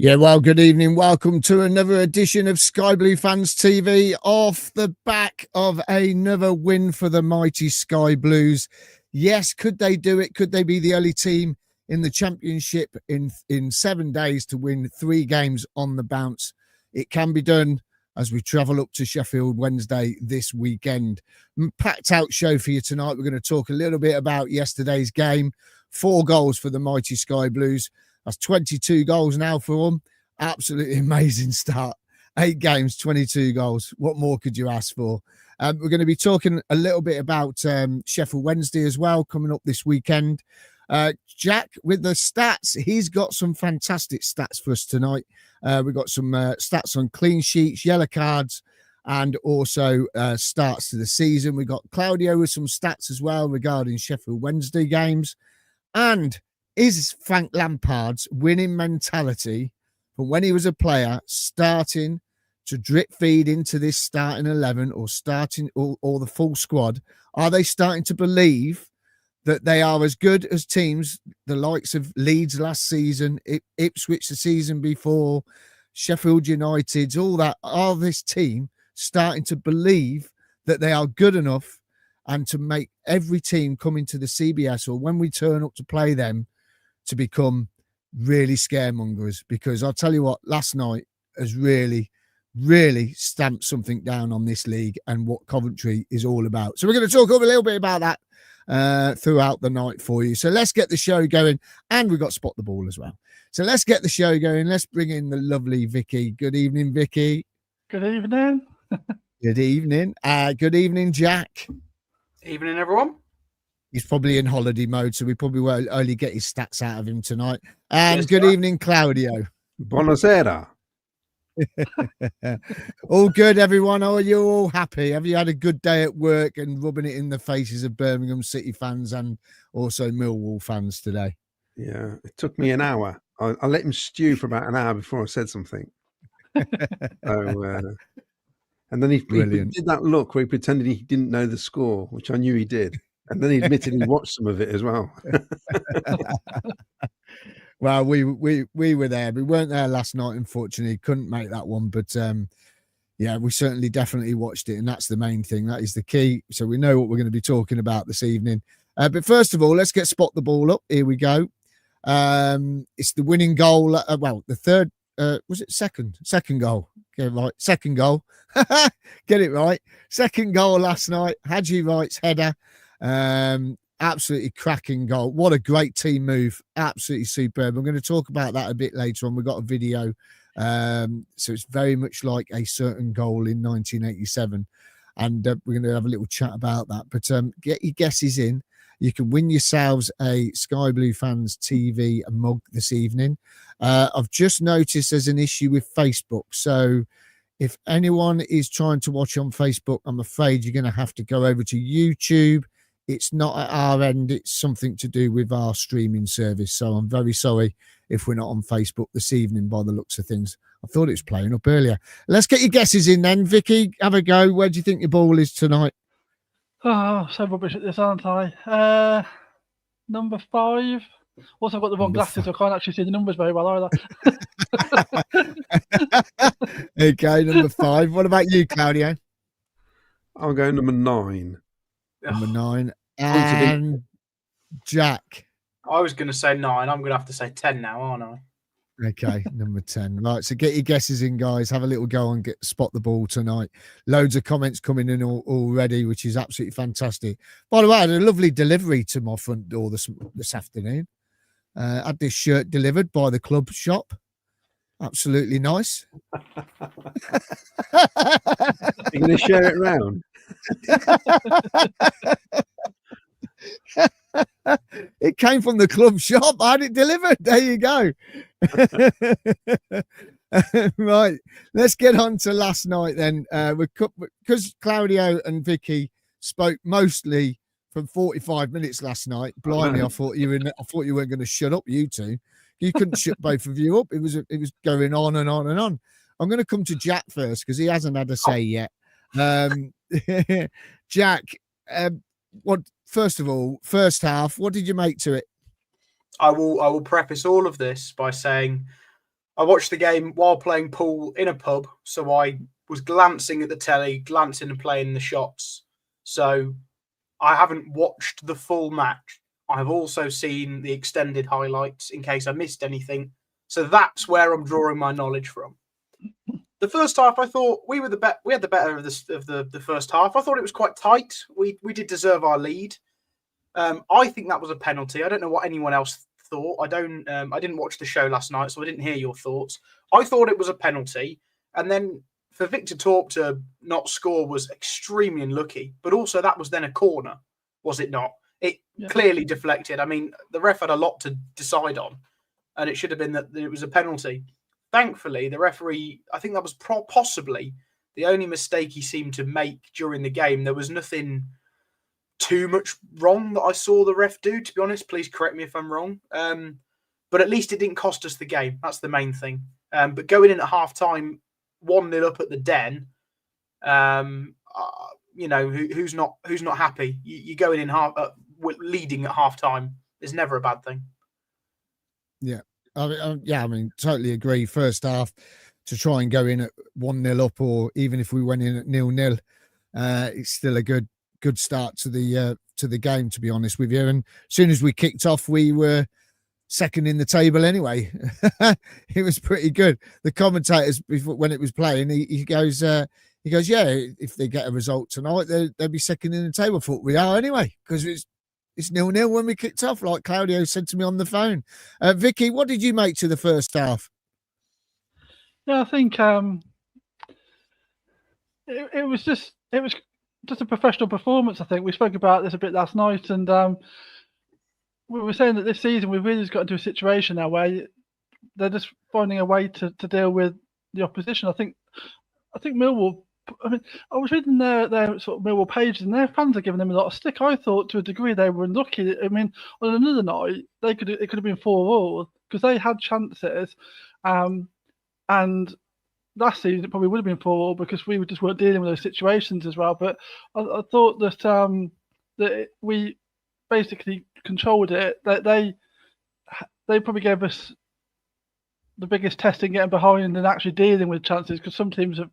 Yeah, well, good evening. Welcome to another edition of Sky Blue Fans TV off the back of another win for the mighty Sky Blues. Yes, could they do it? Could they be the only team in the championship in 7 days to win 3 games on the bounce? It can be done as we travel up to Sheffield Wednesday this weekend. Packed out show for you tonight. We're going to talk a little bit about yesterday's game. 4 goals for the mighty Sky Blues. That's 22 goals now for them. Absolutely amazing start. 8 games, 22 goals. What more could you ask for? We're going to be talking a little bit about Sheffield Wednesday as well, coming up this weekend. Jack, with the stats, he's got some fantastic stats for us tonight. We've got some stats on clean sheets, yellow cards, and also starts to the season. We've got Claudio with some stats as well regarding Sheffield Wednesday games. And is Frank Lampard's winning mentality from when he was a player starting to drip feed into this starting 11 or starting or the full squad? Are they starting to believe that they are as good as teams, the likes of Leeds last season, Ipswich the season before, Sheffield United, all that? Are this team starting to believe that they are good enough and to make every team come into the CBS or when we turn up to play them to become really scaremongers? Because I'll tell you what, last night has really stamped something down on this league and what Coventry is all about. So we're going to talk a little bit about that throughout the night for you. So let's get the show going. And we've got Spot the Ball as well. So let's get the show going. Let's bring in the lovely Vicky. Good evening, Vicky. Good evening. Good evening. Good evening, Jack. Evening, everyone. He's probably in holiday mode, so we probably won't only get his stats out of him tonight. And Yes, good sir. evening, Claudio. Buonasera. All good, everyone? Are you all happy? Have you had a good day at work and rubbing it in the faces of Birmingham City fans and also Millwall fans today? Yeah, it took me an hour. I let him stew for about an hour before I said something. And then he did that look where he pretended he didn't know the score, which I knew he did. And then he admitted he watched some of it as well. Well, we were there. We weren't there last night, unfortunately. Couldn't make that one. But yeah, we certainly definitely watched it. And that's the main thing. That is the key. So we know what we're going to be talking about this evening. But first of all, let's get Spot the Ball up. Here we go. It's the winning goal. Well, the third, was it second goal? Get it right. Second goal. Get it right. Second goal last night. Hadji Wright's header. Absolutely cracking goal. What a great team move. Absolutely superb. I'm going to talk about that a bit later on. We've got a video. So it's very much like a certain goal in 1987. And we're going to have a little chat about that. But get your guesses in. You can win yourselves a Sky Blue Fans TV mug this evening. I've just noticed there's an issue with Facebook. So if anyone is trying to watch on Facebook, I'm afraid you're going to have to go over to YouTube. It's not at our end. It's something to do with our streaming service. So I'm very sorry if we're not on Facebook this evening by the looks of things. I thought it was playing up earlier. Let's get your guesses in then. Vicky, have a go. Where do you think your ball is tonight? Oh, so rubbish at this, aren't I? Number 5. Also, I've got the wrong glasses, so I can't actually see the numbers very well either. Okay, number 5. What about you, Claudio? I'll go number 9. Number 9. And Jack? I was going to say 9. I'm going to have to say 10 now, aren't I? Okay, number 10. Right, so get your guesses in, guys. Have a little go and Spot the Ball tonight. Loads of comments coming in already, which is absolutely fantastic. By the way, I had a lovely delivery to my front door this afternoon. Had this shirt delivered by the club shop. Absolutely nice. You're going to share it around? It came from the club shop. I had it delivered. There you go. Right, let's get on to last night then. Because Claudio and Vicky spoke mostly from 45 minutes last night. Blimey, I thought you weren't going to shut up, you two. You couldn't shut both of you up. It was going on and on and on. I'm going to come to Jack first because he hasn't had a say yet. Jack, first of all, first half, what did you make to it? I will preface all of this by saying I watched the game while playing pool in a pub, so I was glancing at the telly, glancing and playing the shots. So I haven't watched the full match. I've also seen the extended highlights in case I missed anything. So that's where I'm drawing my knowledge from. The first half, I thought we had the better of the first half. I thought it was quite tight. We did deserve our lead. I think that was a penalty. I don't know what anyone else thought. I didn't watch the show last night, so I didn't hear your thoughts. I thought it was a penalty, and then for Victor Torp to not score was extremely unlucky. But also that was then a corner, was it not? It clearly deflected. I mean, the ref had a lot to decide on, and it should have been that it was a penalty. Thankfully, the referee, I think that was possibly the only mistake he seemed to make during the game. There was nothing too much wrong that I saw the ref do, to be honest. Please correct me if I'm wrong. But at least it didn't cost us the game. That's the main thing. But going in at half-time, 1-0 up at the Den, who's not happy? You going in leading at half-time is never a bad thing. Yeah. I mean, totally agree. First half, to try and go in at 1-0 up, or even if we went in at 0-0, it's still a good start to the game, to be honest with you. And as soon as we kicked off, we were second in the table anyway. It was pretty good. The commentators, when it was playing, he goes, yeah, if they get a result tonight, they'll be second in the table. I thought we are anyway, because it's 0-0 when we kicked off, like Claudio said to me on the phone. Vicky, what did you make to the first half? Yeah, I think it was just a professional performance. I think we spoke about this a bit last night, and we were saying that this season we've really just got into a situation now where they're just finding a way to deal with the opposition. I think Millwall. I mean, I was reading their sort of Millwall pages, and their fans are giving them a lot of stick. I thought to a degree they were unlucky. I mean, on another night it could have been 4-4 because they had chances, and last season it probably would have been 4-4 because we just weren't dealing with those situations as well. But I thought that that we basically controlled it. That they probably gave us the biggest test in getting behind and actually dealing with chances, because some teams have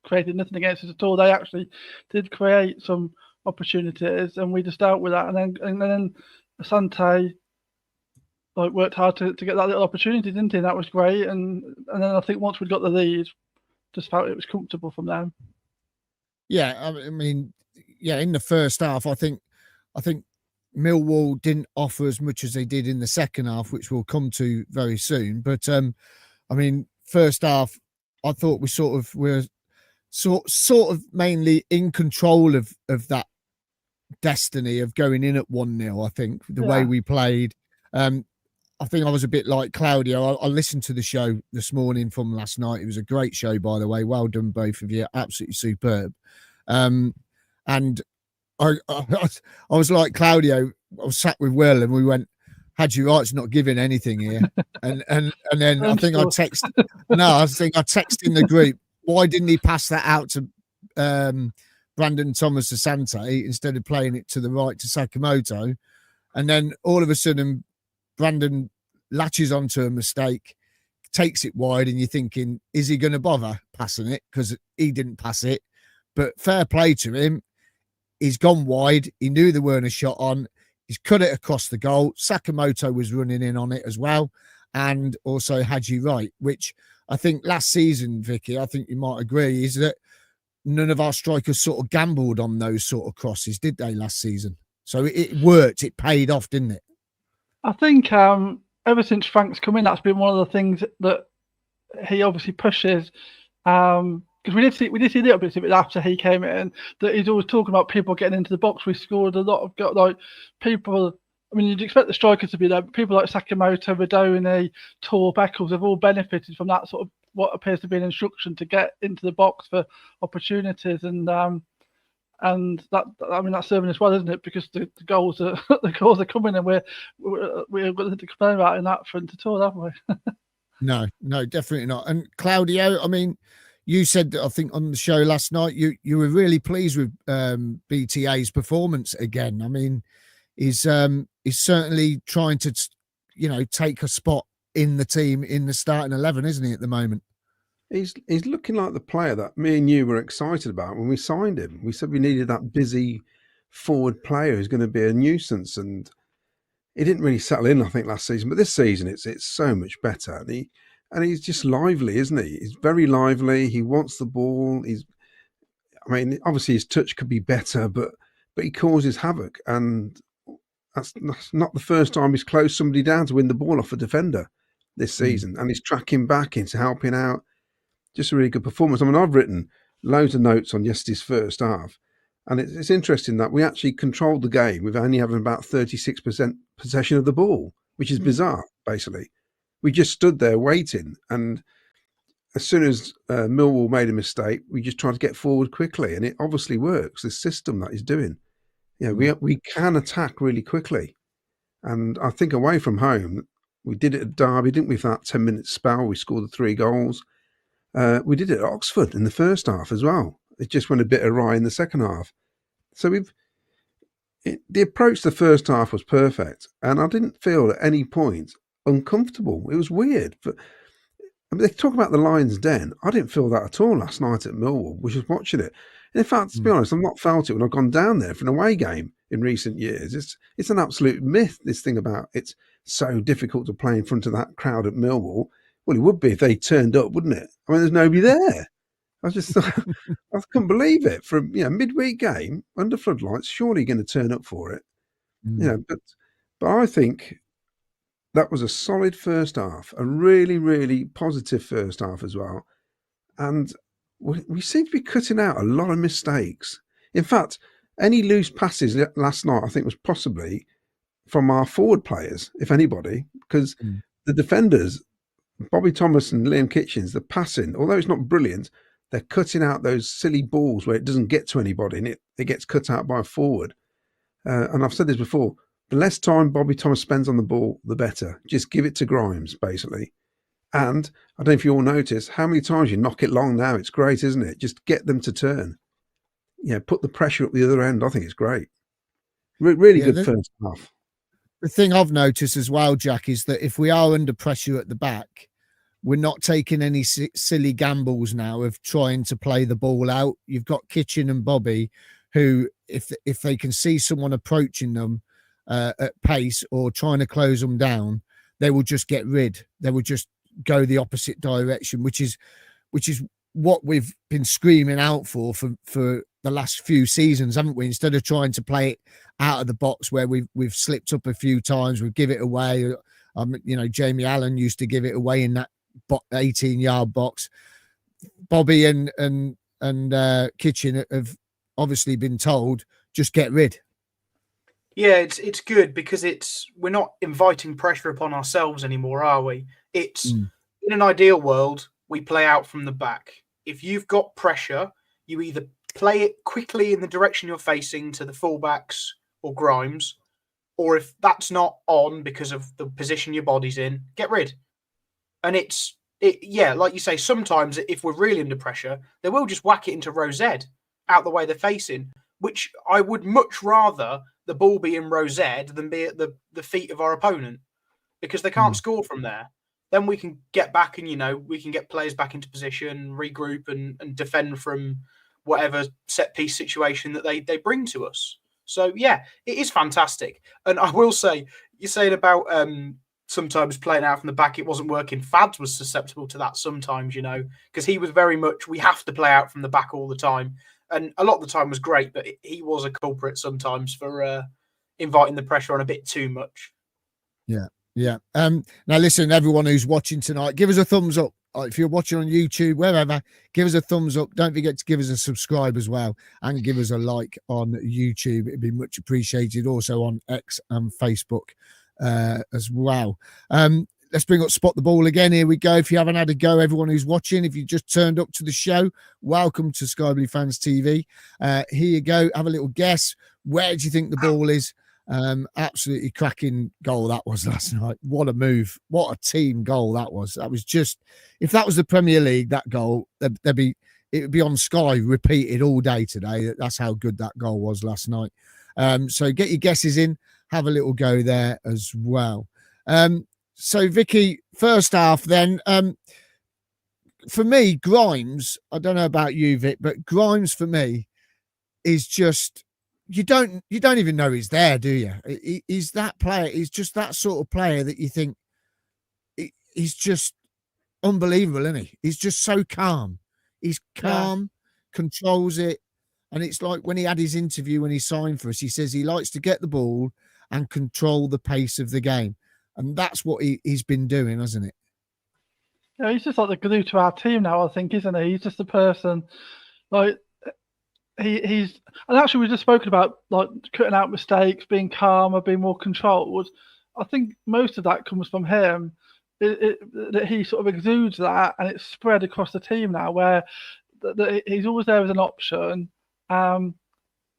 created nothing against us at all. They actually did create some opportunities, and we just dealt with that. And then Asante worked hard to get that little opportunity, didn't he? And that was great. And then I think once we got the lead, just felt it was comfortable from them. Yeah, I mean, in the first half, I think Millwall didn't offer as much as they did in the second half, which we'll come to very soon. But I mean, first half, I thought we were sort of mainly in control of that destiny of going in at 1-0. I think the way we played. I think I was a bit like Claudio. I listened to the show this morning from last night. It was a great show, by the way. Well done, both of you. Absolutely superb. And I was like Claudio. I was sat with Will, and we went, "Had you right? It's not giving anything here." and then I think I texted in the group, why didn't he pass that out to Brandon Thomas Asante instead of playing it to the right to Sakamoto? And then all of a sudden, Brandon latches onto a mistake, takes it wide, and you're thinking, is he going to bother passing it? Because he didn't pass it. But fair play to him. He's gone wide. He knew there weren't a shot on. He's cut it across the goal. Sakamoto was running in on it as well. And also Haji Wright, which I think last season, Vicky, I think you might agree, is that none of our strikers sort of gambled on those sort of crosses, did they, last season? So it worked. It paid off, didn't it? I think ever since Frank's come in, that's been one of the things that he obviously pushes. Because we did see a little bit of it after he came in, that he's always talking about people getting into the box. We scored a lot of people. I mean, you'd expect the strikers to be there, but people like Sakamoto, Radoni, Torp, Eccles have all benefited from that sort of what appears to be an instruction to get into the box for opportunities, and that, I mean, that's serving us well, isn't it? Because the goals are coming, and we're got nothing to complain about in that front at all, haven't we? No, definitely not. And Claudio, I mean, you said that, I think on the show last night, you were really pleased with BTA's performance again. I mean, he's certainly trying to, take a spot in the team, in the starting 11, isn't he, at the moment? He's looking like the player that me and you were excited about when we signed him. We said we needed that busy forward player who's going to be a nuisance, and he didn't really settle in, I think, last season. But this season, it's so much better. And he's just lively, isn't he? He's very lively. He wants the ball. Obviously his touch could be better, but he causes havoc, and that's not the first time he's closed somebody down to win the ball off a defender this season, and he's tracking back into helping out. Just a really good performance. I mean, I've written loads of notes on yesterday's first half, and it's interesting that we actually controlled the game with only having about 36% possession of the ball, which is bizarre, basically. We just stood there waiting, and as soon as Millwall made a mistake, we just tried to get forward quickly, and it obviously works, the system that he's doing. We can attack really quickly. And I think away from home, we did it at Derby, didn't we, for that 10-minute spell? We scored the 3 goals. We did it at Oxford in the first half as well. It just went a bit awry in the second half. So the approach to the first half was perfect, and I didn't feel at any point uncomfortable. It was weird. But they talk about the Lions' Den. I didn't feel that at all last night at Millwall, which was watching it. And in fact, to be honest, I've not felt it when I've gone down there for an away game in recent years. It's an absolute myth, this thing about it's so difficult to play in front of that crowd at Millwall. Well, it would be if they turned up, wouldn't it? I mean, there's nobody there. I just thought, I couldn't believe it. From midweek game under floodlights, surely going to turn up for it. But I think that was a solid first half, a really, really positive first half as well. And we seem to be cutting out a lot of mistakes. In fact, any loose passes last night, I think, was possibly from our forward players, if anybody, because the defenders, Bobby Thomas and Liam Kitchens, the passing, although it's not brilliant, they're cutting out those silly balls where it doesn't get to anybody and it gets cut out by a forward. And I've said this before, the less time Bobby Thomas spends on the ball, the better. Just give it to Grimes, basically. And I don't know if you all notice how many times you knock it long now. It's great, isn't it? Just get them to turn. Put the pressure up the other end. I think it's great. Really good first half. The thing I've noticed as well, Jack, is that if we are under pressure at the back, we're not taking any silly gambles now of trying to play the ball out. You've got Kitchen and Bobby who, if they can see someone approaching them at pace or trying to close them down, they will just get rid. They will just go the opposite direction, which is what we've been screaming out for the last few seasons, haven't we? Instead of trying to play it out of the box where we've slipped up a few times, we've give it away. Jamie Allen used to give it away in that 18-yard box. Bobby and Kitchen have obviously been told just get rid. Yeah, it's good because we're not inviting pressure upon ourselves anymore, are we? It's in an ideal world, we play out from the back. If you've got pressure, you either play it quickly in the direction you're facing to the fullbacks or Grimes, or if that's not on because of the position your body's in, get rid. And like you say, sometimes if we're really under pressure, they will just whack it into row Z out the way they're facing, which I would much rather the ball be in row Z than be at the feet of our opponent, because they can't score from there. Then we can get back and, we can get players back into position, regroup and defend from whatever set piece situation that they bring to us. So, yeah, it is fantastic. And I will say, you're saying about sometimes playing out from the back, it wasn't working. Fads was susceptible to that sometimes, because he was very much, we have to play out from the back all the time. And a lot of the time was great, but he was a culprit sometimes for inviting the pressure on a bit too much. Yeah. Yeah. Now, listen, everyone who's watching tonight, give us a thumbs up. If you're watching on YouTube, wherever, give us a thumbs up. Don't forget to give us a subscribe as well and give us a like on YouTube. It'd be much appreciated. Also on X and Facebook as well. Let's bring up Spot the Ball again. Here we go. If you haven't had a go, everyone who's watching, if you just turned up to the show, welcome to Sky Blue Fans TV. Here you go. Have a little guess. Where do you think the ball is? Absolutely cracking goal that was last night. What a move. What a team goal that was. That was just, if that was the Premier League, that goal, it would be on Sky repeated all day today. That's how good that goal was last night. So get your guesses in. Have a little go there as well. So Vicky, first half then. For me, Grimes, I don't know about you, Vic, but Grimes for me is just you don't even know he's there, do you? He's that player. He's just that sort of player that you think he's just unbelievable, isn't he? He's just so calm. He's calm, controls it. And it's like when he had his interview when he signed for us, he says he likes to get the ball and control the pace of the game. And that's what he's been doing, hasn't it? Yeah, he's just like the glue to our team now, I think, isn't he? He's just a person, like, he's... And actually, we've just spoken about, like, cutting out mistakes, being calmer, being more controlled. I think most of that comes from him. That he sort of exudes that, and it's spread across the team now, where he's always there as an option. And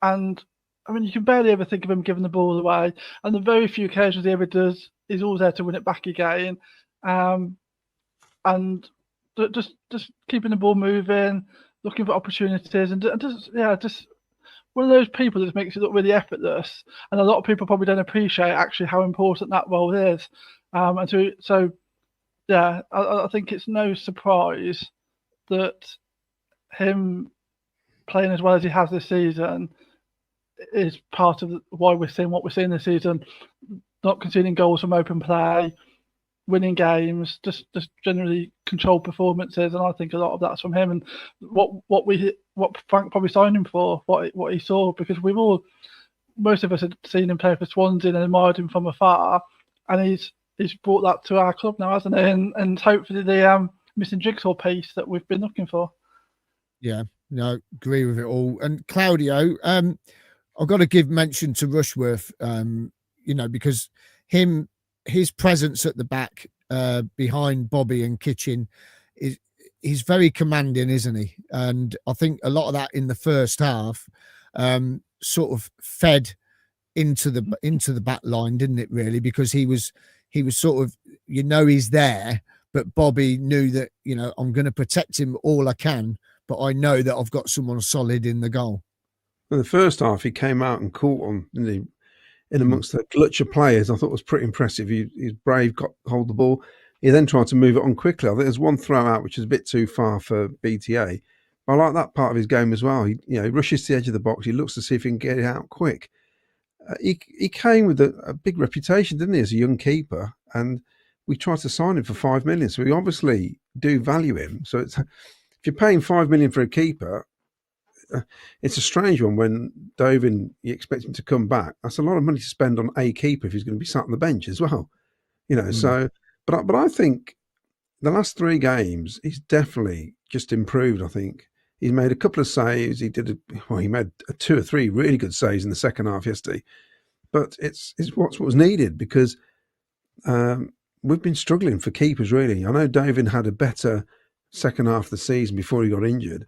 I mean, you can barely ever think of him giving the ball away, and the very few occasions he ever does, he's always there to win it back again. And just keeping the ball moving, looking for opportunities, and just one of those people that makes it look really effortless. And a lot of people probably don't appreciate actually how important that role is. I think it's no surprise that him playing as well as he has this season is part of why we're seeing what we're seeing this season. Not conceding goals from open play, winning games, just generally controlled performances, and I think a lot of that's from him and what Frank probably signed him for, what he saw, because most of us had seen him play for Swansea and admired him from afar, and he's brought that to our club now, hasn't he? And hopefully the missing jigsaw piece that we've been looking for. Yeah, no, agree with it all. And Claudio, I've got to give mention to Rushworth, because his presence at the back behind Bobby and Kitchen he's very commanding, isn't he? And I think a lot of that in the first half sort of fed into the back line, didn't it, really? Because he was sort of, he's there, but Bobby knew that, I'm going to protect him all I can, but I know that I've got someone solid in the goal. In the first half, he came out and caught on in amongst the glut of players. I thought it was pretty impressive. He was brave, got hold of the ball. He then tried to move it on quickly. I think there's one throw out which is a bit too far for BTA. But I like that part of his game as well. He rushes to the edge of the box. He looks to see if he can get it out quick. He came with a big reputation, didn't he, as a young keeper? And we tried to sign him for $5 million. So we obviously do value him. So if you're paying $5 million for a keeper, it's a strange one when Dovin, you expect him to come back. That's a lot of money to spend on a keeper if he's going to be sat on the bench as well. So, but I think the last 3 games, he's definitely just improved, I think. He's made a couple of saves. He made 2 or 3 really good saves in the second half yesterday. But it's what was needed, because we've been struggling for keepers, really. I know Dovin had a better second half of the season before he got injured,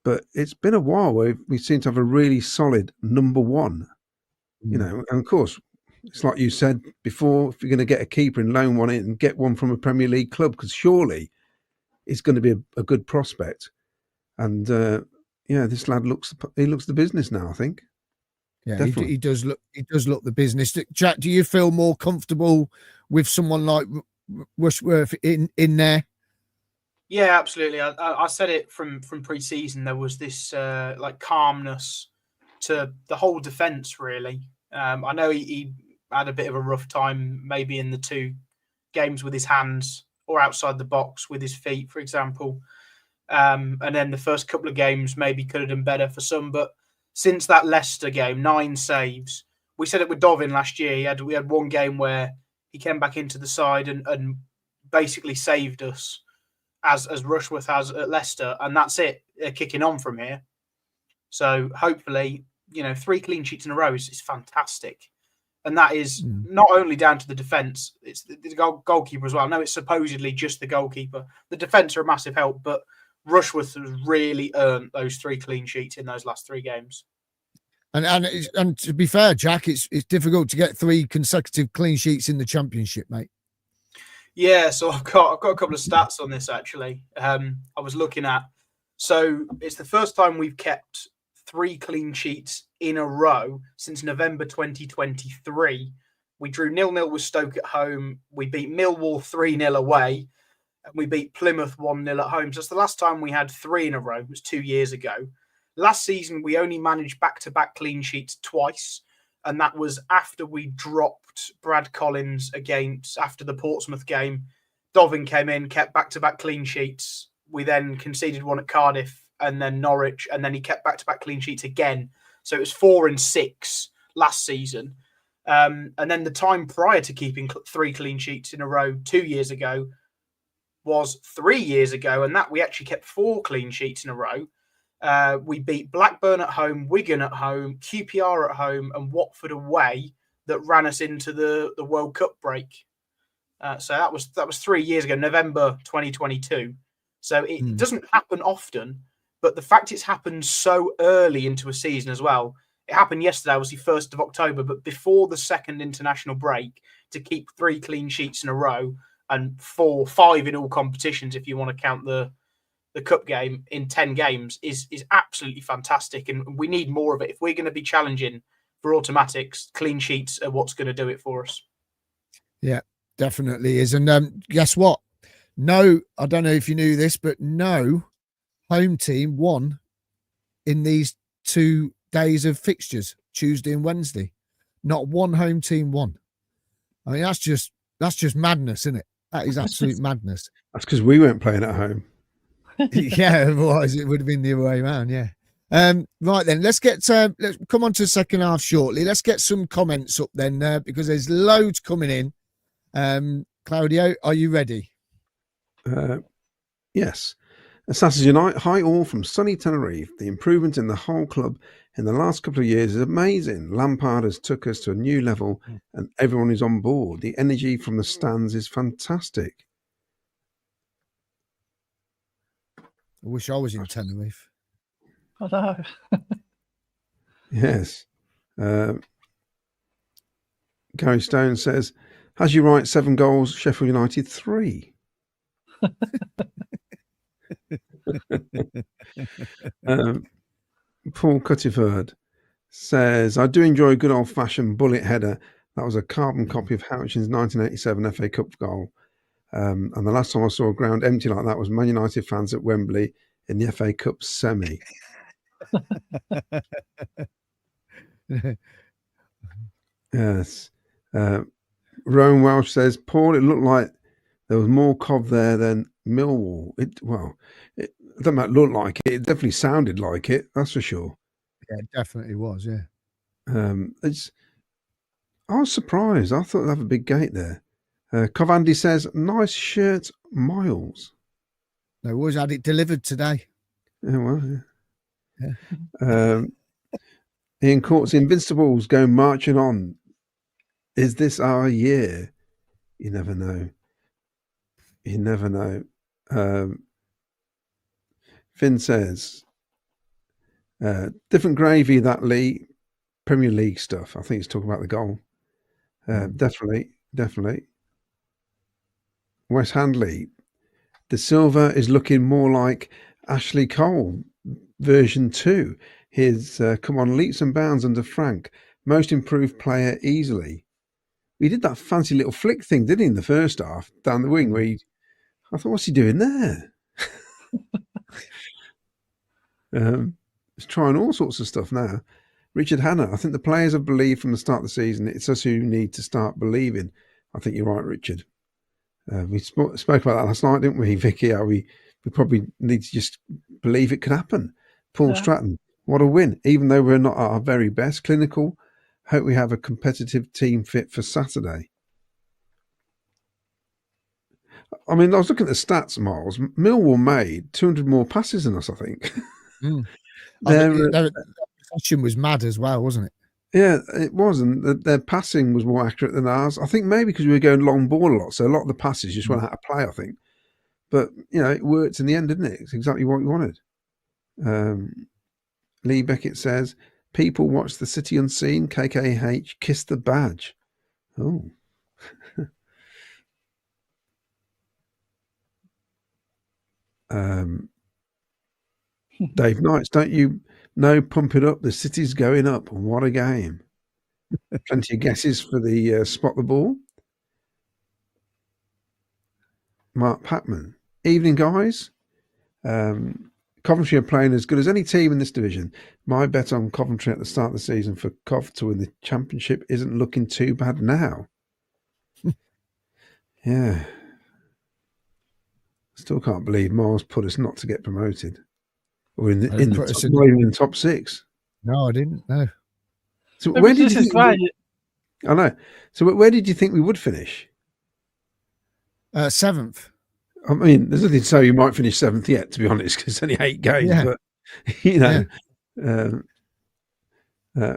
but it's been a while where we seem to have a really solid number one, and of course, it's like you said before, if you're going to get a keeper and loan one in and get one from a Premier League club, because surely it's going to be a good prospect. And this lad looks the business now, I think. Yeah, he does look the business. Jack, do you feel more comfortable with someone like Rushworth in there? Yeah, absolutely. I said it from pre-season. There was this calmness to the whole defence, really. I know he had a bit of a rough time maybe in the 2 games with his hands or outside the box with his feet, for example. And then the first couple of games maybe could have done better for some. But since that Leicester game, 9 saves. We said it with Dovin last year. We had one game where he came back into the side and basically saved us, as Rushworth has at Leicester, and that's it. They're kicking on from here. So hopefully, 3 clean sheets in a row is fantastic. And that is not only down to the defence, it's the goalkeeper as well. I know it's supposedly just the goalkeeper. The defence are a massive help, but Rushworth has really earned those 3 clean sheets in those last 3 games. And to be fair, Jack, it's difficult to get 3 consecutive clean sheets in the Championship, mate. Yeah, so I've got a couple of stats on this, actually. I was looking at. So it's the first time we've kept 3 clean sheets in a row since November 2023. We drew 0-0 with Stoke at home. We beat Millwall 3-0 away. And we beat Plymouth 1-0 at home. So that's the last time we had 3 in a row. It was 2 years ago. Last season, we only managed back-to-back clean sheets twice. And that was after we dropped Brad Collins after the Portsmouth game. Dovin came in, kept back-to-back clean sheets. We then conceded one at Cardiff and then Norwich. And then he kept back-to-back clean sheets again. So it was 4 and 6 last season. And then the time prior to keeping 3 clean sheets in a row 2 years ago was 3 years ago, and that we actually kept 4 clean sheets in a row. We beat Blackburn at home, Wigan at home, QPR at home, and Watford away. That ran us into the World Cup break. So that was 3 years ago, November 2022. So it doesn't happen often, but the fact it's happened so early into a season as well. It happened yesterday, obviously 1st of October, but before the second international break, to keep 3 clean sheets in a row and 5 in all competitions, if you want to count the cup game, in 10 games is absolutely fantastic. And we need more of it. If we're going to be challenging for automatics, clean sheets are what's going to do it for us. Yeah, definitely is. And guess what? No, I don't know if you knew this, but no home team won in these 2 days of fixtures, Tuesday and Wednesday. Not one home team won. I mean, that's just madness, isn't it? That is absolute madness. That's because we weren't playing at home. Yeah, otherwise it would have been the other way around. Yeah. Right then, let's come on to the second half shortly. Let's get some comments up then, because there's loads coming in. Claudio, are you ready? Yes. Saturday night, hi all from sunny Tenerife. The improvement in the whole club in the last couple of years is amazing. Lampard has took us to a new level and everyone is on board. The energy from the stands is fantastic. I wish I was in Tenerife. I know. Yes. Gary Stone says, has you right 7 goals, Sheffield United 3. Paul Cuttiford says, I do enjoy a good old-fashioned bullet header. That was a carbon copy of Houchin's 1987 FA Cup goal. And the last time I saw a ground empty like that was Man United fans at Wembley in the FA Cup semi. Yes. Rowan Welsh says, Paul, it looked like there was more cov there than Millwall. It doesn't matter, look like it. It definitely sounded like it. That's for sure. Yeah, it definitely was. Yeah. I was surprised. I thought they'd have a big gate there. Covandy says, nice shirt, Miles. They always had it delivered today. Yeah, well, yeah. Ian Court's Invincibles go marching on. Is this our year? You never know. You never know. Finn says, different gravy, that Lee. Premier League stuff. I think he's talking about the goal. Definitely. Wes Handley. De Silva is looking more like Ashley Cole version 2. His come on leaps and bounds under Frank. Most improved player easily. He did that fancy little flick thing, didn't he, in the first half down the wing where I thought, what's he doing there? He's trying all sorts of stuff now. Richard Hanna, I think the players have believed from the start of the season. It's us who need to start believing. I think you're right, Richard. We spoke about that last night, didn't we, Vicky? How we probably need to just believe it could happen. Paul Stratton, what a win. Even though we're not at our very best, clinical. Hope we have a competitive team fit for Saturday. I mean, I was looking at the stats, Miles. Millwall made 200 more passes than us, I think. Their possession was mad as well, wasn't it? Yeah, it was. And their passing was more accurate than ours. I think maybe because we were going long ball a lot. So a lot of the passes just went out of play, I think. But, it worked in the end, didn't it? It's exactly what we wanted. Lee Beckett says, people watch the City Unseen, KKH, kiss the badge. Oh. Dave Knights, don't you know, pump it up. The City's going up. What a game. Plenty of guesses for the spot the ball. Mark Patman. Evening, guys. Coventry are playing as good as any team in this division. My bet on Coventry at the start of the season for Cov to win the championship isn't looking too bad now. Yeah. Still can't believe Miles put us not to get promoted. Or not even in the top 6. No, I didn't. No. So where did you think? Great. I know. So where did you think we would finish? 7th. I mean, there's nothing to say you might finish 7th yet, to be honest, because it's only 8 games. Yeah. But, you know,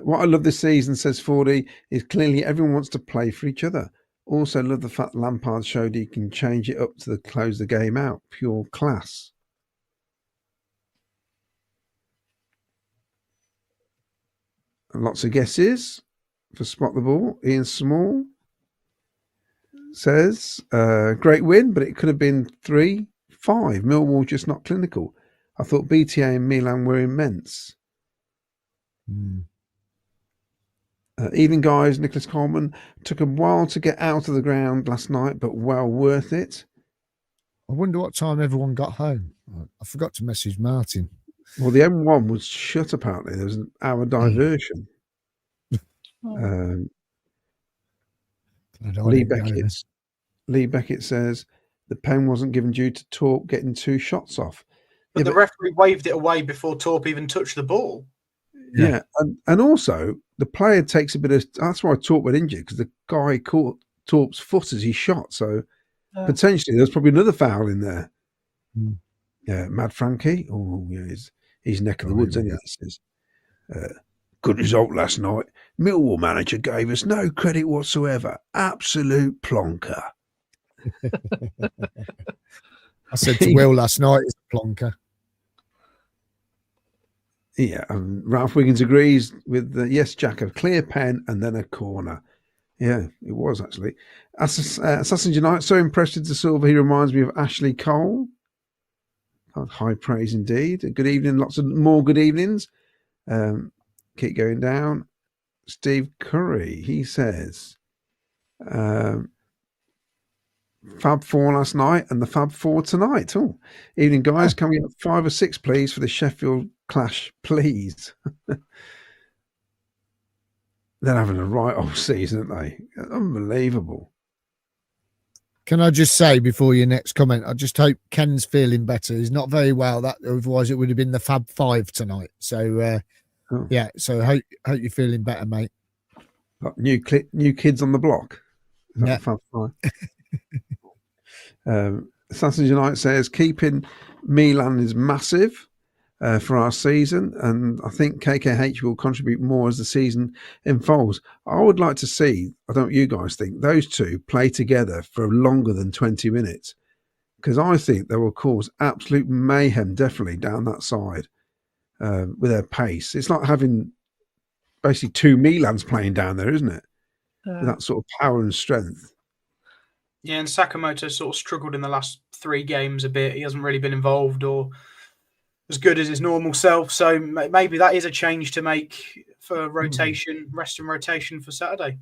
what I love this season, says 40, is clearly everyone wants to play for each other. Also love the fact Lampard showed he can change it up to close the game out. Pure class. And lots of guesses for Spot the Ball. Ian Small says, great win, but it could have been 3-5. Millwall just not clinical. I thought BTA and Milan were immense. Evening, guys. Nicholas Coleman. Took a while to get out of the ground last night, but well worth it. I wonder what time everyone got home. I forgot to message Martin. Well, the M1 was shut, apparently. There was an hour diversion. Lee Beckett says the pen wasn't given due to Torp getting 2 shots off. But the referee waved it away before Torp even touched the ball. Yeah. And also the player takes a bit of, that's why Torp went injured, because the guy caught Torp's foot as he shot. So potentially there's probably another foul in there. Yeah, Mad Frankie. Oh, yeah, he's neck of the woods, isn't he? He says, good result last night. Millwall manager gave us no credit whatsoever. Absolute plonker. I said to Will last night, it's a plonker. Yeah, Ralph Wiggins agrees with yes, Jack, a clear pen and then a corner. Yeah, it was actually. Assassin's Unite, so impressed with the silver, he reminds me of Ashley Cole. High praise indeed. Good evening, lots of more good evenings. Keep going down. Steve Curry, he says, Fab 4 last night and the Fab 4 tonight. Oh, evening, guys. Can we have 5 or 6, please, for the Sheffield clash, please? They're having a right old season, aren't they? Unbelievable. Can I just say before your next comment, I just hope Ken's feeling better. He's not very well. Otherwise it would have been the Fab 5 tonight. So yeah, so hope you're feeling better, mate. Got new kids on the block. Is that Yeah. Fab 5? Assassin's Unite says keeping Milan is massive for our season, and I think KKH will contribute more as the season unfolds. I would like to see, I don't know what you guys think, those two play together for longer than 20 minutes, because I think they will cause absolute mayhem definitely down that side with their pace. It's like having basically 2 Milans playing down there, isn't it? With that sort of power and strength. Yeah, and Sakamoto sort of struggled in the last 3 games a bit. He hasn't really been involved or as good as his normal self. So maybe that is a change to make for rotation, rest and rotation for Saturday.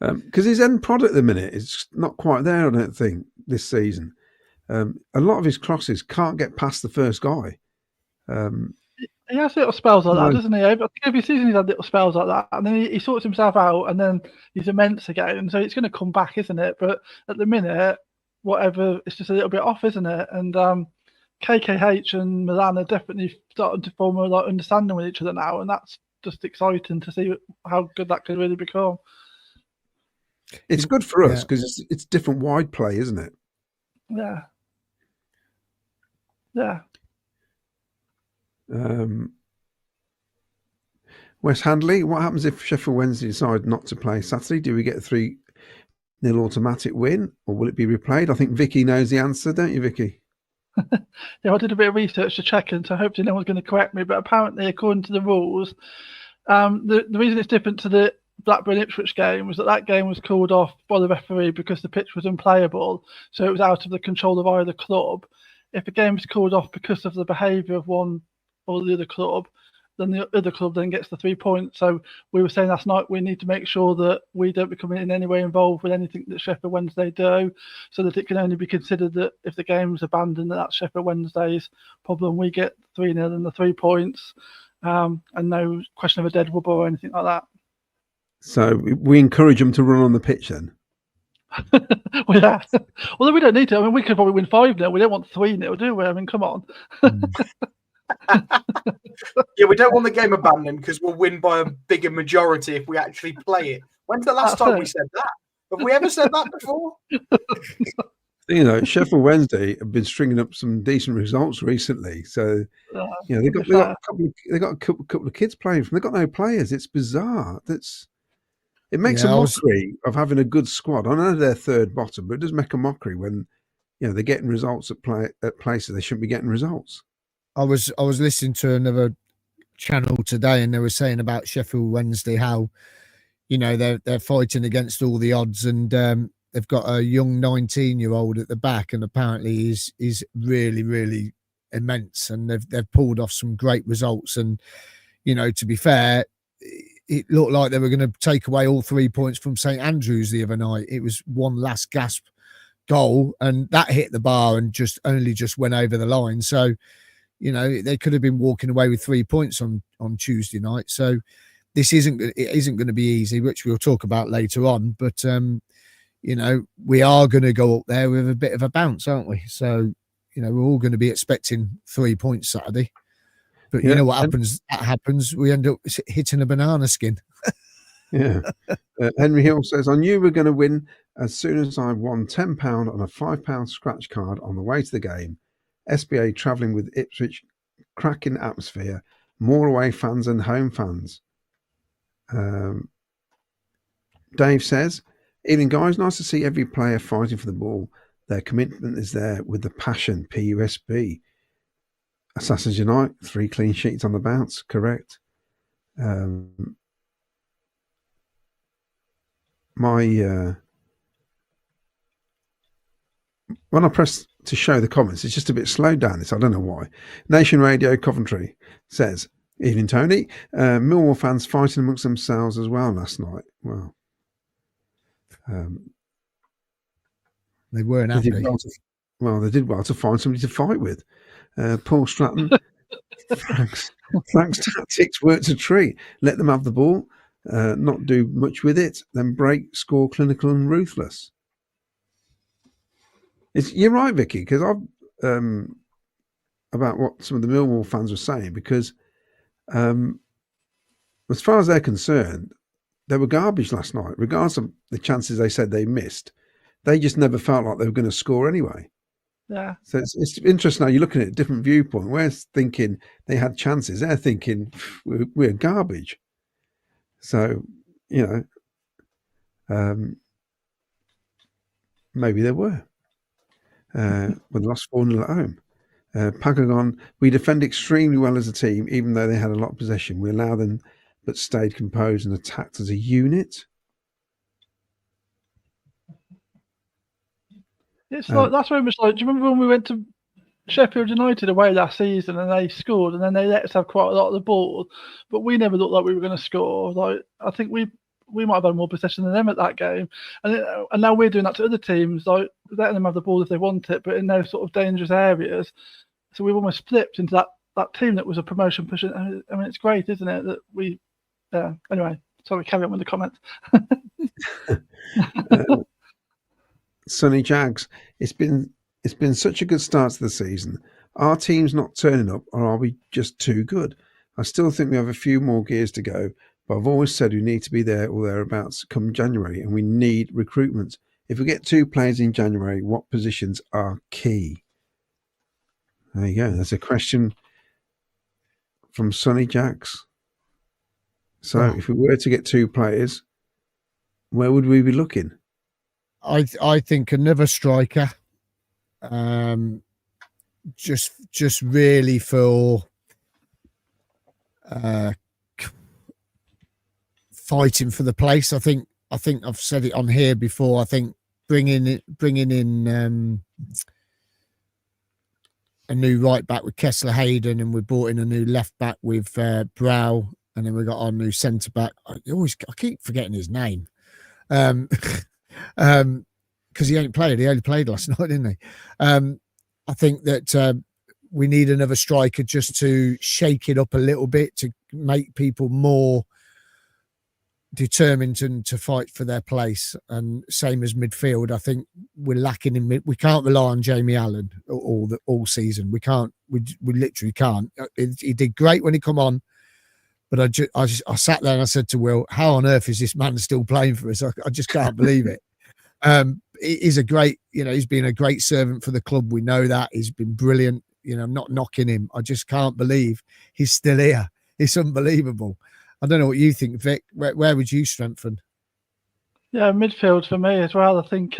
Because his end product at the minute is not quite there, I don't think, this season. A lot of his crosses can't get past the first guy. He has little spells like that, doesn't he? I think every season he's had little spells like that, and then he sorts himself out, and then he's immense again. And so it's going to come back, isn't it? But at the minute, whatever, it's just a little bit off, isn't it? And KKH and Milan are definitely starting to form a understanding with each other now, and that's just exciting to see how good that could really become. It's good for us because it's different wide play, isn't it? Yeah. Yeah. Wes Handley, what happens if Sheffield Wednesday decide not to play Saturday? Do we get a 3-0 automatic win, or will it be replayed? I think Vicky knows the answer, don't you, Vicky? Yeah, I did a bit of research to check, and so hopefully no one's going to correct me. But apparently, according to the rules, the reason it's different to the Blackburn Ipswich game was that game was called off by the referee because the pitch was unplayable, so it was out of the control of either club. If a game is called off because of the behaviour of one or the other club, then the other club then gets the 3 points. So we were saying last night we need to make sure that we don't become in any way involved with anything that Sheffield Wednesday do, so that it can only be considered that if the game's abandoned, that's Sheffield Wednesday's problem. We get 3-0 and the 3 points, and no question of a dead rubber or anything like that. So we encourage them to run on the pitch then? Well, yeah. Although we don't need to. I mean, we could probably win 5-0. We don't want 3-0, do we? I mean, come on. Yeah, we don't want the game abandoned because we'll win by a bigger majority if we actually play it. When's the last time we said that? Have we ever said that before? You know, Sheffield Wednesday have been stringing up some decent results recently. So, you know, they got a couple of kids playing from. They've got no players. It's bizarre. It makes a mockery of having a good squad. I know they're third bottom, but it does make a mockery when, you know, they're getting results at places they shouldn't be getting results. I was listening to another channel today, and they were saying about Sheffield Wednesday how, you know, they're fighting against all the odds, and they've got a young 19-year-old at the back, and apparently is really, really immense, and they've pulled off some great results. And, you know, to be fair, it looked like they were going to take away all 3 points from St Andrews the other night. It was one last gasp goal, and that hit the bar and just went over the line. So, you know, they could have been walking away with 3 points on Tuesday night. So this isn't going to be easy, which we'll talk about later on. But you know, we are going to go up there with a bit of a bounce, aren't we? So, you know, we're all going to be expecting 3 points Saturday. But you know what happens? That happens. We end up hitting a banana skin. Yeah. Henry Hill says, I knew we were going to win as soon as I won £10 on a £5 scratch card on the way to the game. SBA travelling with Ipswich, cracking atmosphere, more away fans and home fans. Dave says, evening guys, nice to see every player fighting for the ball. Their commitment is there with the passion, PUSB. Assassins Unite, 3 clean sheets on the bounce, correct. When I press to show the comments, it's just a bit slowed down. I don't know why. Nation Radio Coventry says, evening Tony, Millwall fans fighting amongst themselves as well last night. Well, they weren't happy. They did well to find somebody to fight with. Paul Stratton, Frank's tactics worked a treat. Let them have the ball, not do much with it, then break, score, clinical and ruthless. You're right, Vicky, because I've about what some of the Millwall fans were saying, because as far as they're concerned, they were garbage last night, regardless of the chances they said they missed. They just never felt like they were going to score anyway. Yeah. So it's interesting now. You're looking at a different viewpoint. We're thinking they had chances. They're thinking we're garbage. So, you know, maybe they were. With lost 4-0 at home. Pagagon, we defend extremely well as a team, even though they had a lot of possession. We allowed them, but stayed composed and attacked as a unit. It's like that's very much like. Do you remember when we went to Sheffield United away last season and they scored and then they let us have quite a lot of the ball, but we never looked like we were going to score. Like I think we might have had more possession than them at that game, and now we're doing that to other teams, like letting them have the ball if they want it, but in those sort of dangerous areas. So we've almost flipped into that team that was a promotion pushing. I mean, it's great, isn't it? That we. Anyway, sorry, carry on with the comments. Sonny Jags, it's been such a good start to the season. Are teams not turning up, or are we just too good? I still think we have a few more gears to go, but I've always said we need to be there or thereabouts come January, and we need recruitment. If we get 2 players in January, what positions are key? There you go. That's a question from Sonny Jags. So if we were to get 2 players, where would we be looking? I think another striker, just really for fighting for the place. I think I've said it on here before. I think bringing in a new right back with Kessler Hayden, and we brought in a new left back with Brow, and then we got our new centre back. I keep forgetting his name, because he ain't played. He only played last night, didn't he? I think that we need another striker just to shake it up a little bit, to make people more determined to fight for their place. And same as midfield, I think we're lacking in we can't rely on Jamie Allen all season. We can't. We literally can't. He did great when he come on, but I sat there and I said to Will, how on earth is this man still playing for us? I just can't believe it. He's a great, he's been a great servant for the club. We know that. He's been brilliant. I'm not knocking him. I just can't believe he's still here. It's unbelievable. I don't know what you think, Vic. Where would you strengthen? Yeah, midfield for me as well. I think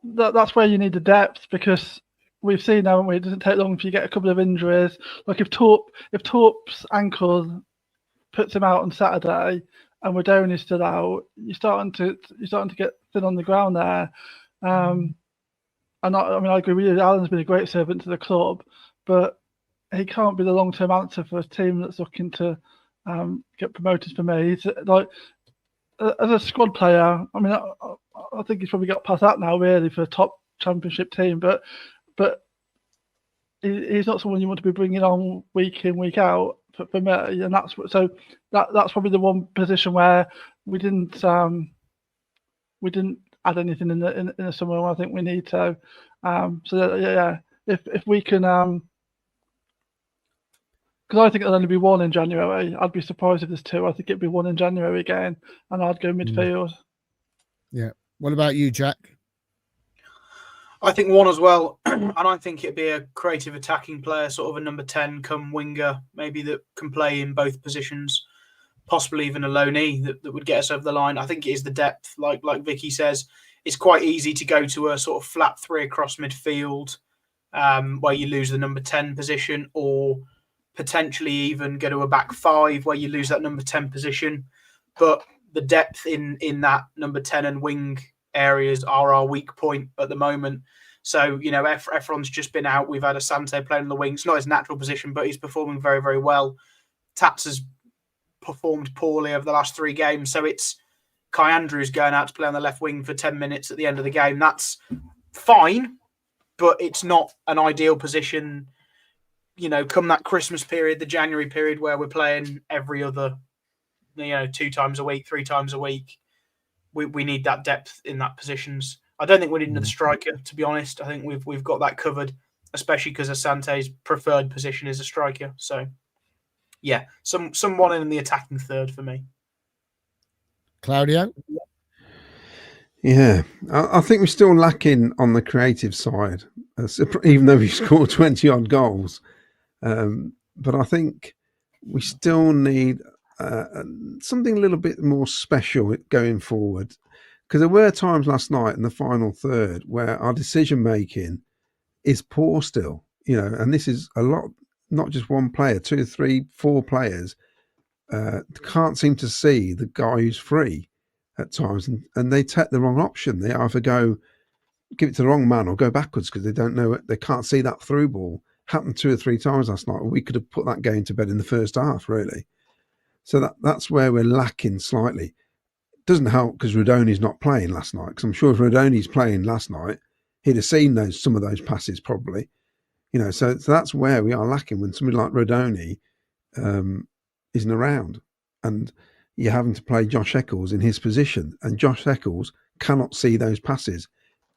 that's where you need the depth, because we've seen, haven't we? It doesn't take long if you get a couple of injuries. Like if Torp's ankle puts him out on Saturday and Rodoni's still out, you're starting to get thin on the ground there. And I agree with you. Alan's been a great servant to the club, but he can't be the long-term answer for a team that's looking to get promoted. For me, he's like, as a squad player, I mean, I think he's probably got past that now, really, for a top championship team. But he's not someone you want to be bringing on week in, week out for me. And that's probably the one position where we didn't add anything in the summer. And I think we need to. If we can. Because I think it'll only be one in January. I'd be surprised if there's two. I think it'd be one in January again, and I'd go midfield. Yeah. What about you, Jack? I think one as well, and I think it'd be a creative attacking player, sort of a number 10 come winger, maybe that can play in both positions, possibly even a loanee that would get us over the line. I think it is the depth, like Vicky says. It's quite easy to go to a sort of flat three across midfield, where you lose the number 10 position, or potentially even go to a back five where you lose that number 10 position. But the depth in that number 10 and wing areas are our weak point at the moment. So, Efron's just been out. We've had Asante playing on the wing. It's not his natural position, but he's performing very, very well. Tats has performed poorly over the last 3 games. So it's Kai Andrews going out to play on the left wing for 10 minutes at the end of the game. That's fine, but it's not an ideal position. Come that Christmas period, the January period, where we're playing every other, 2 times a week, 3 times a week, we need that depth in that positions. I don't think we need another striker, to be honest. I think we've got that covered, especially because Asante's preferred position is a striker. So, yeah, someone in the attacking third for me. Claudio? Yeah, I think we're still lacking on the creative side, even though we scored 20-odd goals. But I think we still need something a little bit more special going forward, because there were times last night in the final third where our decision making is poor still, and this is a lot, not just one player, 2, 3, 4 players can't seem to see the guy who's free at times, and they take the wrong option. They either give it to the wrong man or go backwards because they don't know it. They can't see that through ball. Happened 2 or 3 times last night. We could have put that game to bed in the first half, really. So that's where we're lacking slightly. Doesn't help because Rodoni's not playing last night, because I'm sure if Rodoni's playing last night, he'd have seen some of those passes probably. So that's where we are lacking when somebody like Rodoni isn't around, and you're having to play Josh Eccles in his position, and Josh Eccles cannot see those passes.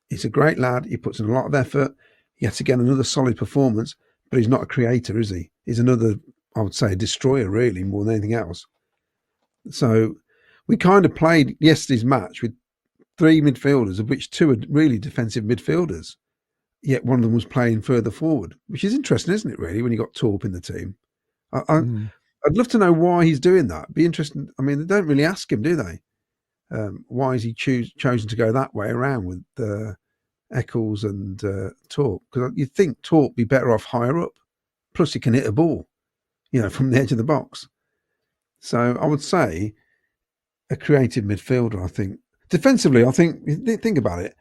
He's a great lad. He puts in a lot of effort. Yet again, another solid performance, but he's not a creator, is he? He's another, I would say, a destroyer, really, more than anything else. So we kind of played yesterday's match with 3 midfielders, of which 2 are really defensive midfielders. Yet one of them was playing further forward, which is interesting, isn't it, really, when you got Torp in the team? I'd love to know why he's doing that. Be interesting. I mean, they don't really ask him, do they? Why is he chosen to go that way around with Eccles and Torp? Because you'd think Torp be better off higher up. Plus, he can hit a ball, from the edge of the box. So I would say a creative midfielder. I think defensively, think about it.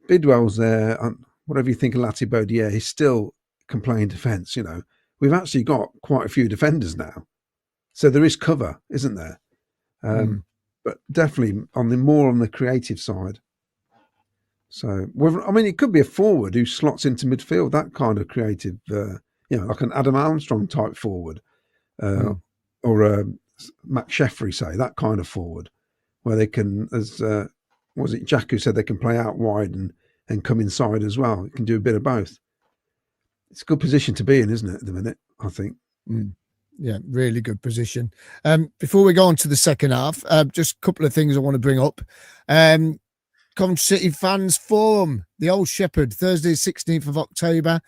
Bidwell's there. Whatever you think of Lati Bodier, he's still can play in defence. We've actually got quite a few defenders now, so there is cover, isn't there? But definitely more on the creative side. So, it could be a forward who slots into midfield, that kind of creative, like an Adam Armstrong type forward, or a Matt Sheffrey, say, that kind of forward, where they can, as was it Jack who said they can play out wide and come inside as well. It can do a bit of both. It's a good position to be in, isn't it, at the minute, I think. Yeah, really good position. Before we go on to the second half, just a couple of things I want to bring up. Coventry City Fans Forum, the Old Shepherd, Thursday, 16th of October.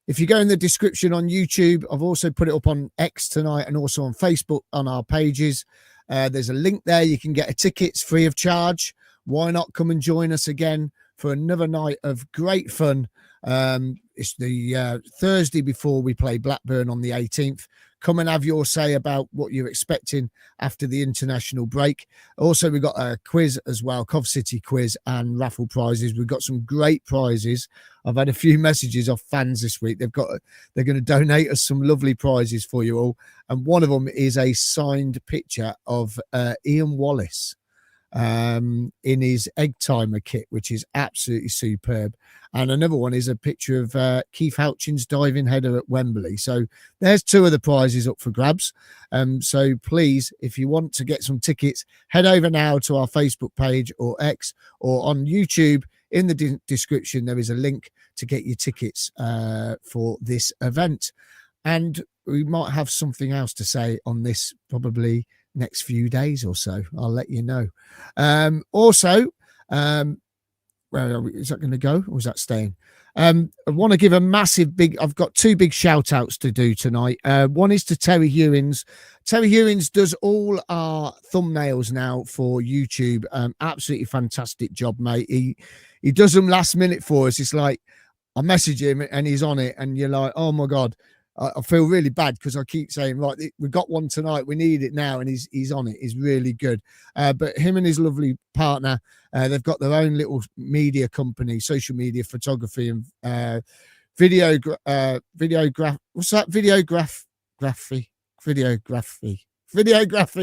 If you go in the description on YouTube, I've also put it up on X tonight and also on Facebook on our pages. There's a link there. You can get a ticket. It's free of charge. Why not come and join us again for another night of great fun? It's the Thursday before we play Blackburn on the 18th. Come and have your say about what you're expecting after the international break. Also, we've got a quiz as well, Cov City quiz and raffle prizes. We've got some great prizes. I've had a few messages off fans this week. They're going to donate us some lovely prizes for you all. And one of them is a signed picture of Ian Wallace in his egg timer kit, which is absolutely superb. And another one is a picture of Keith Houchin's diving header at Wembley. So there's two of the prizes up for grabs. So please, if you want to get some tickets, head over now to our Facebook page or X or on YouTube. In the description, there is a link to get your tickets for this event. And we might have something else to say on this probably next few days or so. I'll let you know. Where is that going to go, or is that staying? I want to give a massive I've got two big shout outs to do tonight. One is to Terry Hewins. Terry Hewins does all our thumbnails now for YouTube. Absolutely fantastic job, mate. He does them last minute for us. It's like I message him and he's on it, and you're like, oh my God. I feel really bad because I keep saying, right, we've got one tonight. We need it now. And he's on it. He's really good. But him and his lovely partner, they've got their own little media company, social media photography and videography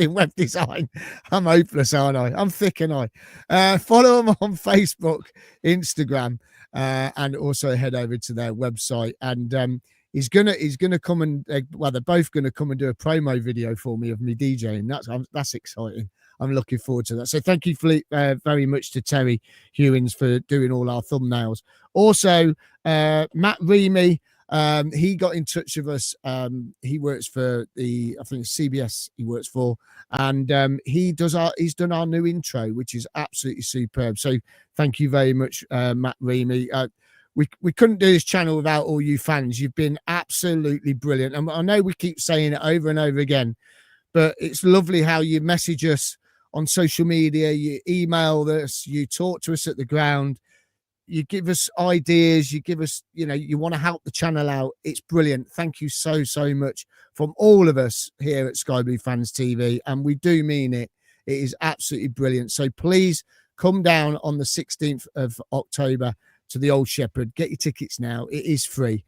and web design. I'm hopeless, aren't I? I'm thick, and I follow them on Facebook, Instagram, and also head over to their website. And he's gonna come and they're both gonna come and do a promo video for me of me DJing. That's exciting. I'm looking forward to that. So thank you very much to Terry Hewins for doing all our thumbnails. Also, Matt Reamy, he got in touch with us. He works for I think it's CBS he works for, and he's done our new intro, which is absolutely superb. So thank you very much, Matt Reamy. We couldn't do this channel without all you fans. You've been absolutely brilliant. And I know we keep saying it over and over again, but it's lovely how you message us on social media, you email us, you talk to us at the ground, you give us ideas, you give us, you want to help the channel out. It's brilliant. Thank you so, so much from all of us here at Sky Blue Fans TV. And we do mean it. It is absolutely brilliant. So please come down on the 16th of October to the Old Shepherd. Get your tickets now. It is free,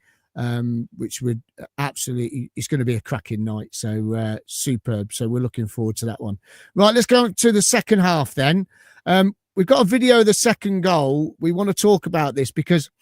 which would absolutely, it's going to be a cracking night. So superb. So we're looking forward to that one. Right, let's go to the second half then. We've got a video of the second goal. We want to talk about this because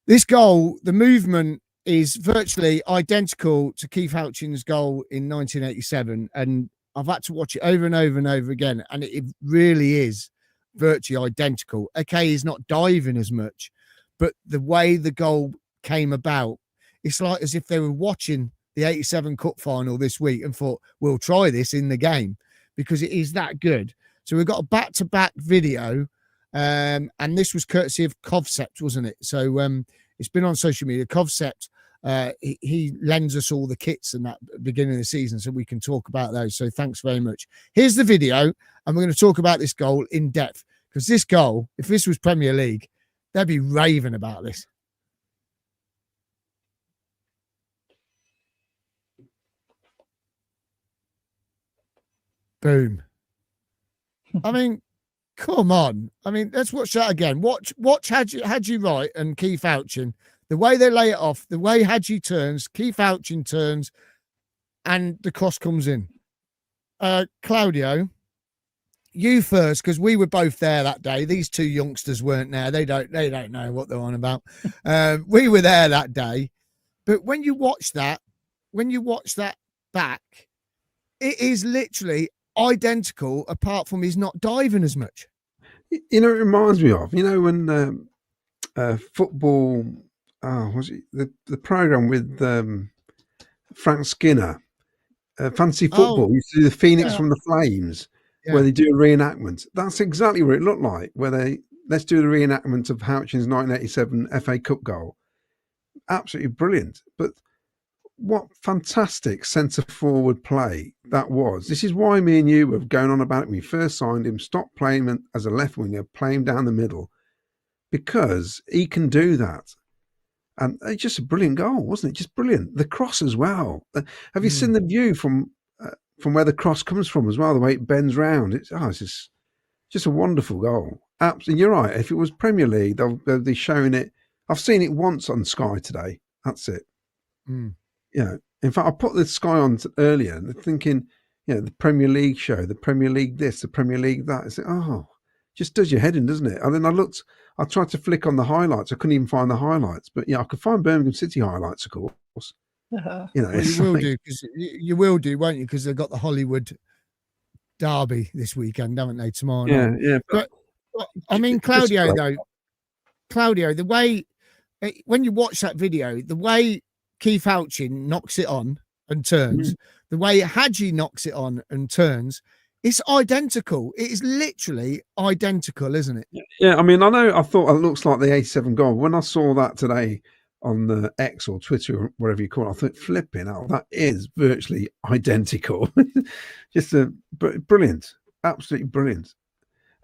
this goal, the movement is virtually identical to Keith Houchin's goal in 1987. And I've had to watch it over and over and over again. And it really is virtually identical. Okay, he's not diving as much, but the way the goal came about, it's like as if they were watching the 87 Cup final this week and thought, we'll try this in the game because it is that good. So we've got a back-to-back video, and this was courtesy of Covcept, wasn't it? So it's been on social media. Covcept, he lends us all the kits and that at the beginning of the season, so we can talk about those. So thanks very much. Here's the video, and we're going to talk about this goal in depth, because this goal, if this was Premier League, they'd be raving about this. Boom. I mean, Come on. I mean, let's watch that again. Watch Hadji Wright and Keith Ouchin. The way they lay it off, the way Hadji turns, Keith Ouchin turns, and the cross comes in. Claudio, you first, because we were both there that day. These two youngsters weren't there. They don't know what they're on about. We were there that day. But when you watch that back, it is literally identical, apart from he's not diving as much. You know, it reminds me of, when football, was it the program with Frank Skinner, Fancy Football, used to do the Phoenix from the Flames, where they do a reenactment. That's exactly what it looked like, where let's do the reenactment of Houchin's 1987 FA Cup goal. Absolutely brilliant. But what fantastic centre forward play that was. This is why me and you were going on about it when we first signed him. Stop playing him as a left winger, play him down the middle, because he can do that. And it's just a brilliant goal, wasn't it? Just brilliant. The cross as well. Have you seen the view from where the cross comes from as well? The way it bends round. It's just a wonderful goal. Absolutely, you're right. If it was Premier League, they'll be showing it. I've seen it once on Sky today. That's it. In fact, I put the Sky on earlier and thinking, the Premier League show, the Premier League this, the Premier League that. It's just does your head in, doesn't it? And then I tried to flick on the highlights. I couldn't even find the highlights, but I could find Birmingham City highlights, of course. Well, you will do, won't you? Because they've got the Hollywood derby this weekend, haven't they? Tomorrow night. Yeah. But I mean, Claudio, the way when you watch that video, the way Keith Ouchin knocks it on and turns, the way Hadji knocks it on and turns, it's identical. It is literally identical, isn't it? Yeah, I mean, I thought it looks like the 87 goal. When I saw that today on the X or Twitter or whatever you call it, I thought, flipping out, that is virtually identical. Just brilliant, absolutely brilliant.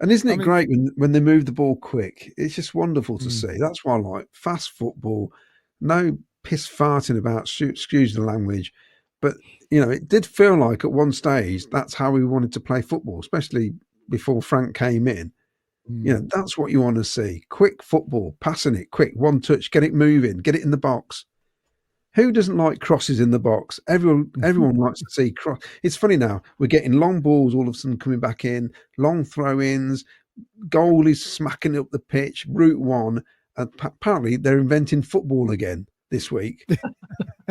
And isn't it great when they move the ball quick? It's just wonderful to see. That's why I like fast football. No piss farting about, excuse the language. But, it did feel like at one stage, that's how we wanted to play football, especially before Frank came in. That's what you want to see. Quick football, passing it quick, one touch, get it moving, get it in the box. Who doesn't like crosses in the box? Everyone likes to see cross. It's funny now, we're getting long balls all of a sudden coming back in, long throw-ins, goalies smacking up the pitch, route one. And apparently they're inventing football again this week. He'd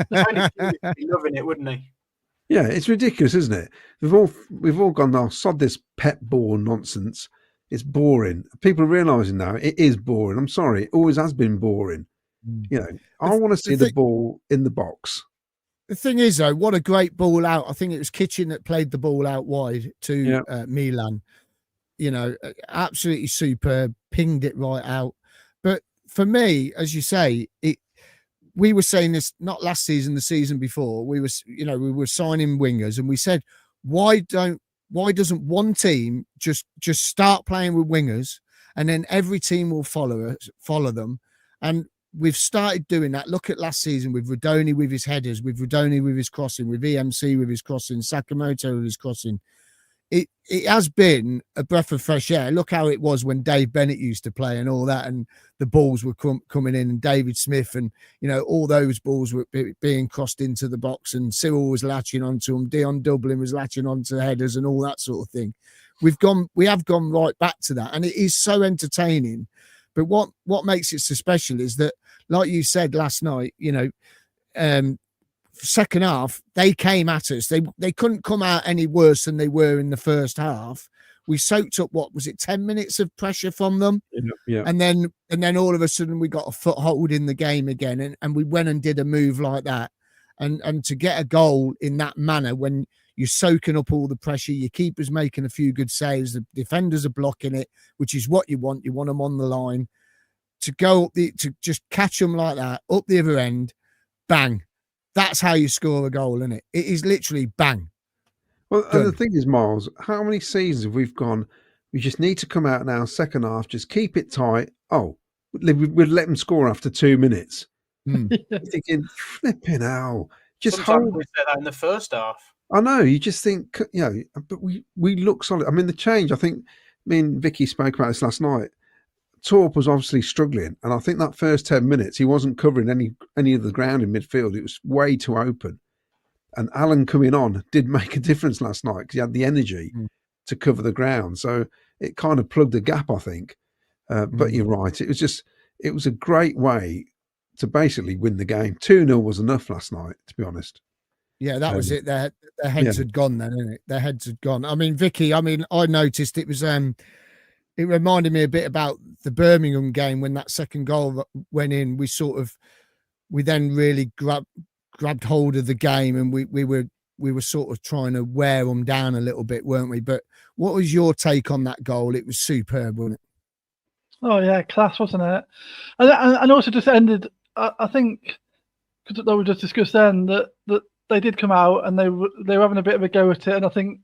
be loving it, wouldn't he? Yeah, it's ridiculous, isn't it? We've all gone, now sod this pep ball nonsense. It's boring. People are realising now it is boring. I'm sorry, it always has been boring. I want to see the ball in the box. The thing is, though, what a great ball out. I think it was Kitchen that played the ball out wide to Milan. Absolutely superb, pinged it right out. But for me, as you say, we were saying this not last season, the season before. We were signing wingers, and we said, why doesn't one team just start playing with wingers, and then every team will follow them? And we've started doing that. Look at last season with Rodoni with his headers, with Rodoni with his crossing, with EMC with his crossing, Sakamoto with his crossing. It has been a breath of fresh air. Look how it was when Dave Bennett used to play and all that, and the balls were coming in, and David Smith, and all those balls were being crossed into the box, and Cyril was latching onto them. Dion Dublin was latching onto the headers and all that sort of thing. We have gone right back to that, and it is so entertaining. But what makes it so special is that, like you said last night, second half, they came at us. They couldn't come out any worse than they were in the first half. We soaked up, 10 minutes of pressure from them? Yeah. And then all of a sudden we got a foothold in the game again, and we went and did a move like that. And to get a goal in that manner, when you're soaking up all the pressure, your keeper's making a few good saves, the defenders are blocking it, which is what you want. You want them on the line. To go up to just catch them like that, up the other end, bang. That's how you score a goal, isn't it? It is literally bang. Well, and the thing is, Miles, how many seasons have we gone, we just need to come out now, second half, just keep it tight. Oh, we'd let them score after 2 minutes. Thinking, flipping hell. Sometimes we said that in the first half. I know, you just think, but we look solid. I mean, the change, I think Me and Vicky spoke about this last night. Torp was obviously struggling, and I think that first 10 minutes he wasn't covering any of the ground in midfield. It was way too open. And Alan coming on did make a difference last night because he had the energy to cover the ground. So it kind of plugged the gap, I think. But you're right. It was a great way to basically win the game. 2-0 was enough last night, to be honest. Yeah, that was it. Their heads had gone then, isn't it? Their heads had gone. I mean, Vicky, I noticed it was it reminded me a bit about the Birmingham game when that second goal went in. We then really grabbed hold of the game, and we were sort of trying to wear them down a little bit, weren't we? But what was your take on that goal? It was superb, wasn't it? Oh yeah, class, wasn't it? And also just ended. I think because we just discussed then that they did come out and they were having a bit of a go at it, and I think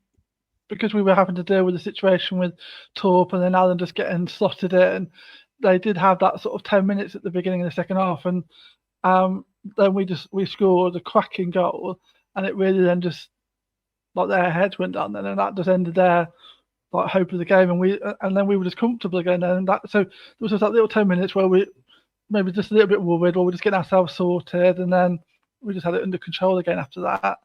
because we were having to deal with the situation with Torp and then Alan just getting slotted in, they did have that sort of 10 minutes at the beginning of the second half, and then we scored a cracking goal, and it really then just like their heads went down then, and that just ended their like hope of the game, and then we were just comfortable again. And so there was just that little 10 minutes where we maybe just a little bit worried, or we're just getting ourselves sorted, and then we just had it under control again after that.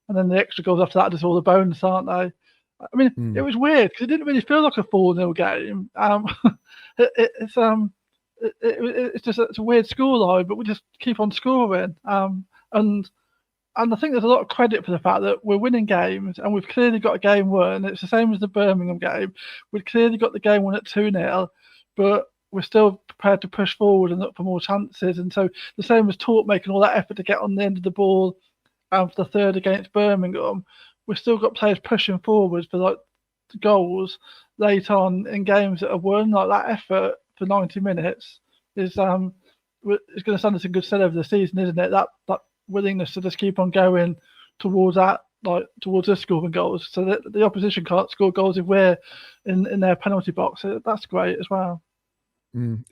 And then the extra goals after that are just all the bonus, aren't they? I mean, it was weird because it didn't really feel like a 4-0 game. It's a weird scoreline, but we just keep on scoring. And I think there's a lot of credit for the fact that we're winning games, and we've clearly got a game won. It's the same as the Birmingham game. We've clearly got the game won at 2-0, but we're still prepared to push forward and look for more chances. And so the same as Torp making all that effort to get on the end of the ball for the third against Birmingham, we've still got players pushing forwards for like goals late on in games that have won. Like that effort for 90 minutes is going to stand us in good stead over the season, isn't it? That willingness to just keep on going towards us scoring goals, so that the opposition can't score goals if we're in their penalty box. So that's great as well.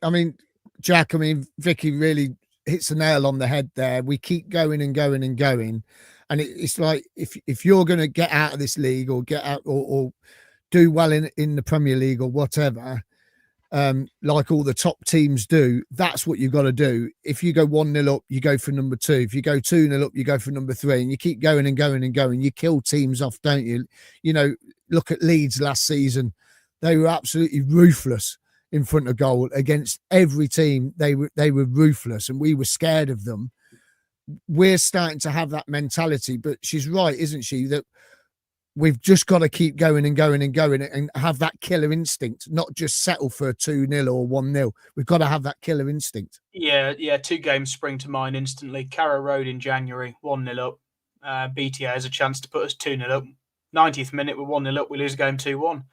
I mean, Jack, Vicky really hits the nail on the head there. We keep going and going and going. And it's like, if you're going to get out of this league or get out or do well in the Premier League or whatever, like all the top teams do, that's what you've got to do. If you go 1-0 up, you go for number 2. If you go 2-0 up, you go for number 3, and you keep going and going and going. You kill teams off, don't you? You know, look at Leeds last season. They were absolutely ruthless in front of goal against every team. They were ruthless, and we were scared of them. We're starting to have that mentality, but she's right, isn't she? That we've just got to keep going and going and going and have that killer instinct, not just settle for a 2-0 or 1-0. We've got to have that killer instinct. Yeah. 2 games spring to mind instantly. Carrow Road in January, 1-0 up. BTA has a chance to put us 2-0 up. 90th minute, we're 1-0 up. We lose game 2-1.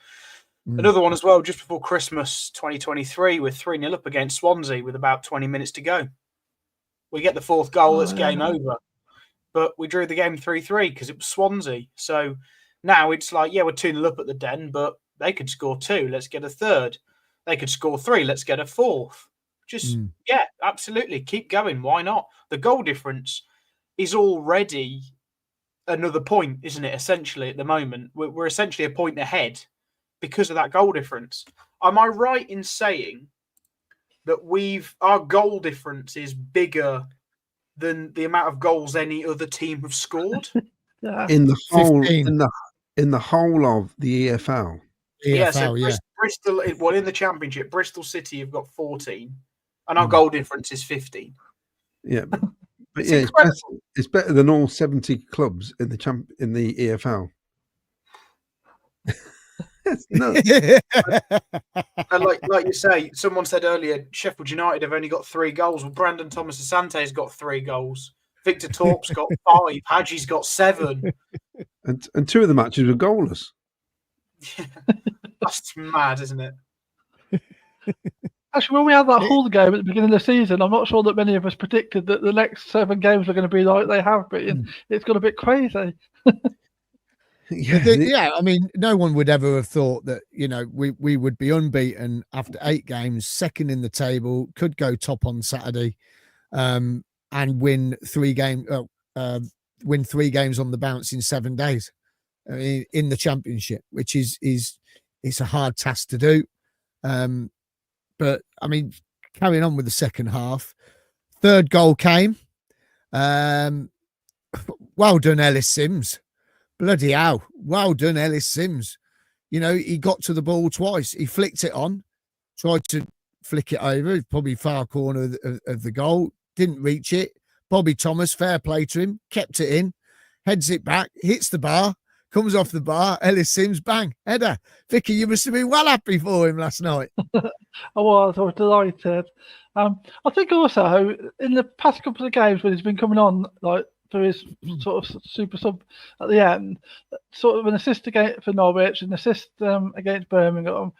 Another one as well, just before Christmas 2023, we're 3-0 up against Swansea with about 20 minutes to go. We get the 4th goal, it's game over. But we drew the game 3-3 because it was Swansea. So now it's like, we're 2-0 up at the Den, but they could score 2. Let's get a 3rd. They could score 3. Let's get a 4th. Absolutely. Keep going. Why not? The goal difference is already another point, isn't it? Essentially, at the moment, we're essentially a point ahead because of that goal difference. Am I right in saying that our goal difference is bigger than the amount of goals any other team have scored? In the whole of the EFL. Bristol, in the Championship, Bristol City have got 14, and our goal difference is 15. Yeah, but it's better than all 70 clubs in the EFL. And like you say, someone said earlier, Sheffield United have only got 3 goals. Well, Brandon Thomas Asante's got 3 goals. Victor Torp's got 5. Hadji's got 7. And 2 of the matches were goalless. That's mad, isn't it? Actually, when we had that Hull game at the beginning of the season, I'm not sure that many of us predicted that the next 7 games were going to be like they have been. It's got a bit crazy. No one would ever have thought that, we would be unbeaten after 8 games, second in the table, could go top on Saturday, and win 3 games on the bounce in 7 days, in the Championship, which is it's a hard task to do. But I mean, carrying on with the second half, third goal came. Well done, Ellis Sims. Bloody hell. Well done, Ellis Sims. You know, he got to the ball twice. He flicked it on, tried to flick it over, probably far corner of the goal, didn't reach it. Bobby Thomas, fair play to him, kept it in, heads it back, hits the bar, comes off the bar, Ellis Sims, bang, header. Vicky, you must have been well happy for him last night. I was delighted. I think also in the past couple of games when he's been coming on, like for his sort of super sub at the end, sort of an assist for Norwich, an assist against Birmingham,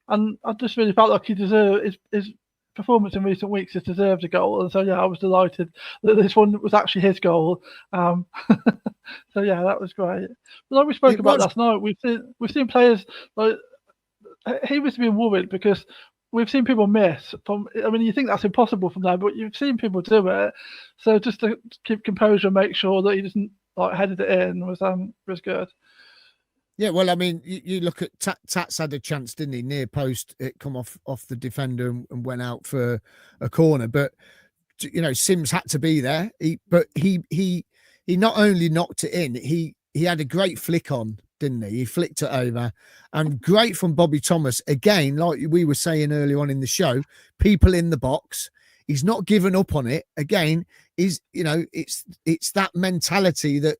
and I just really felt like he deserved his performance in recent weeks has deserved a goal, and so yeah, I was delighted that this one was actually his goal. So yeah, that was great. But like we spoke about last night, we've seen players like he was being worried because we've seen people miss from. I mean, you think that's impossible from there, but you've seen people do it. So just to keep composure, and make sure that he doesn't like headed it in was good. Yeah, well, I mean, you look at Tats had a chance, didn't he? Near post, it come off the defender and went out for a corner. But you know, Sims had to be there. He not only knocked it in, he had a great flick on, didn't he? He flicked it over, and great from Bobby Thomas again. Like we were saying earlier on in the show, people in the box. He's not given up on it. Again, it's that mentality that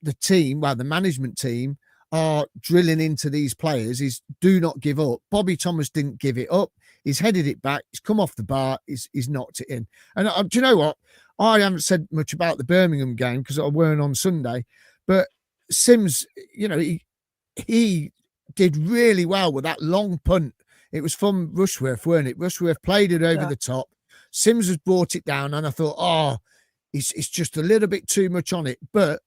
the team, well, the management team are drilling into these players is do not give up. Bobby Thomas didn't give it up. He's headed it back. He's come off the bar. He's knocked it in. And do you know what? I haven't said much about the Birmingham game because I weren't on Sunday, but Sims, you know, he did really well with that long punt. It was from Rushworth, weren't it? Rushworth played it over the top. Sims has brought it down, and I thought, it's just a little bit too much on it. But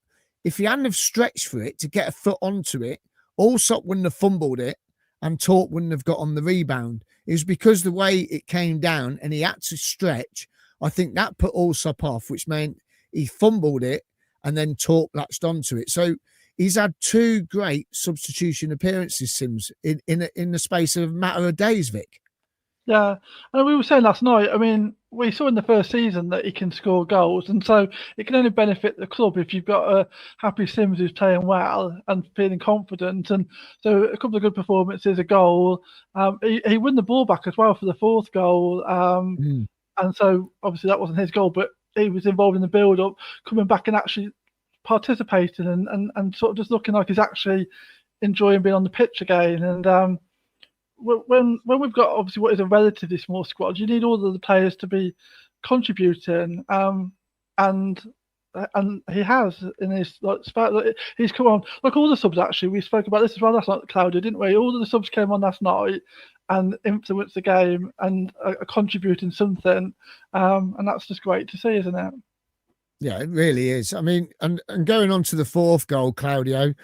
if he hadn't have stretched for it to get a foot onto it, Allsop wouldn't have fumbled it and Torp wouldn't have got on the rebound. It was because the way it came down and he had to stretch, I think that put Allsop off, which meant he fumbled it and then Torp latched onto it. So he's had two great substitution appearances, Sims, in the space of a matter of days, Vic. Yeah, and we were saying last night, I mean, we saw in the first season that he can score goals, and so it can only benefit the club if you've got a happy Sims who's playing well and feeling confident. And so a couple of good performances, a goal. He won the ball back as well for the fourth goal. And so obviously that wasn't his goal, but he was involved in the build-up, coming back and actually participating and sort of just looking like he's actually enjoying being on the pitch again. And when we've got obviously what is a relatively small squad, you need all of the players to be contributing, and he has in his he's come on like all the subs. Actually, we spoke about this as well last night, Claudia, didn't we? All of the subs came on last night and influenced the game and are contributing something, and that's just great to see, isn't it? Yeah, it really is. I mean, and going on to the fourth goal, Claudio,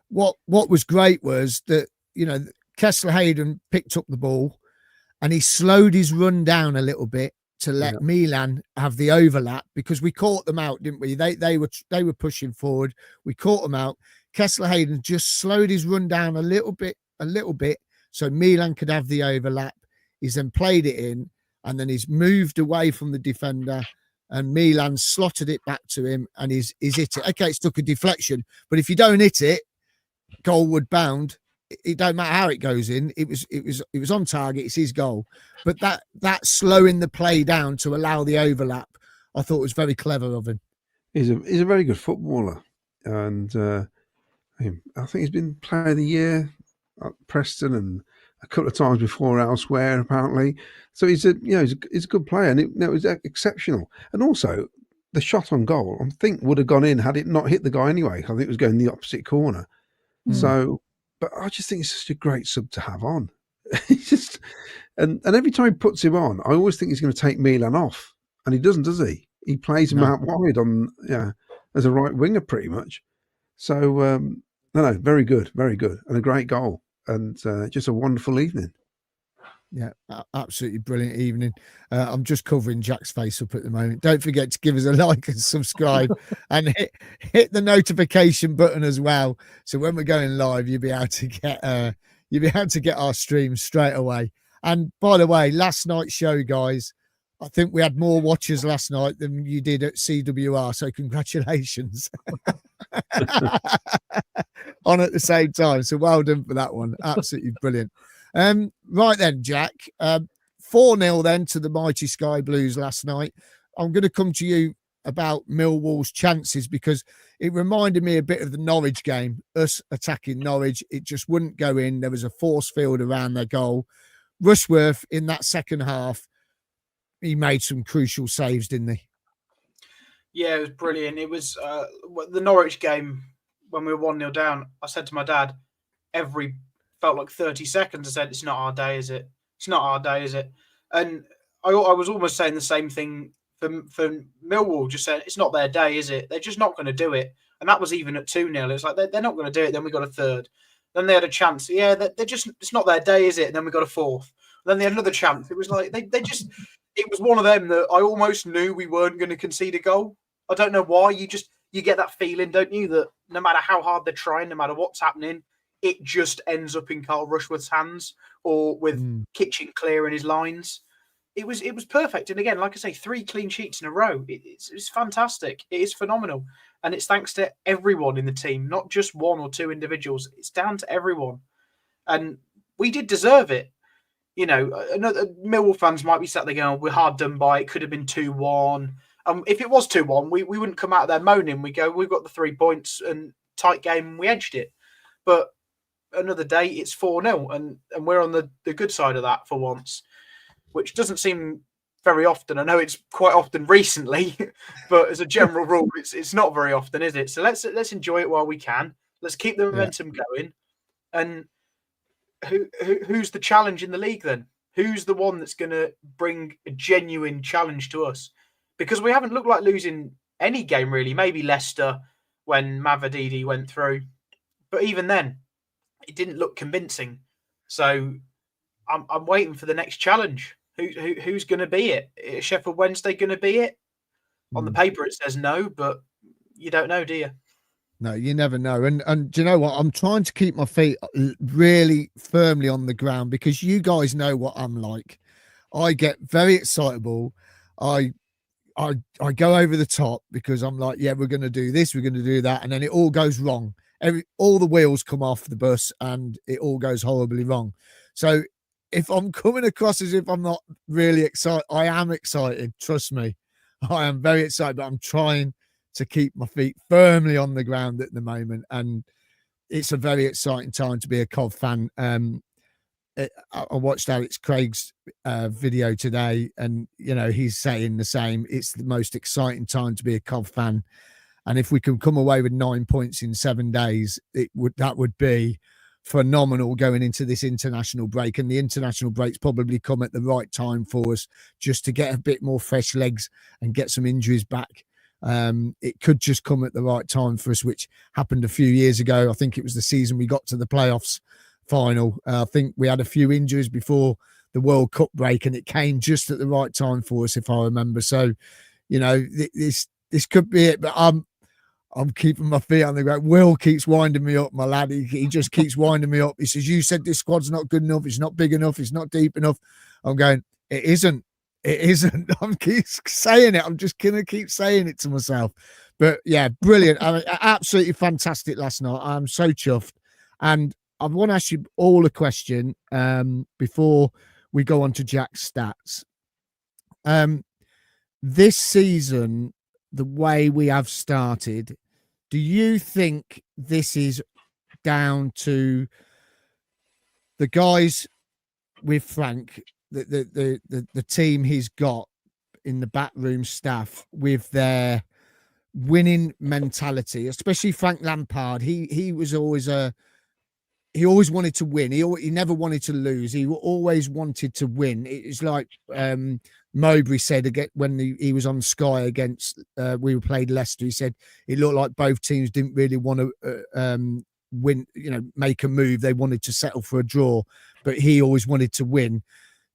what was great was that, you know, Kessler Hayden picked up the ball and he slowed his run down a little bit to let Milan have the overlap, because we caught them out, didn't we? They were pushing forward. We caught them out. Kessler Hayden just slowed his run down a little bit, so Milan could have the overlap. He's then played it in, and then he's moved away from the defender, and Milan slotted it back to him, and he's hit it. Okay, it's took a deflection, but if you don't hit it, goalward bound. It don't matter how it goes in. It was on target. It's his goal. But that slowing the play down to allow the overlap, I thought was very clever of him. He's a very good footballer, and I think he's been Player of the Year at Preston and a couple of times before elsewhere, apparently. So he's a good player, and it was exceptional. And also the shot on goal, I think, would have gone in had it not hit the guy anyway. I think it was going the opposite corner. So. But I just think it's such a great sub to have on. And every time he puts him on, I always think he's going to take Milan off, and he doesn't, does he? He plays him out wide as a right winger pretty much. So no, very good, and a great goal, and just a wonderful evening. Yeah, absolutely brilliant evening. I'm just covering Jack's face up at the moment. Don't forget to give us a like and subscribe, and hit the notification button as well. So when we're going live, you'll be able to get our stream straight away. And by the way, last night's show, guys, I think we had more watchers last night than you did at CWR. So congratulations on at the same time. So well done for that one. Absolutely brilliant. Right then, Jack, 4-0 then to the mighty Sky Blues last night. I'm going to come to you about Millwall's chances because it reminded me a bit of the Norwich game, us attacking Norwich. It just wouldn't go in. There was a force field around their goal. Rushworth in that second half, he made some crucial saves, didn't he? Yeah, it was brilliant. It was the Norwich game when we were 1-0 down. I said to my dad, felt like 30 seconds, I said, it's not our day, is it? It's not our day, is it? And I was almost saying the same thing for Millwall, just saying, it's not their day, is it? They're just not going to do it. And that was even at 2-0. It's like, they're not going to do it. Then we got a third. Then they had a chance. Yeah, they're just, it's not their day, is it? And then we got a fourth. Then they had another chance. It was like, they just, it was one of them that I almost knew we weren't going to concede a goal. I don't know why. You get that feeling, don't you, that no matter how hard they're trying, no matter what's happening, it just ends up in Carl Rushworth's hands or with Kitchen clearing his lines. It was perfect. And again, like I say, 3 clean sheets in a row. It's fantastic. It is phenomenal. And it's thanks to everyone in the team, not just 1 or 2 individuals. It's down to everyone. And we did deserve it. You know, another Millwall fans might be sat there going, we're hard done by. It could have been 2-1. If it was 2-1, we wouldn't come out of there moaning. We go, we've got the 3 points and tight game and we edged it. But another day, it's 4-0 and we're on the good side of that for once, which doesn't seem very often. I know it's quite often recently, but as a general rule, it's not very often, is it? So let's enjoy it while we can. Let's keep the momentum going. And who's the challenge in the league then? Who's the one that's going to bring a genuine challenge to us? Because we haven't looked like losing any game really. Maybe Leicester when Mavadidi went through, but even then, it didn't look convincing. So I'm waiting for the next challenge. Who's going to be it? Is Sheffield Wednesday going to be it? On the paper, it says no, but you don't know, do you? No, you never know. And do you know what? I'm trying to keep my feet really firmly on the ground because you guys know what I'm like. I get very excitable. I go over the top because I'm like, yeah, we're going to do this, we're going to do that. And then it all goes wrong. All the wheels come off the bus and it all goes horribly wrong. So if I'm coming across as if I'm not really excited, I am excited. Trust me, I am very excited, but I'm trying to keep my feet firmly on the ground at the moment. And it's a very exciting time to be a Cov fan. I watched Alex Craig's video today and, you know, he's saying the same. It's the most exciting time to be a Cov fan. And if we can come away with 9 points in 7 days, that would be phenomenal going into this international break. And the international breaks probably come at the right time for us just to get a bit more fresh legs and get some injuries back. It could just come at the right time for us, which happened a few years ago. I think it was the season we got to the playoffs final. I think we had a few injuries before the World Cup break and it came just at the right time for us, if I remember. So, you know, this could be it, but I'm keeping my feet on the ground. Will keeps winding me up, my lad. He just keeps winding me up. He says, you said this squad's not good enough. It's not big enough. It's not deep enough. I'm going, it isn't. It isn't. I'm keep saying it. I'm just going to keep saying it to myself. But yeah, brilliant. I mean, absolutely fantastic last night. I'm so chuffed. And I want to ask you all a question before we go on to Jack's stats. This season, the way we have started, do you think this is down to the guys with Frank, the team he's got in the backroom staff with their winning mentality, especially Frank Lampard? He was always he always wanted to win. He never wanted to lose. He always wanted to win. It's like Mowbray said again when he was on Sky against we played Leicester. He said it looked like both teams didn't really want to win, you know, make a move. They wanted to settle for a draw, but he always wanted to win.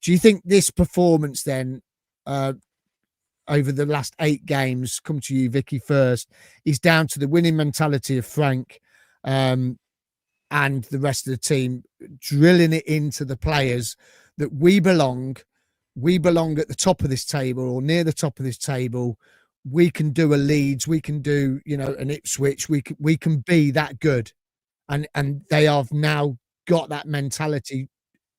Do you think this performance then, over the last 8 games, come to you, Vicky, first, is down to the winning mentality of Frank and the rest of the team drilling it into the players that we belong at the top of this table or near the top of this table. We can do a Leeds, we can do, an Ipswich, we can be that good. And they have now got that mentality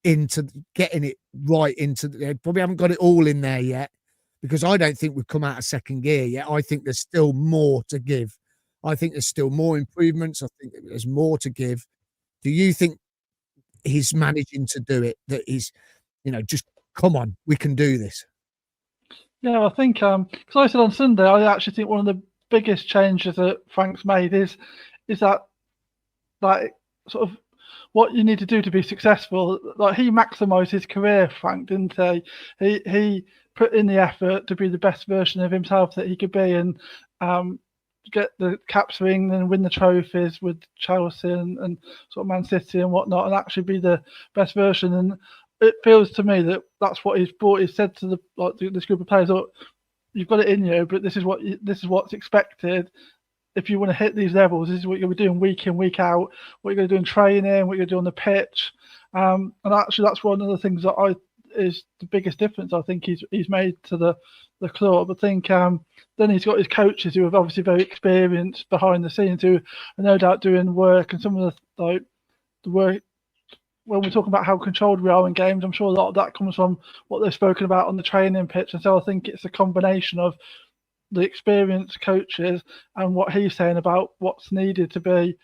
into getting it right they probably haven't got it all in there yet, because I don't think we've come out of second gear yet. I think there's still more to give. I think there's still more improvements. I think there's more to give. Do you think he's managing to do it? That he's, just come on, we can do this. Yeah, I think because I said on Sunday, I actually think one of the biggest changes that Frank's made is that sort of what you need to do to be successful. Like, he maximised his career, Frank, didn't he? He put in the effort to be the best version of himself that he could be, and get the caps ring and win the trophies with Chelsea and sort of Man City and whatnot, and actually be the best version. And it feels to me that that's what he's brought. He said to this group of players, "Look, you've got it in you, but this is what's expected. If you want to hit these levels, this is what you're going to be doing week in, week out. What you're going to do in training, what you're going to do on the pitch." And actually, that's one of the things that is the biggest difference I think he's made to the club. I think then he's got his coaches who are obviously very experienced behind the scenes, who are no doubt doing work, and some of the work. When we're talking about how controlled we are in games, I'm sure a lot of that comes from what they've spoken about on the training pitch. And so I think it's a combination of the experienced coaches and what he's saying about what's needed to be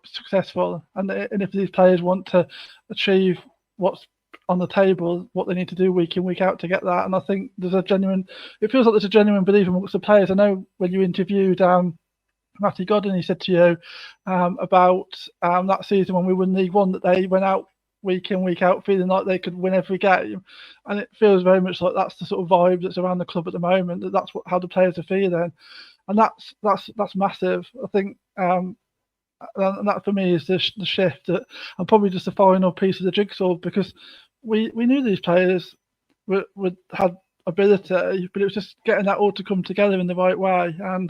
successful. And if these players want to achieve what's on the table, what they need to do week in, week out to get that. And I think it feels like there's a genuine belief amongst the players. I know when you interviewed Matty Godden, he said to you about that season when we won League One, that they went out week in, week out feeling like they could win every game. And it feels very much like that's the sort of vibe that's around the club at the moment, that's how the players are feeling. And that's massive. I think and that for me is the shift, and probably just the final piece of the jigsaw, because we knew these players had ability, but it was just getting that all to come together in the right way. And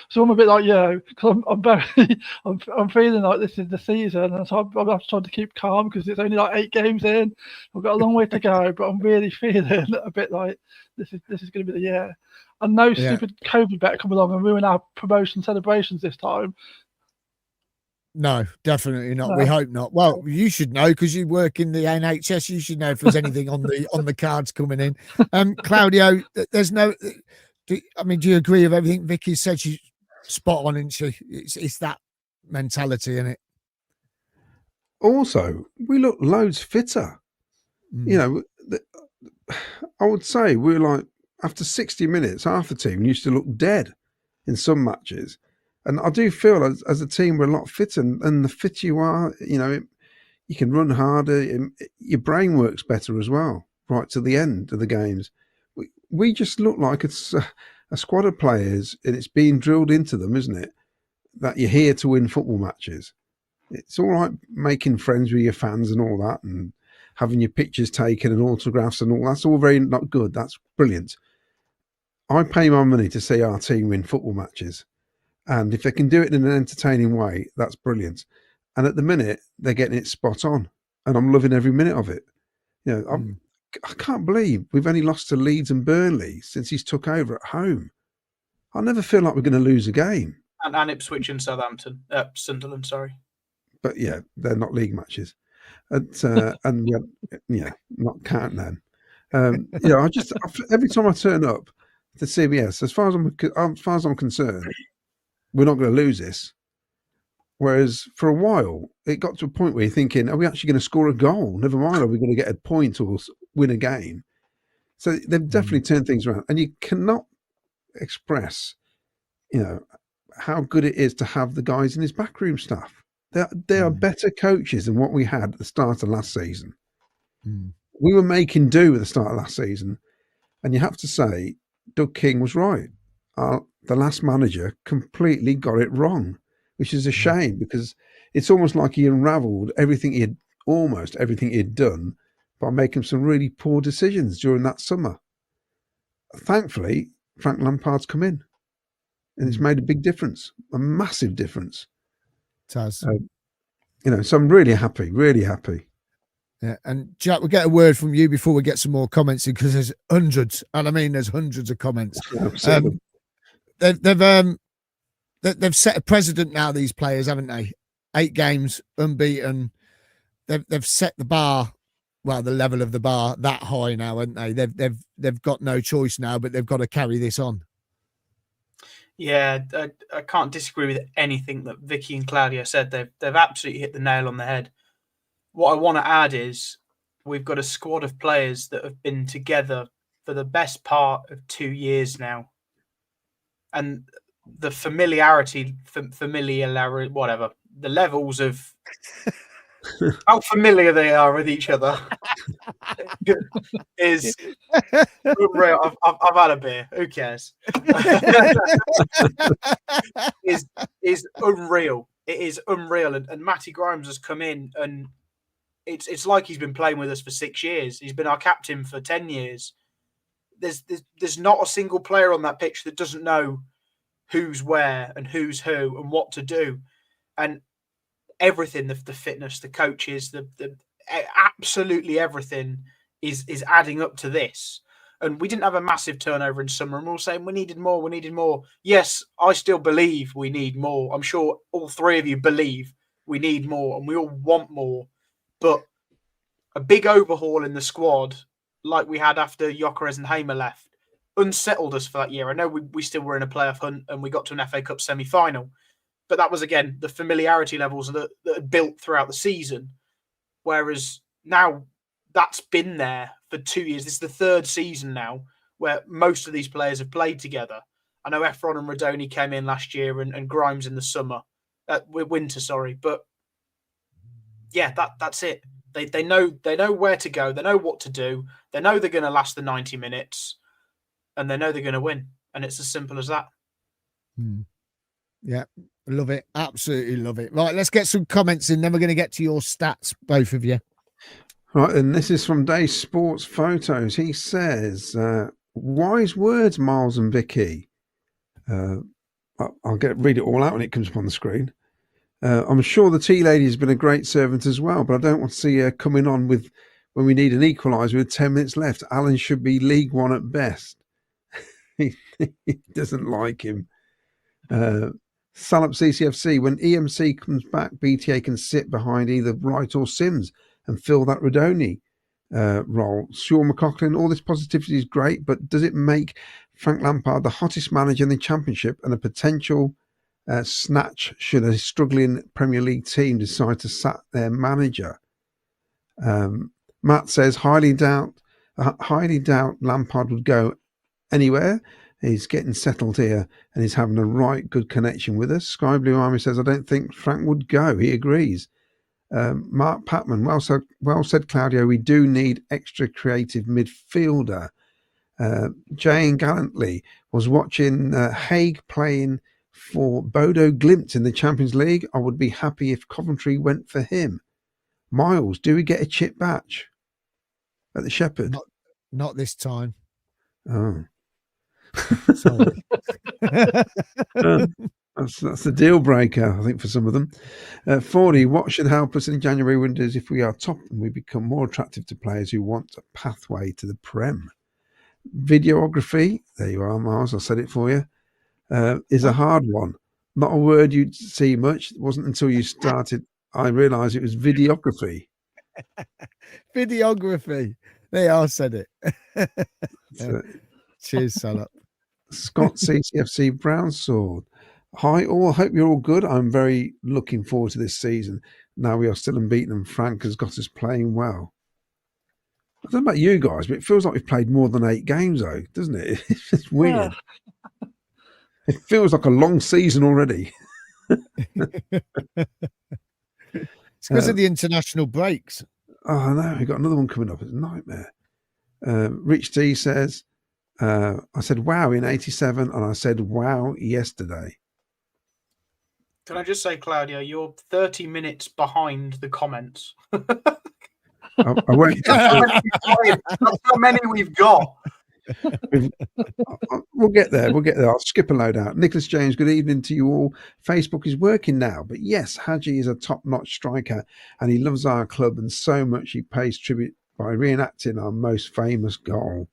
so I'm a bit like you, because I'm feeling like this is the season, and so I'm trying to keep calm because it's only like 8 games in. I've got a long way to go, but I'm really feeling a bit like this is going to be the year. And no stupid COVID better come along and ruin our promotion celebrations this time. No, definitely not. No. We hope not. Well, you should know because you work in the NHS. You should know if there's anything on the cards coming in. Claudio, there's no. Do you agree with everything Vicky said? She's spot on, isn't she? It's that mentality in it. Also, we look loads fitter. I would say we're like, after 60 minutes, half the team used to look dead in some matches. And I do feel as a team we're a lot fitter, and the fitter you are, you can run harder. Your brain works better as well, right to the end of the games. We just look like it's a squad of players, and it's being drilled into them, isn't it? That you're here to win football matches. It's all right making friends with your fans and all that, and having your pictures taken and autographs and all. That's all very not good. That's brilliant. I pay my money to see our team win football matches. And if they can do it in an entertaining way, that's brilliant. And at the minute, they're getting it spot on. And I'm loving every minute of it. I can't believe we've only lost to Leeds and Burnley since he's took over at home. I never feel like we're going to lose a game. And Ipswich and Sunderland, sorry. But yeah, they're not league matches. And not counting them. Every time I turn up to CBS, as far as I'm concerned, we're not going to lose this. Whereas for a while, it got to a point where you're thinking, are we actually going to score a goal? Never mind, are we going to get a point or win a game? So they've definitely turned things around. And you cannot express, how good it is to have the guys in his backroom staff. They are better coaches than what we had at the start of last season. We were making do at the start of last season. And you have to say, Doug King was right. The last manager completely got it wrong, which is a shame, because it's almost like he unravelled almost everything he'd done by making some really poor decisions during that summer. Thankfully, Frank Lampard's come in, and it's made a big difference, a massive difference. It has. So I'm really happy, really happy. Yeah, and Jack, we'll get a word from you before we get some more comments in, because there's hundreds, and I mean there's hundreds of comments. They've set a precedent now, these players, haven't they? 8 games unbeaten. They've set the bar, well, the level of the bar that high now, haven't they? They've got no choice now, but they've got to carry this on. Yeah, I can't disagree with anything that Vicky and Claudia said. They've absolutely hit the nail on the head. What I want to add is we've got a squad of players that have been together for the best part of 2 years now. And the familiarity, whatever, the levels of how familiar they are with each other is unreal. I've had a beer. Who cares? is unreal. It is unreal. And Matty Grimes has come in, and it's like he's been playing with us for 6 years. He's been our captain for 10 years. There's not a single player on that pitch that doesn't know who's where and who's who and what to do. And everything, the fitness, the coaches, the absolutely everything is adding up to this. And we didn't have a massive turnover in summer, and we were saying we needed more. Yes, I still believe we need more. I'm sure all 3 of you believe we need more, and we all want more. But a big overhaul in the squad, like we had after Gyökeres and Hamer left, unsettled us for that year. I know we still were in a playoff hunt and we got to an FA Cup semi-final, but that was, again, the familiarity levels that had built throughout the season. Whereas now that's been there for 2 years. This is the 3rd season now where most of these players have played together. I know Efron and Radoni came in last year and Grimes in the winter. But yeah, that's it. They know where to go. They know what to do. They know they're going to last the 90 minutes, and they know they're going to win. And it's as simple as that. Yeah, love it. Absolutely love it. Right, let's get some comments in. Then we're going to get to your stats, both of you. Right, and this is from Dave Sports Photos. He says, wise words, Miles and Vicky. I'll read it all out when it comes up on the screen. I'm sure the tea lady has been a great servant as well, but I don't want to see her coming on with when we need an equaliser with 10 minutes left. Alan should be League One at best. He doesn't like him. Salop CCFC, when EMC comes back, BTA can sit behind either Wright or Sims and fill that Radoni role. Sean McLaughlin, all this positivity is great, but does it make Frank Lampard the hottest manager in the Championship and a potential snatch should a struggling Premier League team decide to sack their manager? Matt says, highly doubt Lampard would go anywhere. He's getting settled here and he's having a right good connection with us. Sky Blue Army says, I don't think Frank would go. He agrees. Mark Patman, well said, Claudio. We do need extra creative midfielder. Jane Gallantly was watching Hague playing for Bodo Glimt in the Champions League. I would be happy if Coventry went for him. Miles, do we get a chip batch at the Shepherd? Not this time. Oh. Sorry. That's the deal breaker, I think, for some of them. 40, what should help us in January windows if we are top and we become more attractive to players who want a pathway to the Prem? Videography, there you are, Miles, I said it for you, is a hard one. Not a word you'd see much. It wasn't until you started I realised it was videography. Videography. They all said it. Cheers, Salop. Scott CCFC Brown Sword. Hi all, hope you're all good. I'm very looking forward to this season. Now we are still unbeaten and Frank has got us playing well. I don't know about you guys, but it feels like we've played more than 8 games though, doesn't it? It's just weird. It feels like a long season already. It's because of the international breaks. Oh, I know. We've got another one coming up. It's a nightmare. Rich T says, I said wow in 87 and I said wow yesterday. Can I just say, Claudia, you're 30 minutes behind the comments. I won't. That's how many we've got. We'll get there. We'll get there. I'll skip a load out. Nicholas James, good evening to you all. Facebook is working now, but yes, Hadji is a top-notch striker, and he loves our club, and so much he pays tribute by reenacting our most famous goal.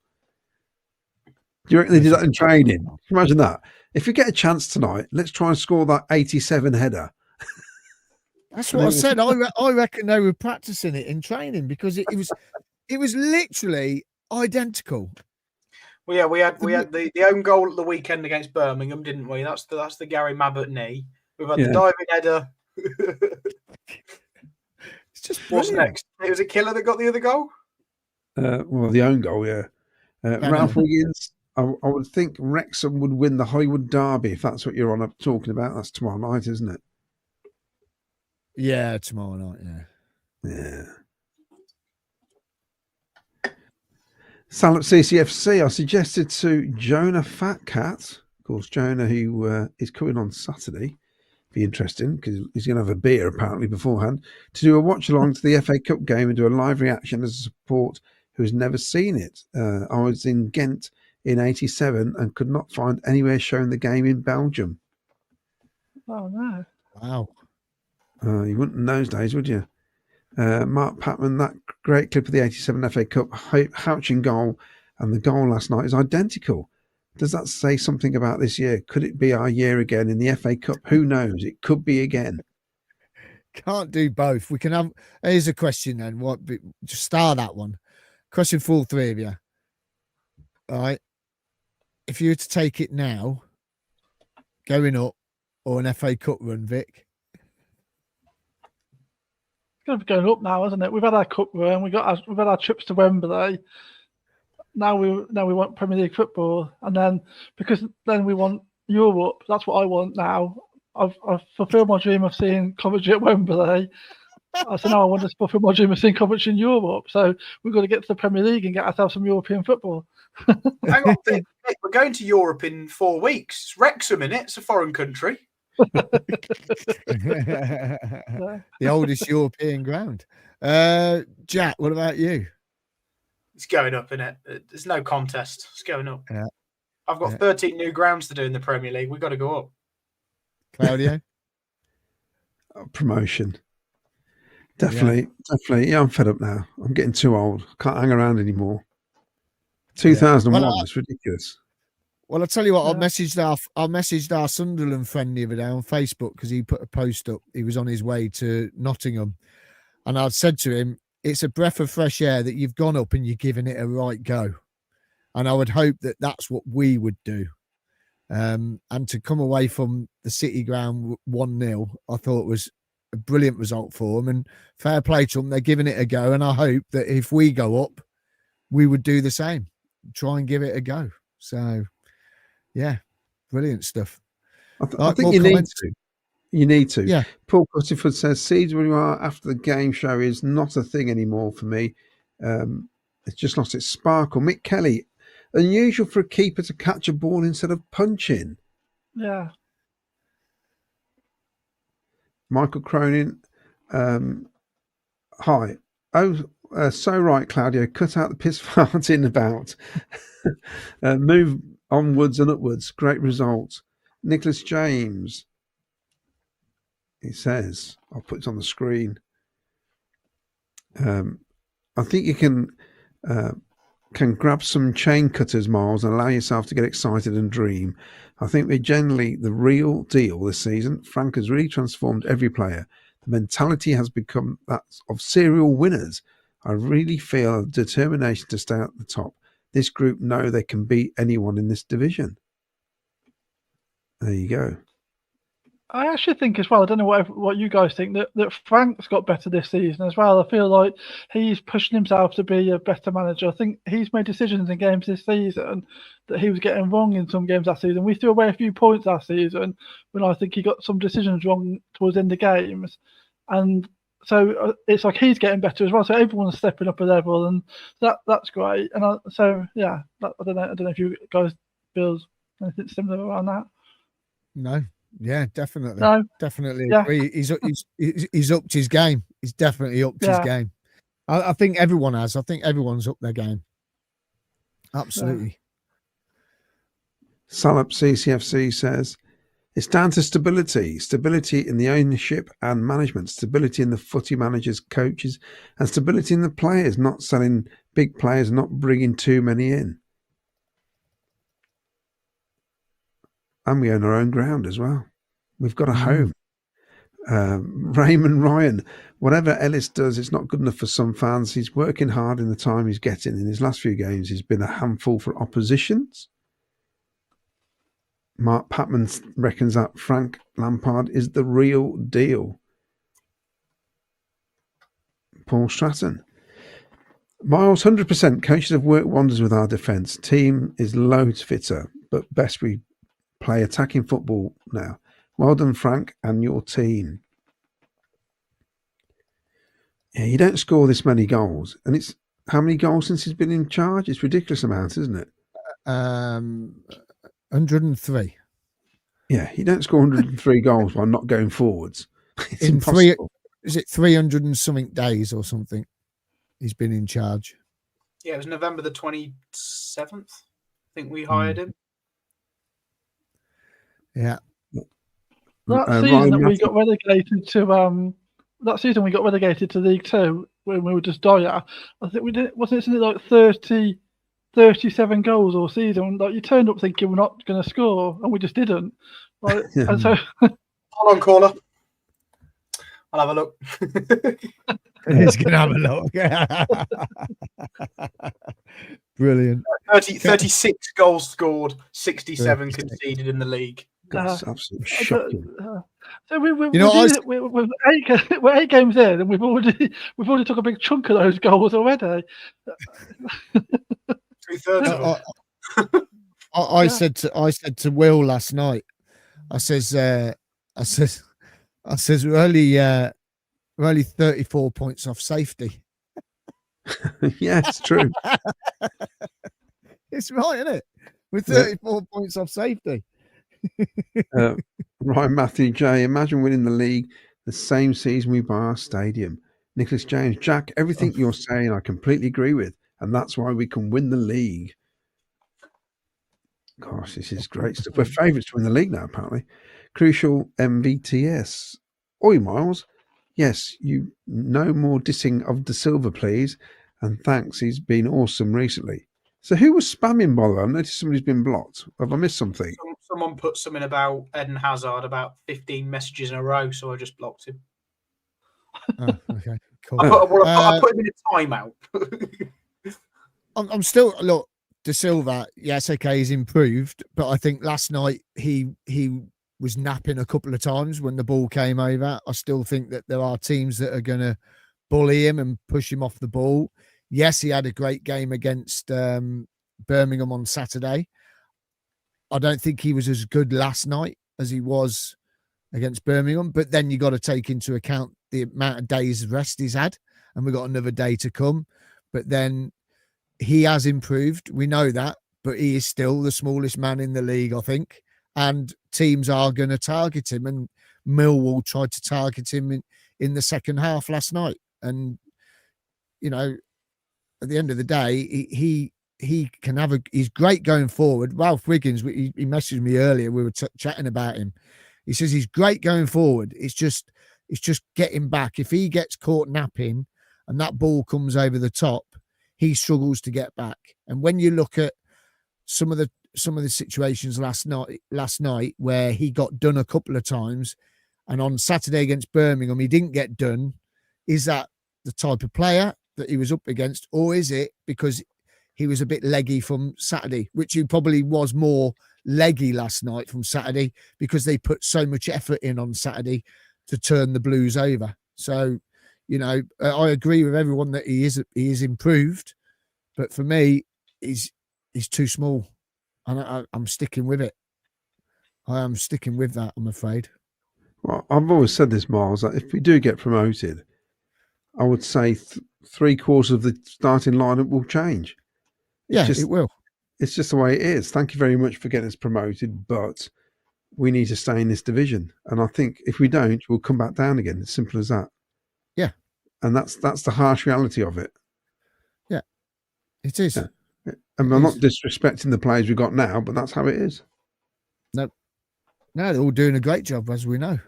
Do you reckon they did that in training? Imagine that. If we get a chance tonight, let's try and score that 87 header. That's what I said. I reckon they were practicing it in training because it was literally identical. Well, yeah, we had the own goal at the weekend against Birmingham, didn't we? That's the Gary Mabbott knee. We've had the diving header. It's just what's next? It was a Killer that got the other goal. Well, the own goal, yeah. Ralph Wiggins. I would think Wrexham would win the Hollywood Derby if that's what you're on talking about. That's tomorrow night, isn't it? Yeah, tomorrow night. Yeah. Salop CCFC. I suggested to Jonah Fatcat, of course, Jonah, who is coming on Saturday. Be interesting because he's going to have a beer apparently beforehand, to do a watch along to the FA Cup game and do a live reaction as a support who has never seen it. I was in Ghent in '87 and could not find anywhere showing the game in Belgium. Oh no! Wow. You wouldn't in those days, would you? Mark Patman, that great clip of the '87 FA Cup, Houchin goal, and the goal last night is identical. Does that say something about this year? Could it be our year again in the FA Cup? Who knows? It could be again. Can't do both. We can have. Here's a question then. What? Just star that one. Question for all three of you. All right. If you were to take it now, going up, or an FA Cup run, Vic? It's going to be going up now, isn't it? We've had our cup run. We've had our trips to Wembley. Now we want Premier League football, and then because then we want Europe. That's what I want now. I've fulfilled my dream of seeing Coventry at Wembley. So now I want to fulfill my dream of seeing Coventry in Europe. So we've got to get to the Premier League and get ourselves some European football. Hang on, Vic, we're going to Europe in 4 weeks. It's Wrexham, innit? It's a foreign country. The oldest European ground. Jack, what about you? It's going up, innit? There's no contest. It's going up. Yeah. I've got 13 new grounds to do in the Premier League. We've got to go up. Claudio? Promotion. Definitely. Yeah, I'm fed up now. I'm getting too old. Can't hang around anymore. 2001, it's ridiculous. Well, I'll tell you what, I messaged our Sunderland friend the other day on Facebook because he put a post up. He was on his way to Nottingham. And I'd said to him, it's a breath of fresh air that you've gone up and you're giving it a right go. And I would hope that that's what we would do. And to come away from the City ground 1-0, I thought was a brilliant result for them. And fair play to them, they're giving it a go. And I hope that if we go up, we would do the same. Try and give it a go. So, yeah, brilliant stuff. I think you need to. You need to. Yeah. Paul Cutterford says, "Seeds where you are after the game show is not a thing anymore for me. It's just lost its sparkle." Mick Kelly, unusual for a keeper to catch a ball instead of punching. Yeah. Michael Cronin, hi. So right, Claudio. Cut out the piss farting about. Move onwards and upwards. Great result. Nicholas James. He says, I'll put it on the screen. I think you can grab some chain cutters, Miles, and allow yourself to get excited and dream. I think they're generally the real deal this season. Frank has really transformed every player. The mentality has become that of serial winners. I really feel a determination to stay at the top. This group know they can beat anyone in this division. There you go. I actually think as well, I don't know what you guys think, that Frank's got better this season as well. I feel like he's pushing himself to be a better manager. I think he's made decisions in games this season that he was getting wrong in some games last season. We threw away a few points last season when I think he got some decisions wrong towards the end of games. And so it's like he's getting better as well. So everyone's stepping up a level, and that's great. And I don't know if you guys feel anything similar around that. No. Yeah, definitely. No. Definitely Yeah. agree. He's upped his game. He's definitely upped his game. I think everyone has. I think everyone's up their game. Absolutely. Salop CCFC says, it's down to stability in the ownership and management, stability in the footy managers, coaches, and stability in the players, not selling big players, not bringing too many in. And we own our own ground as well. We've got a home. Raymond Ryan, whatever Ellis does, it's not good enough for some fans. He's working hard in the time he's getting. In his last few games, he's been a handful for oppositions. Mark Patman reckons that Frank Lampard is the real deal. Paul Stratton. Miles, 100%. Coaches have worked wonders with our defence. Team is loads fitter, but best we play attacking football now. Well done, Frank, and your team. Yeah, you don't score this many goals. And it's how many goals since he's been in charge? It's a ridiculous amount, isn't it? 103. Yeah, you don't score 103 goals while not going forwards. It's In impossible. Is it 300 and something days or something? He's been in charge. Yeah, it was November the 27th. I think we hired him. Yeah. That season that we got relegated to League Two when we were just dire. I think we did. Wasn't it something like 37 goals all season? Like you turned up thinking we're not going to score, and we just didn't. Like, and so, hold on, caller. I'll have a look. He's going to have a look. Brilliant. 36 goals scored, 67 conceded in the league. That's absolutely shocking. So we're 8 games in, and we've already took a big chunk of those goals already. 2/3 of them. I said to Will last night. I says we're only 34 points off safety. Yeah, it's true. It's right, isn't it? We're 34 points off safety. Ryan Matthew J. Imagine winning the league the same season we buy our stadium. Nicholas James, Jack, everything you're saying I completely agree with, and that's why we can win the league. Gosh, this is great stuff. We're favourites to win the league now, apparently. Crucial MVTS. Oi, Miles. Yes, you no more dissing of De Silva, please. And thanks, he's been awesome recently. So who was spamming, by the way? I've noticed somebody's been blocked. Have I missed something? Someone put something about Eden Hazard, about 15 messages in a row, so I just blocked him. Oh, okay, cool. I put him in a timeout. I'm still, look, De Silva, yes, okay, he's improved, but I think last night he was napping a couple of times when the ball came over. I still think that there are teams that are going to bully him and push him off the ball. Yes, he had a great game against Birmingham on Saturday. I don't think he was as good last night as he was against Birmingham, but then you got to take into account the amount of days rest he's had, and we've got another day to come. But then he has improved. We know that, but he is still the smallest man in the league, I think. And teams are going to target him, and Millwall tried to target him in the second half last night. And, you know, at the end of the day, he can have he's great going forward. Ralph Wiggins, he messaged me earlier. We were chatting about him. He says he's great going forward. It's just getting back. If he gets caught napping and that ball comes over the top, he struggles to get back. And when you look at some of the situations last night where he got done a couple of times, and on Saturday against Birmingham he didn't get done, is that the type of player that he was up against, or is it because he was a bit leggy from Saturday, which he probably was more leggy last night from Saturday because they put so much effort in on Saturday to turn the Blues over. So, you know, I agree with everyone that he is improved, but for me, he's too small, and I'm sticking with it. I am sticking with that, I'm afraid. Well, I've always said this, Miles, that if we do get promoted, I would say 3/4 of the starting lineup will change. It will. It's just the way it is. Thank you very much for getting us promoted, but we need to stay in this division. And I think if we don't, we'll come back down again. It's simple as that. Yeah. And that's the harsh reality of it. It is. Yeah. And I'm not disrespecting the players we've got now, but that's how it is. No, they're all doing a great job, as we know.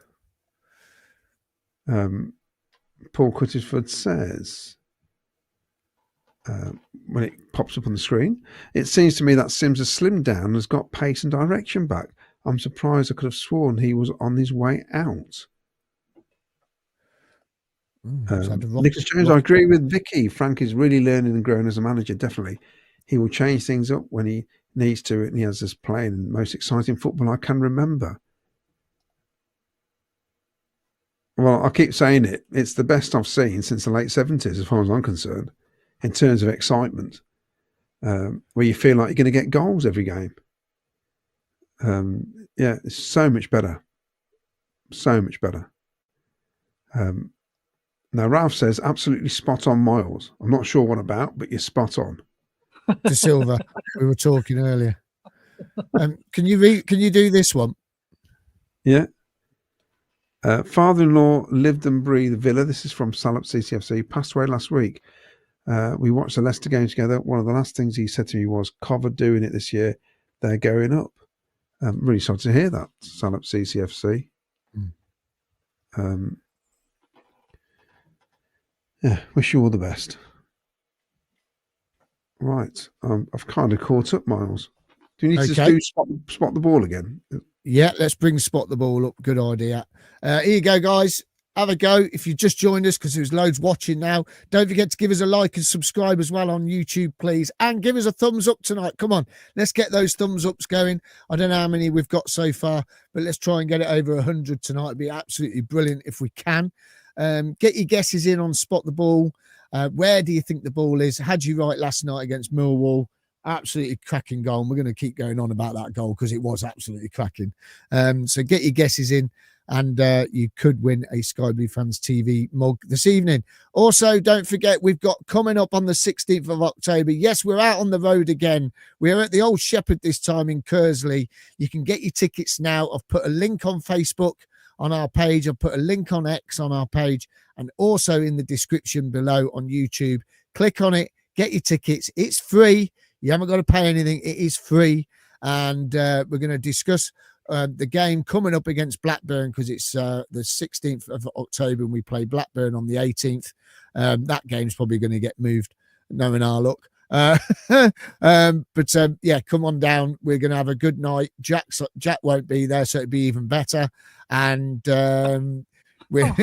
Paul Cuttersford says, when it pops up on the screen, it seems to me that Sims has slimmed down and has got pace and direction back. I'm surprised. I could have sworn he was on his way out. Nicholas Jones, I agree with Vicky. Frank is really learning and growing as a manager, definitely. He will change things up when he needs to, and he has us playing the most exciting football I can remember. Well, I keep saying it. It's the best I've seen since the late 70s, as far as I'm concerned, in terms of excitement, where you feel like you're going to get goals every game. Yeah, it's so much better. So much better. Now, Ralph says, absolutely spot on, Miles. I'm not sure what about, but you're spot on. De Silva, we were talking earlier. Can you do this one? Yeah. Father-in-law lived and breathed Villa. This is from Salop CCFC. Passed away last week. We watched the Leicester game together. One of the last things he said to me was, Cov are doing it this year. They're going up. I'm really sorry to hear that, Salop CCFC. Yeah, wish you all the best. Right. I've kind of caught up, Miles. Do you need to just do spot the ball again? Yeah, let's bring Spot the Ball up. Good idea. Here you go, guys. Have a go. If you just joined us, because there's loads watching now, don't forget to give us a like and subscribe as well on YouTube, please. And give us a thumbs up tonight. Come on, let's get those thumbs ups going. I don't know how many we've got so far, but let's try and get it over 100 tonight. It'd be absolutely brilliant if we can. Get your guesses in on Spot the Ball. Where do you think the ball is? Had you right last night against Millwall? Absolutely cracking goal. And we're going to keep going on about that goal because it was absolutely cracking. So get your guesses in, and you could win a Sky Blue Fans TV mug this evening. Also, don't forget, we've got coming up on the 16th of October. Yes, we're out on the road again. We're at the Old Shepherd this time in Keresley. You can get your tickets now. I've put a link on Facebook on our page. I've put a link on X on our page, and also in the description below on YouTube. Click on it, get your tickets. It's free. You haven't got to pay anything. It is free. And we're going to discuss the game coming up against Blackburn, because it's the 16th of October and we play Blackburn on the 18th. That game's probably going to get moved, knowing our luck. But yeah, come on down. We're going to have a good night. Jack won't be there, so it'd be even better. And we're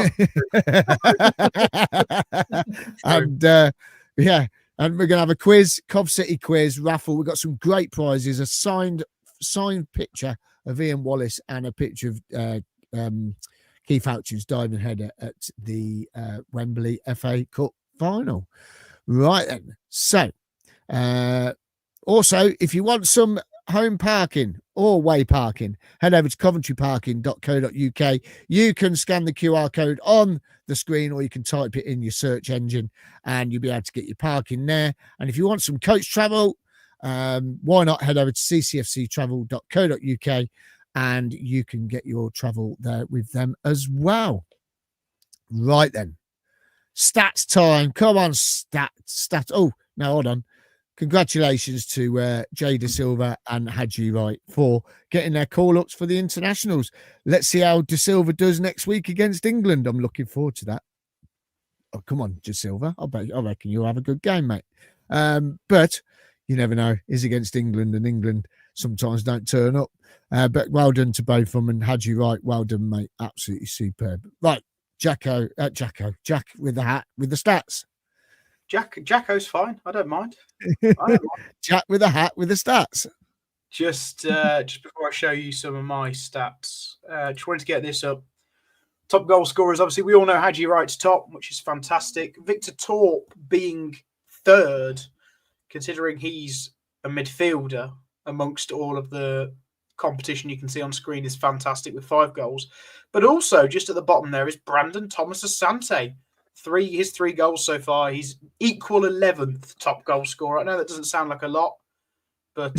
yeah. And we're going to have a quiz, Cov City quiz, raffle. We've got some great prizes, a signed picture of Ian Wallace and a picture of Keith Houchin's diving header at the Wembley FA Cup final. Right then. So, also, if you want some home parking or way parking, head over to coventryparking.co.uk. You can scan the QR code on the screen, or you can type it in your search engine and you'll be able to get your parking there. And if you want some coach travel, why not head over to ccfctravel.co.uk and you can get your travel there with them as well. Right then. Stats time. Come on, stats. Oh, no, hold on. Congratulations to Jay De Silva and Hadji Wright for getting their call-ups for the internationals. Let's see how De Silva does next week against England. I'm looking forward to that. Oh, come on, De Silva. I reckon you'll have a good game, mate. But you never know. It's against England, and England sometimes don't turn up. But well done to both of them. And Hadji Wright, well done, mate. Absolutely superb. Right, Jack with the hat, with the stats. Jacko's fine. I don't mind. Jack with a hat with the stats. Just before I show you some of my stats, just wanted to get this up. Top goal scorers, obviously, we all know Hadji Wright's top, which is fantastic. Victor Torp being third, considering he's a midfielder amongst all of the competition you can see on screen, is fantastic with 5 goals. But also, just at the bottom there is Brandon Thomas Asante. His 3 goals so far. He's equal 11th top goal scorer. I know that doesn't sound like a lot, but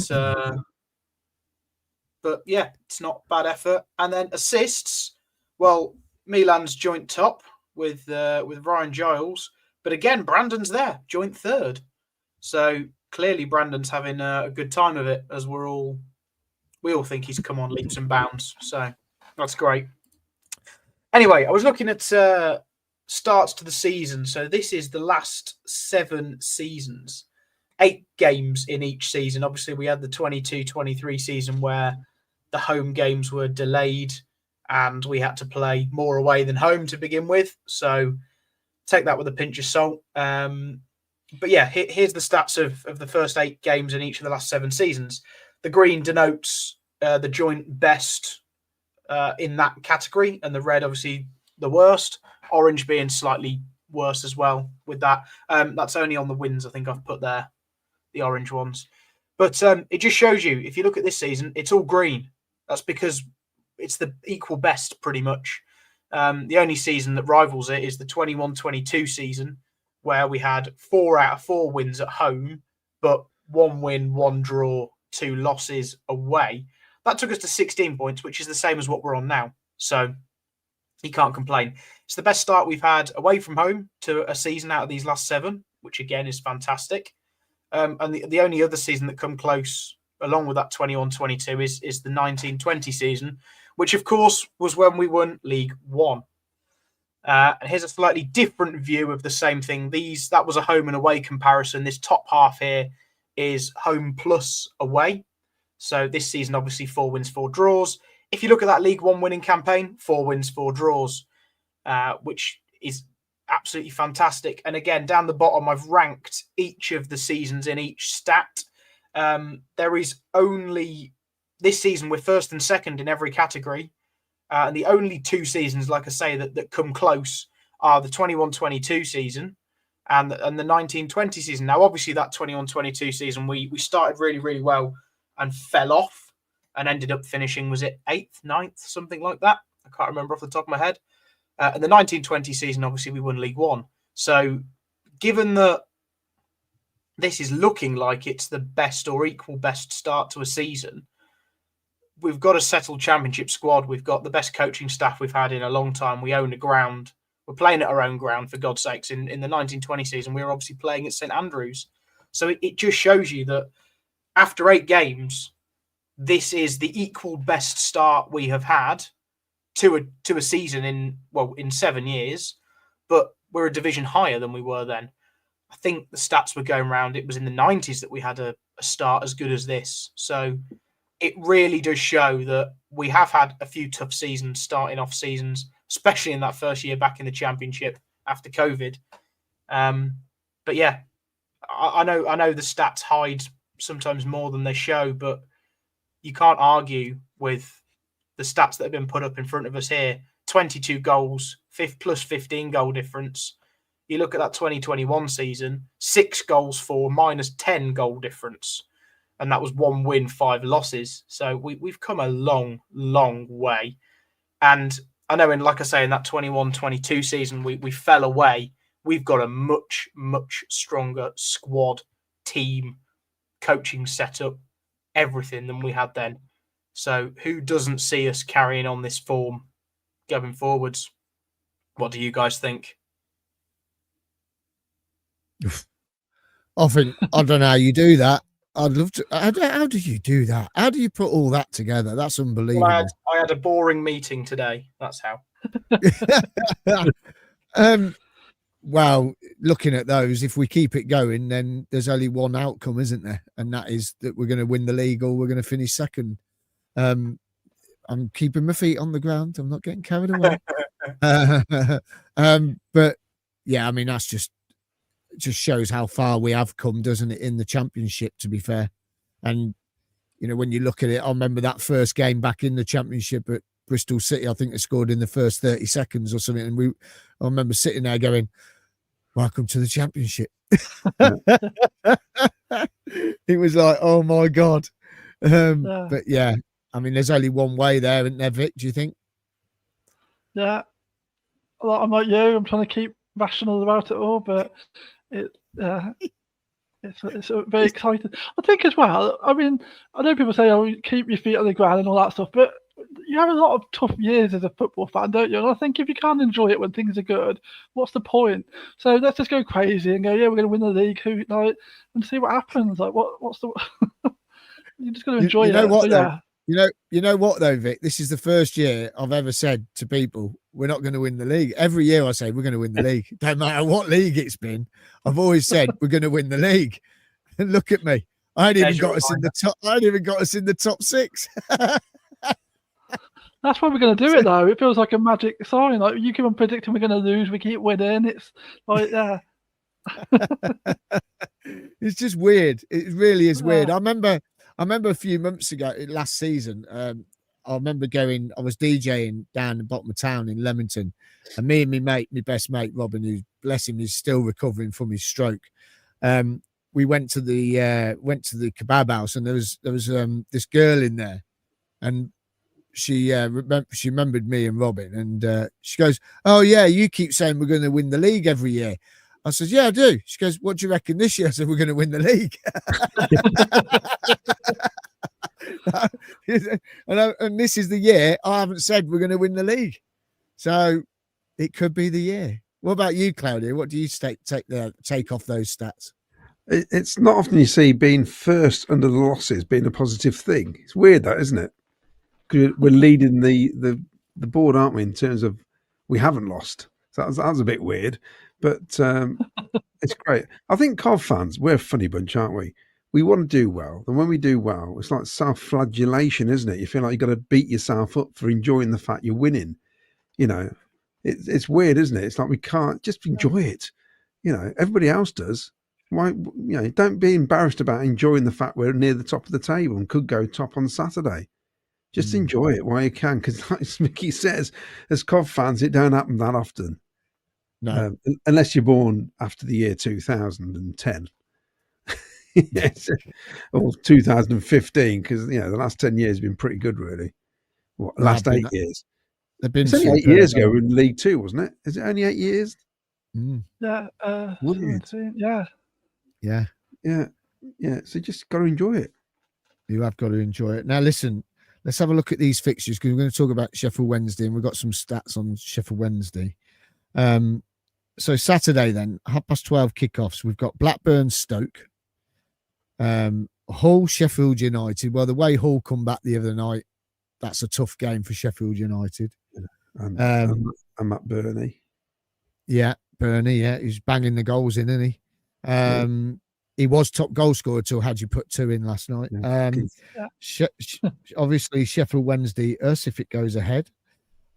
yeah, it's not bad effort. And then assists. Well, Milan's joint top with Ryan Giles. But again, Brandon's there, joint third. So clearly Brandon's having a good time of it, as we all think he's come on leaps and bounds. So that's great. Anyway, I was looking at starts to the season. So this is the last 7 seasons, 8 games in each season. Obviously, we had the 22-23 season where the home games were delayed and we had to play more away than home to begin with. So take that with a pinch of salt. But yeah, here's the stats of the first 8 games in each of the last 7 seasons. The green denotes the joint best in that category, and the red, obviously, the worst. Orange being slightly worse as well with that. That's only on the wins, I think I've put there, the orange ones. But it just shows you, if you look at this season, it's all green. That's because it's the equal best, pretty much. The only season that rivals it is the 21-22 season, where we had 4 out of 4 wins at home, but 1 win, 1 draw, 2 losses away. That took us to 16 points, which is the same as what we're on now. So you can't complain. It's the best start we've had away from home to a season out of these last 7, which again is fantastic. And the only other season that come close, along with that 21-22, is the 19-20 season, which of course was when we won League One. And here's a slightly different view of the same thing. That was a home and away comparison. This top half here is home plus away. So this season, obviously, 4 wins, 4 draws. If you look at that League One winning campaign, 4 wins, 4 draws, which is absolutely fantastic. And again, down the bottom, I've ranked each of the seasons in each stat. There is only this season, we're first and second in every category. And the only 2 seasons, like I say, that come close are the 21-22 season and the 19-20 season. Now, obviously, that 21-22 season, we started really, really well and fell off and ended up finishing, was it 8th, 9th, something like that? I can't remember off the top of my head. And the 19-20 season, obviously, we won League One. So given that this is looking like it's the best or equal best start to a season, we've got a settled championship squad. We've got the best coaching staff we've had in a long time. We own a ground. We're playing at our own ground, for God's sakes. In the 19-20 season, we were obviously playing at St Andrews. So it just shows you that after 8 games, this is the equal best start we have had to a season in 7 years, but we're a division higher than we were then. I think the stats were going around. It was in the 90s that we had a start as good as this. So it really does show that we have had a few tough seasons, starting off seasons, especially in that first year back in the Championship after COVID. But yeah, I know the stats hide sometimes more than they show, but you can't argue with the stats that have been put up in front of us here. 22 goals, plus 15 goal difference. You look at that 2021 season, 6 goals for minus 10 goal difference. And that was 1 win, 5 losses. So we've come a long, long way. And I know, like I say, in that 21-22 season, we fell away. We've got a much, much stronger squad, team, coaching setup, everything than we had then. So who doesn't see us carrying on this form going forwards? What do you guys think? I don't know how you do that. I'd love to. How do you do that? How do you put all that together? That's unbelievable. Well, I had a boring meeting today. That's how. Well, looking at those, if we keep it going, then there's only one outcome, isn't there? And that is that we're going to win the league or we're going to finish second. I'm keeping my feet on the ground. I'm not getting carried away. But yeah, I mean, that's just shows how far we have come, doesn't it, in the Championship, to be fair. And, you know, when you look at it, I remember that first game back in the Championship at Bristol City. I think they scored in the first 30 seconds or something. And I remember sitting there going, welcome to the Championship. It was like, oh my God. But yeah, I mean, there's only one way there, isn't there, Vic, do you think? Yeah. Well, I'm like you. I'm trying to keep rational about it all, but it's very exciting. I think as well, I mean, I know people say, oh, keep your feet on the ground and all that stuff, but you have a lot of tough years as a football fan, don't you? And I think if you can't enjoy it when things are good, what's the point? So let's just go crazy and go, yeah, we're going to win the league, and see what happens. Like, what's the? You're just going to enjoy you know it. what, So, though? yeah. You know what though, Vic? This is the first year I've ever said to people, we're not going to win the league. Every year I say we're going to win the league. Don't matter what league it's been. I've always said we're going to win the league. And look at me. I ain't even got us in the top. I ain't even got us in the top 6. That's why we're going to do it, though. It feels like a magic sign. Like, you keep on predicting we're going to lose, we keep winning. It's like, yeah. It's just weird. It really is weird. I remember a few months ago, last season, I remember I was DJing down the bottom of town in Leamington, and me and my best mate, Robin, who, bless him, is still recovering from his stroke. We went to the kebab house, and there was this girl in there, and she remembered me and Robin, and she goes, "Oh yeah, you keep saying we're going to win the league every year." I said, "Yeah, I do." She goes, "What do you reckon this year?" I said, "We're going to win the league." and this is the year I haven't said we're going to win the league, so it could be the year. What about you, Claudia? What do you take off those stats? It's not often you see being first under the losses being a positive thing. It's weird, that, isn't it? Because we're leading the board, aren't we? In terms of we haven't lost, so that was a bit weird, but it's great. I think Cov fans, we're a funny bunch, aren't we? We want to do well, and when we do well, it's like self-flagellation, isn't it? You feel like you've got to beat yourself up for enjoying the fact you're winning. You know, it's weird, isn't it? It's like we can't just enjoy it. You know, everybody else does. Why? Don't be embarrassed about enjoying the fact we're near the top of the table and could go top on Saturday. Just enjoy it while you can, because like Mickey says, as Cov fans, it don't happen that often. No, unless you're born after the year 2010. Yes, or 2015, because the last 10 years have been pretty good, really. Last 8 years? It's only 8 years ago we were in League Two, wasn't it? Is it only 8 years? Yeah, 17, yeah. So just got to enjoy it. You have got to enjoy it. Now, listen, let's have a look at these fixtures, because we're going to talk about Sheffield Wednesday, and we've got some stats on Sheffield Wednesday. So Saturday, then, 12:30 kickoffs. We've got Blackburn, Stoke, Hull, Sheffield United. Well, the way Hull come back the other night, that's a tough game for Sheffield United. And Matt Burney. Yeah, Burney. Yeah, he's banging the goals in, isn't he? He was top goal scorer till had you put 2 in last night. Obviously, Sheffield Wednesday, us if it goes ahead.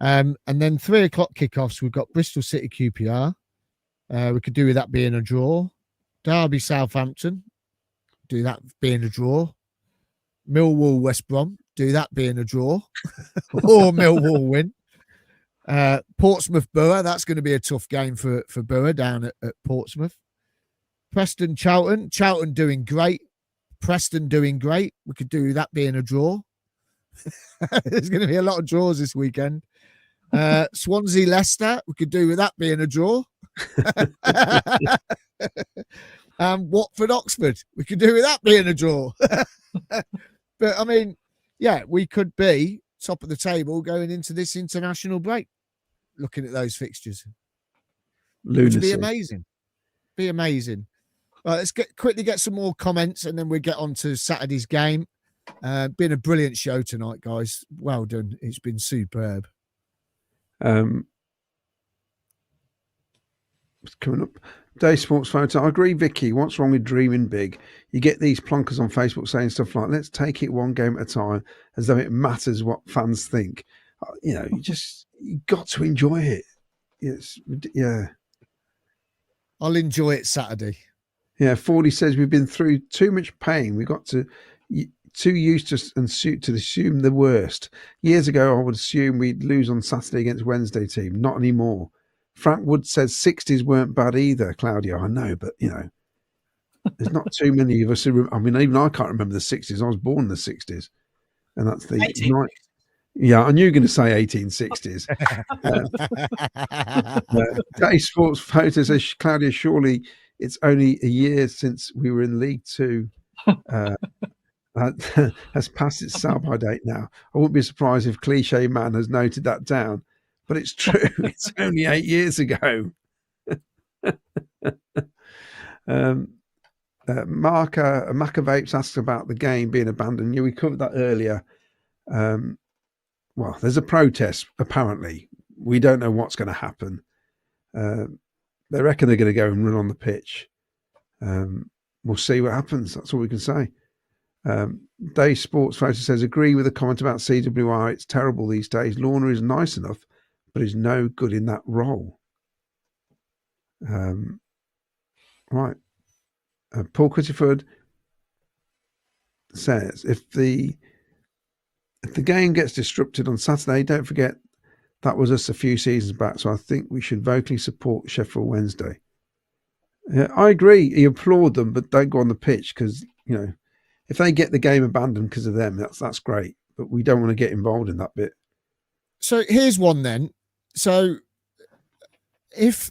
And then 3:00 kickoffs. We've got Bristol City, QPR. We could do with that being a draw. Derby, Southampton. Do that being a draw. Millwall, West Brom. Do that being a draw. Or Millwall win. Portsmouth, Borough. That's going to be a tough game for Borough down at Portsmouth. Preston, Charlton. Charlton doing great. Preston doing great. We could do that being a draw. There's going to be a lot of draws this weekend. Swansea, Leicester. We could do with that being a draw. Watford, Oxford. We could do with that being a draw. But I mean, yeah, we could be top of the table going into this international break. Looking at those fixtures, Lunacy. Which would be amazing. Be amazing. Right, let's quickly get some more comments, and then we get on to Saturday's game. Been a brilliant show tonight, guys. Well done. It's been superb. What's coming up? Day Sports Photo. I agree, Vicky. What's wrong with dreaming big? You get these plonkers on Facebook saying stuff like, let's take it one game at a time, as though it matters what fans think. You got to enjoy it. Yeah. I'll enjoy it Saturday. Yeah, 40 says we've been through too much pain. We got too used to assume the worst. Years ago, I would assume we'd lose on Saturday against Wednesday team. Not anymore. Frank Wood says 60s weren't bad either, Claudia. I know, but, there's not too many of us who... even I can't remember the 60s. I was born in the 60s. And that's the... Yeah, I knew you were going to say 1860s. Day Sports Photo says, Claudia, surely it's only a year since we were in League Two. That has passed its sell-by date now. I wouldn't be surprised if Cliche Man has noted that down, but it's true. It's only 8 years ago. Macavapes asks about the game being abandoned. Yeah, we covered that earlier. Well, there's a protest, apparently. We don't know what's going to happen. They reckon they're going to go and run on the pitch. We'll see what happens. That's all we can say. Dave Sports Photo says, agree with the comment about CWR. It's terrible these days. Lorna is nice enough, but is no good in that role. Right. Paul Critterford says, if the game gets disrupted on Saturday, don't forget that was us a few seasons back. So I think we should vocally support Sheffield Wednesday. Yeah, I agree. You applaud them, but don't go on the pitch because, you know, if they get the game abandoned because of them, that's great. But we don't want to get involved in that bit. So here's one then. So if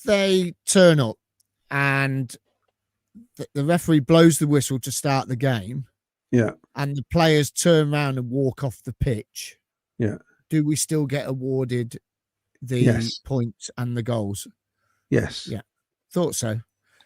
they turn up and the referee blows the whistle to start the game, yeah, and the players turn around and walk off the pitch, yeah, do we still get awarded the points and the goals? Yes. Yeah, thought so.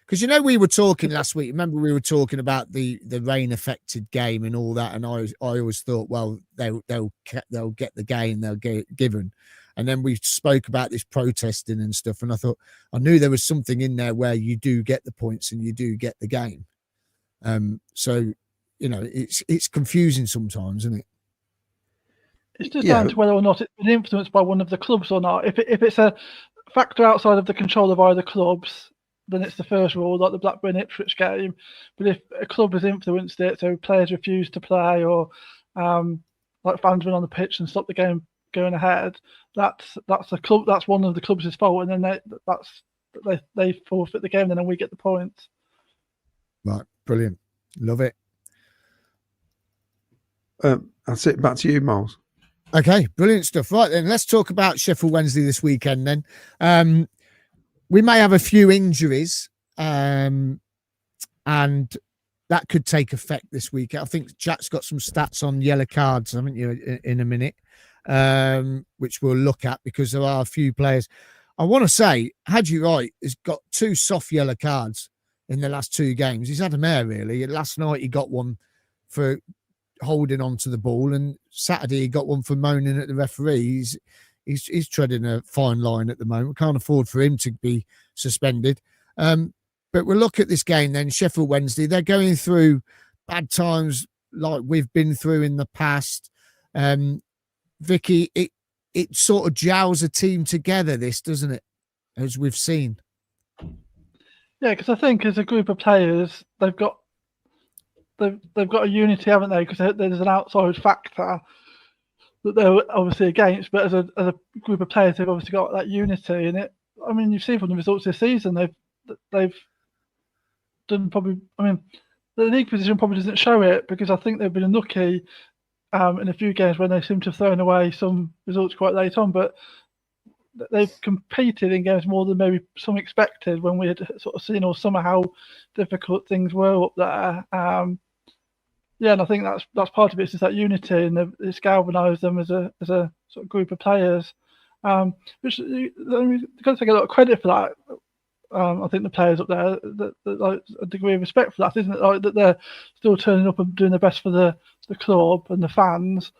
Because, you know, we were talking last week. Remember, we were talking about the rain affected game and all that. And I always thought, well, they'll get the game, they'll get given. And then we spoke about this protesting and stuff. And I thought, I knew there was something in there where you do get the points and you do get the game. So, you know, it's confusing sometimes, isn't it? It's just down to whether or not it's been influenced by one of the clubs or not. If it's a factor outside of the control of either clubs, then it's the first rule, like the Blackburn Ipswich game. But if a club has influenced it, so players refuse to play or like fans went on the pitch and stop the game going ahead, that's the club. That's one of the club's fault, and then they forfeit the game, and then we get the points. Right, brilliant, love it. That's it. Back to you, Miles. Okay, brilliant stuff. Right then, let's talk about Sheffield Wednesday this weekend then. We may have a few injuries, and that could take effect this week. I think Jack's got some stats on yellow cards, haven't you, in a minute, which we'll look at because there are a few players. I want to say, Hadji Wright has got 2 soft yellow cards in the last 2 games. He's had a mare, really. Last night he got one for holding on to the ball, and Saturday he got one for moaning at the referee. He's treading a fine line at the moment. We can't afford for him to be suspended. But we'll look at this game then. Sheffield Wednesday, they're going through bad times like we've been through in the past. Vicky, it sort of gels a team together, this, doesn't it? As we've seen. Yeah, because I think as a group of players, they've got a unity, haven't they? Because there's an outside factor that they're obviously against, but as a group of players, they've obviously got that unity. And I mean, you've seen from the results this season, they've done probably. I mean, the league position probably doesn't show it because I think they've been unlucky in a few games when they seem to have thrown away some results quite late on. But they've competed in games more than maybe some expected when we had sort of seen or somehow how difficult things were up there. Yeah, and I think that's part of it. It's just that unity, and it's galvanised them as a sort of group of players. Which you've got to take a lot of credit for that. I think the players up there, like a degree of respect for that, isn't it? Like that they're still turning up and doing their best for the club and the fans,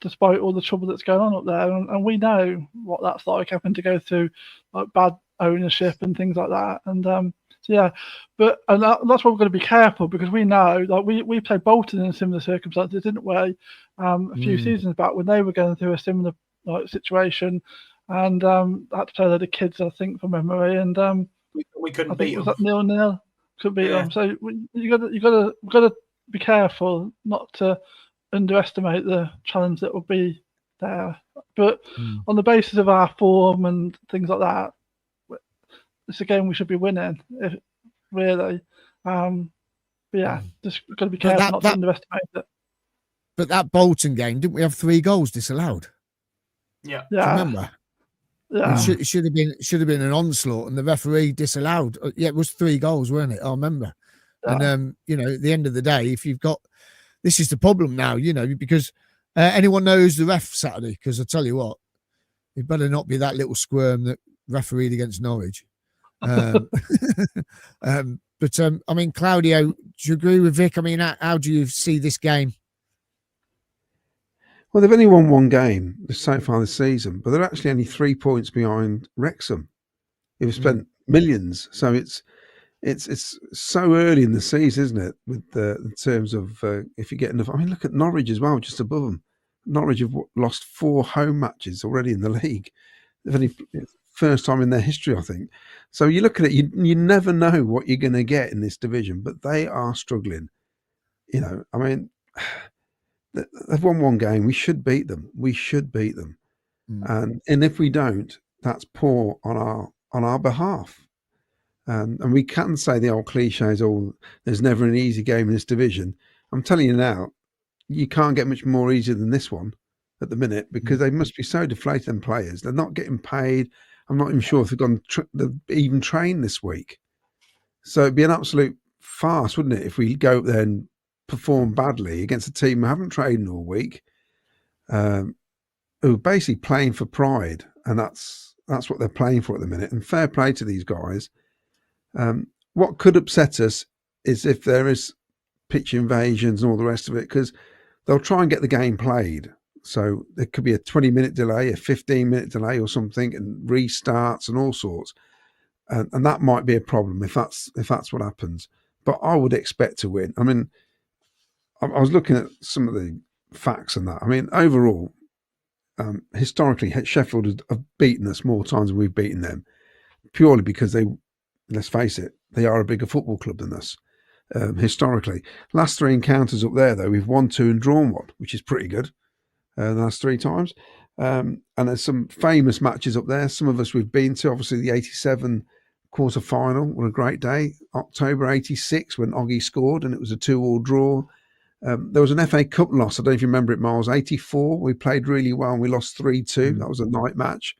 despite all the trouble that's going on up there. And we know what that's like, having to go through like bad ownership and things like that. And yeah, but that's why we're going to be careful, because we know, like we played Bolton in similar circumstances, didn't we? A few seasons back when they were going through a similar like situation, and had to play a load of kids, I think, from memory, and we couldn't beat them. Was that 0-0? Couldn't beat them. So you got to be careful not to underestimate the challenge that will be there. But on the basis of our form and things like that, it's a game we should be winning, really. But yeah, just got to be careful not to underestimate it. But that Bolton game, didn't we have 3 goals disallowed? Yeah. Do you remember? Yeah. It should have been an onslaught, and the referee disallowed. Yeah, it was 3 goals, weren't it? I remember. And you know, at the end of the day, if you've got, this is the problem now, you know, because anyone knows the ref Saturday, because I tell you what, it better not be that little squirm that refereed against Norwich. But I mean, Claudio, do you agree with Vic? I mean, how do you see this game? Well, they've only won one game so far this season, but they're actually only 3 points behind Wrexham, who've spent millions. So it's so early in the season, isn't it? With in terms of if you get enough. I mean, look at Norwich as well, just above them. Norwich have lost 4 home matches already in the league. They've only first time in their history, I think. So you look at it, you never know what you're going to get in this division, but they are struggling. You know, I mean, they've won one game. We should beat them. And if we don't, that's poor on our behalf. And we can say the old cliches, there's never an easy game in this division. I'm telling you now, you can't get much more easier than this one at the minute, because they must be so deflated, them players. They're not getting paid. I'm not even sure if they've even trained this week. So it'd be an absolute farce, wouldn't it, if we go up there and perform badly against a team who haven't trained all week, who are basically playing for pride, and that's what they're playing for at the minute. And fair play to these guys. What could upset us is if there is pitch invasions and all the rest of it, because they'll try and get the game played. So there could be a 20-minute delay, a 15-minute delay or something, and restarts and all sorts. And that might be a problem if that's what happens. But I would expect to win. I mean, I was looking at some of the facts on that. I mean, overall, historically, Sheffield have beaten us more times than we've beaten them, purely because let's face it, they are a bigger football club than us. Historically, last 3 encounters up there, though, we've won 2 and drawn 1, which is pretty good. The last 3 times, and there's some famous matches up there. Some of us we've been to. Obviously, the '87 quarter final. What a great day! October '86 when Oggy scored, and it was a 2-2 draw. There was an FA Cup loss. I don't know if you remember it, Miles. '84. We played really well, and we lost 3-2. That was a night match.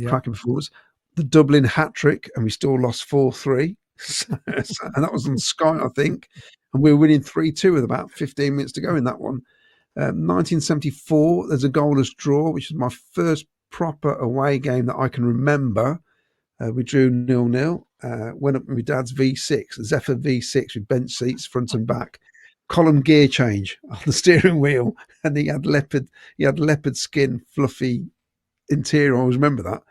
Cracking performance. The Dublin hat trick, and we still lost 4-3. And that was on Sky, I think. And we were winning 3-2 with about 15 minutes to go in that one. 1974, there's a goalless draw, which is my first proper away game that I can remember. We drew 0-0. Went up with my dad's V6, Zephyr V6 with bench seats front and back. Column gear change on the steering wheel, and he had leopard skin, fluffy interior. I always remember that.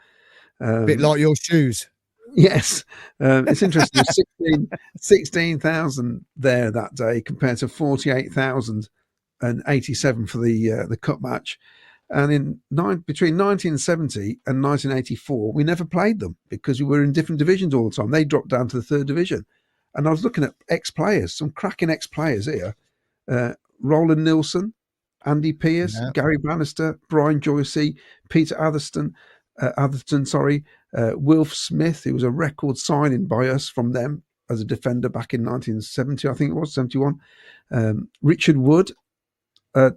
A bit like your shoes. Yes. It's interesting. 16,000 there that day compared to 48,000 and 87 for the cup match. And between 1970 and 1984, we never played them because we were in different divisions all the time. They dropped down to the 3rd division. And I was looking at ex-players, some cracking ex-players here. Roland Nilsson, Andy Pierce, Gary Bannister, Brian Joycey, Peter Atherton, Wilf Smith, who was a record signing by us from them as a defender back in 1970, I think it was, 71. Richard Wood,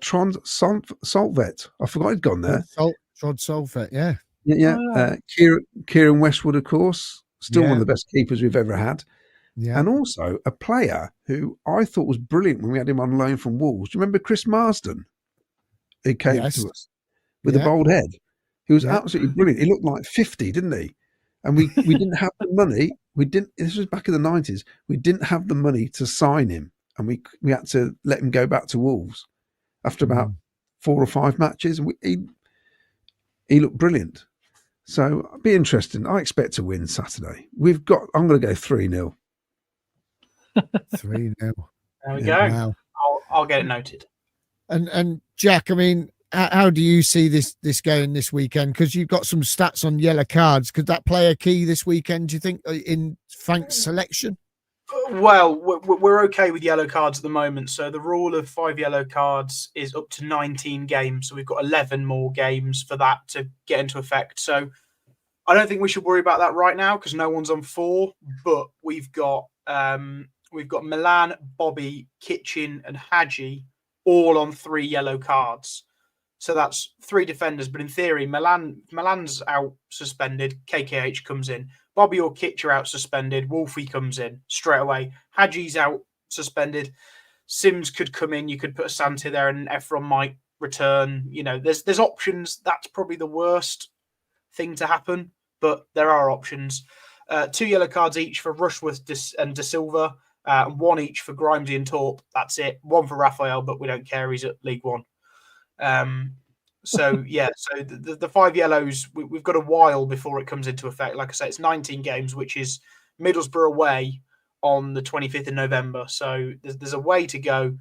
Trond Saltvet. I forgot he'd gone there. Trond Saltvet, yeah. Kieran Westwood, of course, still one of the best keepers we've ever had. Yeah. And also a player who I thought was brilliant when we had him on loan from Wolves. Do you remember Chris Marsden? He came to us with a bald head. He was absolutely brilliant. He looked like 50, didn't he? And we didn't have the money. This was back in the 90s. We didn't have the money to sign him. And we had to let him go back to Wolves after about 4 or 5 matches. And he looked brilliant. So it'll be interesting. I expect to win Saturday. I'm going to go 3-0. 3-0. There we go. Wow. I'll get it noted. And Jack, I mean, how do you see this going this weekend? Because you've got some stats on yellow cards. Could that play a key this weekend, do you think, in Frank's selection? Well, we're okay with yellow cards at the moment. So the rule of 5 yellow cards is up to 19 games. So we've got 11 more games for that to get into effect. So I don't think we should worry about that right now because no one's on 4. But we've got Milan, Bobby, Kitchen, and Hadji all on 3 yellow cards. So that's 3 defenders. But in theory, Milan's out suspended. KKH comes in. Bobby or Kitch are out suspended. Wolfie comes in straight away. Hadji's out suspended. Sims could come in. You could put a Santi there, and Efron might return. You know, there's options. That's probably the worst thing to happen, but there are options. 2 yellow cards each for Rushworth and De Silva, and 1 each for Grimesy and Torp. That's it. 1 for Raphael, but we don't care. He's at League One. So the 5 yellows, we've got a while before it comes into effect. Like I say, it's 19 games, which is Middlesbrough away on the 25th of November. So there's a way to go.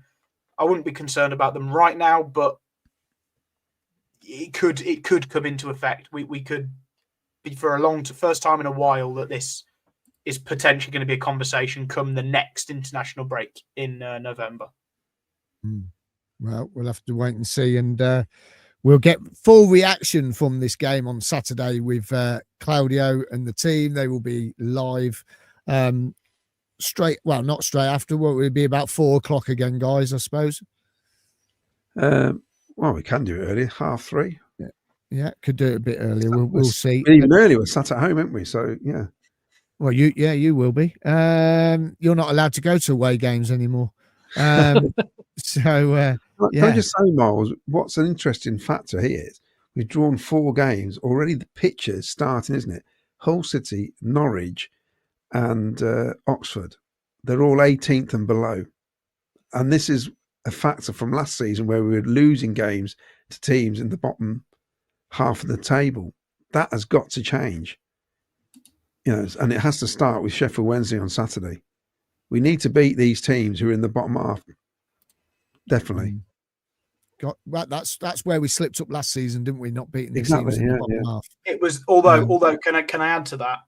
I wouldn't be concerned about them right now, but it could come into effect. We could be for first time in a while that this is potentially going to be a conversation come the next international break in November. Well, we'll have to wait and see, and we'll get full reaction from this game on Saturday with Claudio and the team. They will be live not straight after. What will it be, about 4 o'clock again, guys, I suppose? Well, we can do it earlier, 3:30. Yeah, could do it a bit earlier. We'll see. Even earlier, we're sat at home, aren't we? So, yeah. Well, you will be. You're not allowed to go to away games anymore. Can I just say, Miles, what's an interesting factor here is we've drawn 4 games. Already the picture's starting, isn't it? Hull City, Norwich and Oxford. They're all 18th and below. And this is a factor from last season where we were losing games to teams in the bottom half of the table. That has got to change. You know, and it has to start with Sheffield Wednesday on Saturday. We need to beat these teams who are in the bottom half. Definitely. That's where we slipped up last season, didn't we? Not beating these Exactly, teams in the bottom half. It was although can I add to that?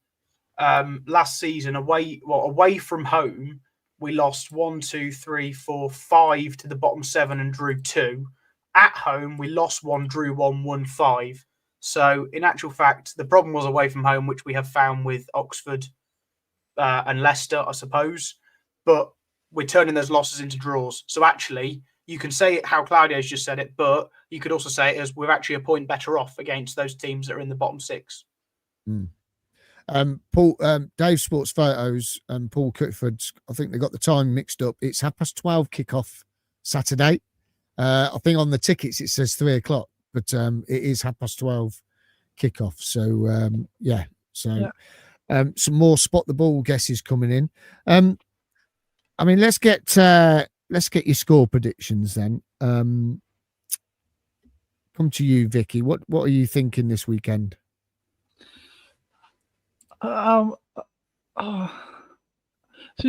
Last season away from home, we lost 1, 2, 3, 4, 5 to the bottom 7 and drew 2. At home, we lost 1, drew 1, won 5. So in actual fact, the problem was away from home, which we have found with Oxford and Leicester, I suppose. But we're turning those losses into draws. So actually, you can say it how Claudio's just said it, but you could also say it as we're actually a point better off against those teams that are in the bottom 6. Paul, Dave Sports Photos and Paul Cookford, I think they got the time mixed up. It's 12:30 kickoff Saturday. I think on the tickets it says 3 o'clock, but it is 12:30 kickoff. So some more spot the ball guesses coming in. I mean, let's get your score predictions then. Come to you, Vicky. What are you thinking this weekend? See,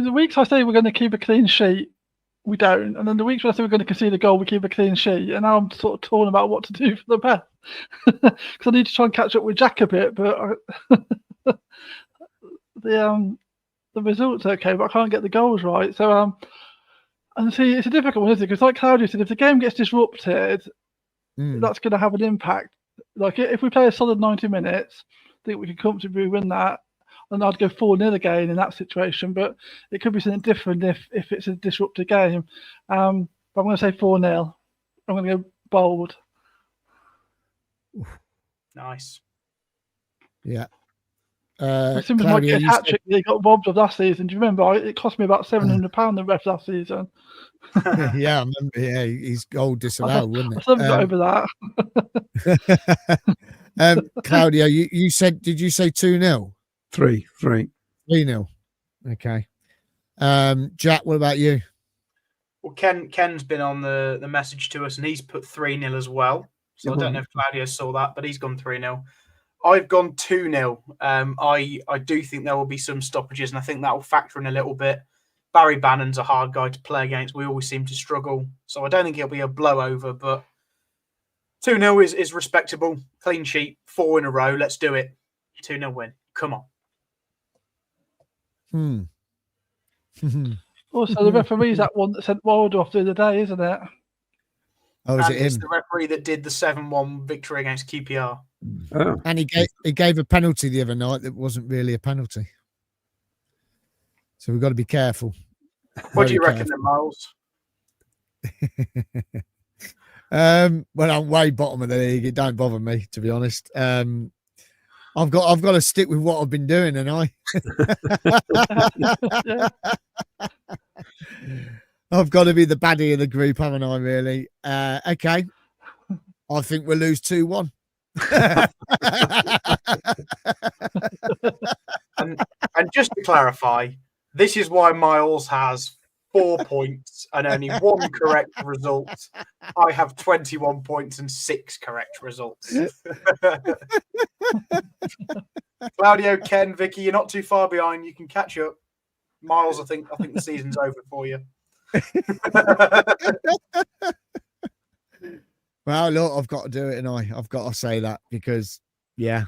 the weeks I say we're going to keep a clean sheet, we don't, and then the weeks when I say we're going to concede a goal, we keep a clean sheet. And now I'm sort of torn about what to do for the best because I need to try and catch up with Jack a bit. But the results are okay, but I can't get the goals right. So and see, it's a difficult one, isn't it? Because like Claudio said, if the game gets disrupted, that's going to have an impact. Like if we play a solid 90 minutes, I think we can comfortably win that. And I'd go 4-0 again in that situation, but it could be something different if it's a disrupted game. But I'm going to say 4-0. I'm going to go bold. Nice. Yeah. Simmons might get a hat trick. He got robbed of last season. Do you remember? It cost me about £700 the ref last season. Yeah, I remember. Yeah, his goal disallowed, wasn't it? I still haven't got over that. Claudio, you said, did you say 2-0? 3-0. Okay. Jack, what about you? Well, Ken's been on the message to us, and he's put 3-0 as well. So I don't know if Claudio saw that, but he's gone 3-0. I've gone 2-0. I do think there will be some stoppages, and I think that will factor in a little bit. Barry Bannon's a hard guy to play against. We always seem to struggle. So I don't think it'll be a blowover, but 2-0 is respectable. Clean sheet, 4 in a row. Let's do it. 2-0 win. Come on. Also, the referee's that one that sent Wilder off the other day, isn't it? Oh, is it him? It's the referee that did the 7-1 victory against QPR. Oh. And he gave a penalty the other night that wasn't really a penalty. So we've got to be careful. What do you reckon then, Miles? Well, I'm way bottom of the league. It don't bother me, to be honest. I've got to stick with what I've been doing, and Yeah. I've got to be the baddie of the group, haven't I? Really? Okay. I think we'll lose 2-1. And just to clarify, this is why Miles has 4 points and only 1 correct result. I have 21 points and 6 correct results. Claudio, Ken, Vicky, you're not too far behind. You can catch up. Miles, I think the season's over for you. Well, look, I've got to do it, and I've got to say that because, yeah.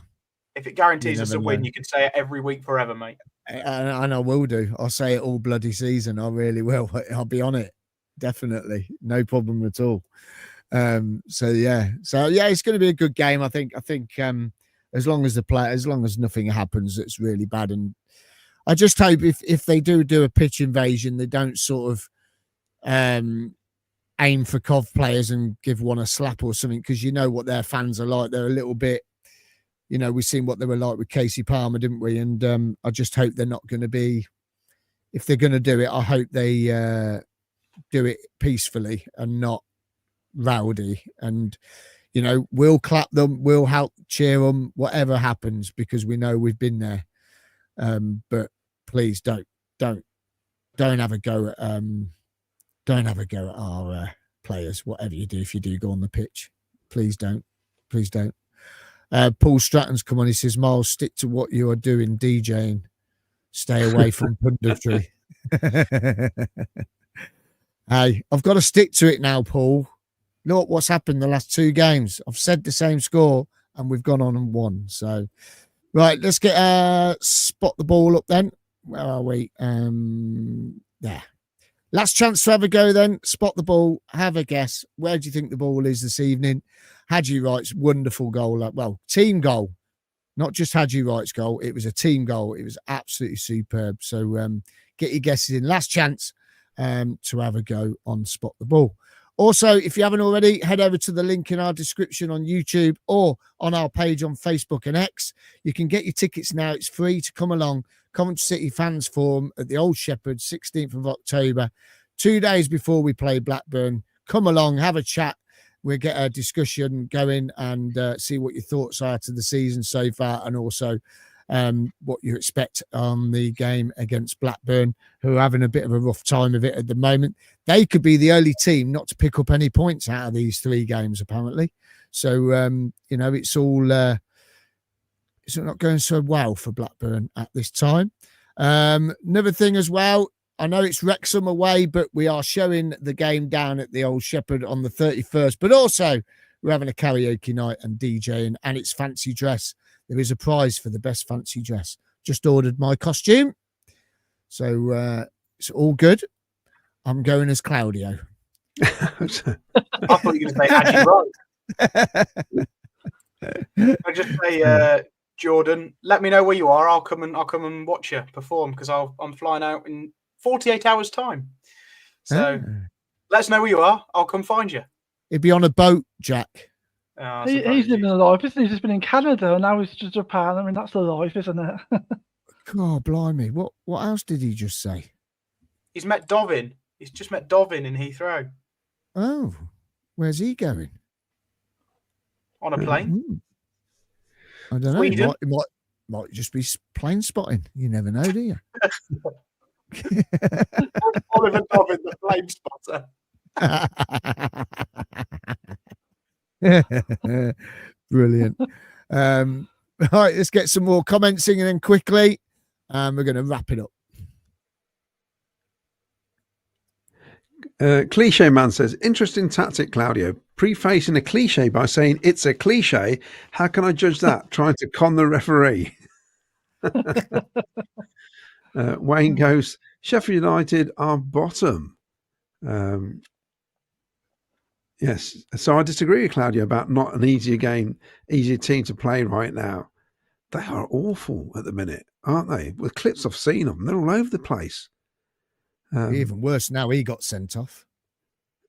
If it guarantees us a win, you can say it every week forever, mate. And I will do. I'll say it all bloody season. I really will. I'll be on it. Definitely. No problem at all. So yeah, it's going to be a good game. I think as long as nothing happens that's really bad. And I just hope if they do a pitch invasion, they don't sort of aim for Cov players and give one a slap or something, because you know what their fans are like. They're a little bit, we've seen what they were like with Casey Palmer, didn't we? And I just hope they're not going to be, if they're going to do it, I hope they do it peacefully and not rowdy. And, we'll clap them, we'll help cheer them, whatever happens, because we know we've been there. But please don't have a go at our players, whatever you do. If you do go on the pitch, please don't. Paul Stratton's come on. He says, Miles, stick to what you are doing, DJing. Stay away from punditry. Hey, I've got to stick to it now, Paul. Look what's happened the last 2 games. I've said the same score and we've gone on and won. So, right, let's get spot the ball up then. Where are we? There. Last chance to have a go then. Spot the ball. Have a guess. Where do you think the ball is this evening? Hadji Wright's wonderful goal. Well, team goal. Not just Hadji Wright's goal. It was a team goal. It was absolutely superb. So get your guesses in. Last chance to have a go on Spot the Ball. Also, if you haven't already, head over to the link in our description on YouTube or on our page on Facebook and X. You can get your tickets now. It's free to come along. Coventry City Fans Forum at the Old Shepherd, 16th of October, 2 days before we play Blackburn. Come along, have a chat. We'll get a discussion going and see what your thoughts are to the season so far, and also what you expect on the game against Blackburn, who are having a bit of a rough time of it at the moment. They could be the only team not to pick up any points out of these 3 games, apparently. So, it's all it's not going so well for Blackburn at this time. Another thing as well, I know it's Wrexham away, but we are showing the game down at the Old Shepherd on the 31st. But also, we're having a karaoke night and DJing, and it's fancy dress. There is a prize for the best fancy dress. Just ordered my costume. So it's all good. I'm going as Claudio. I thought you were going to say Hadji Wright. I just say, Jordan, let me know where you are. I'll come and watch you perform, because I'm flying out in 48 hours time. So let us know where you are. I'll come find you. He'd be on a boat, Jack. He's living a life, isn't he? He's just been in Canada and now he's to Japan. I mean, that's the life, isn't it? God, blimey. What else did he just say? He's met Dovin. He's just met Dovin in Heathrow. Oh, where's he going? On a plane. I don't know. It might just be plane spotting. You never know, do you? Oliver Dovin, the plane spotter. Brilliant. All right, let's get some more comments in, and then quickly we're going to wrap it up. Cliche Man says, interesting tactic, Claudio. Prefacing a cliche by saying it's a cliche. How can I judge that? Trying to con the referee. Wayne goes, Sheffield United are bottom. Yes, so I disagree with Claudio about not an easier team to play right now. They are awful at the minute, aren't they? With clips I've seen them, they're all over the place. Even worse now, he got sent off.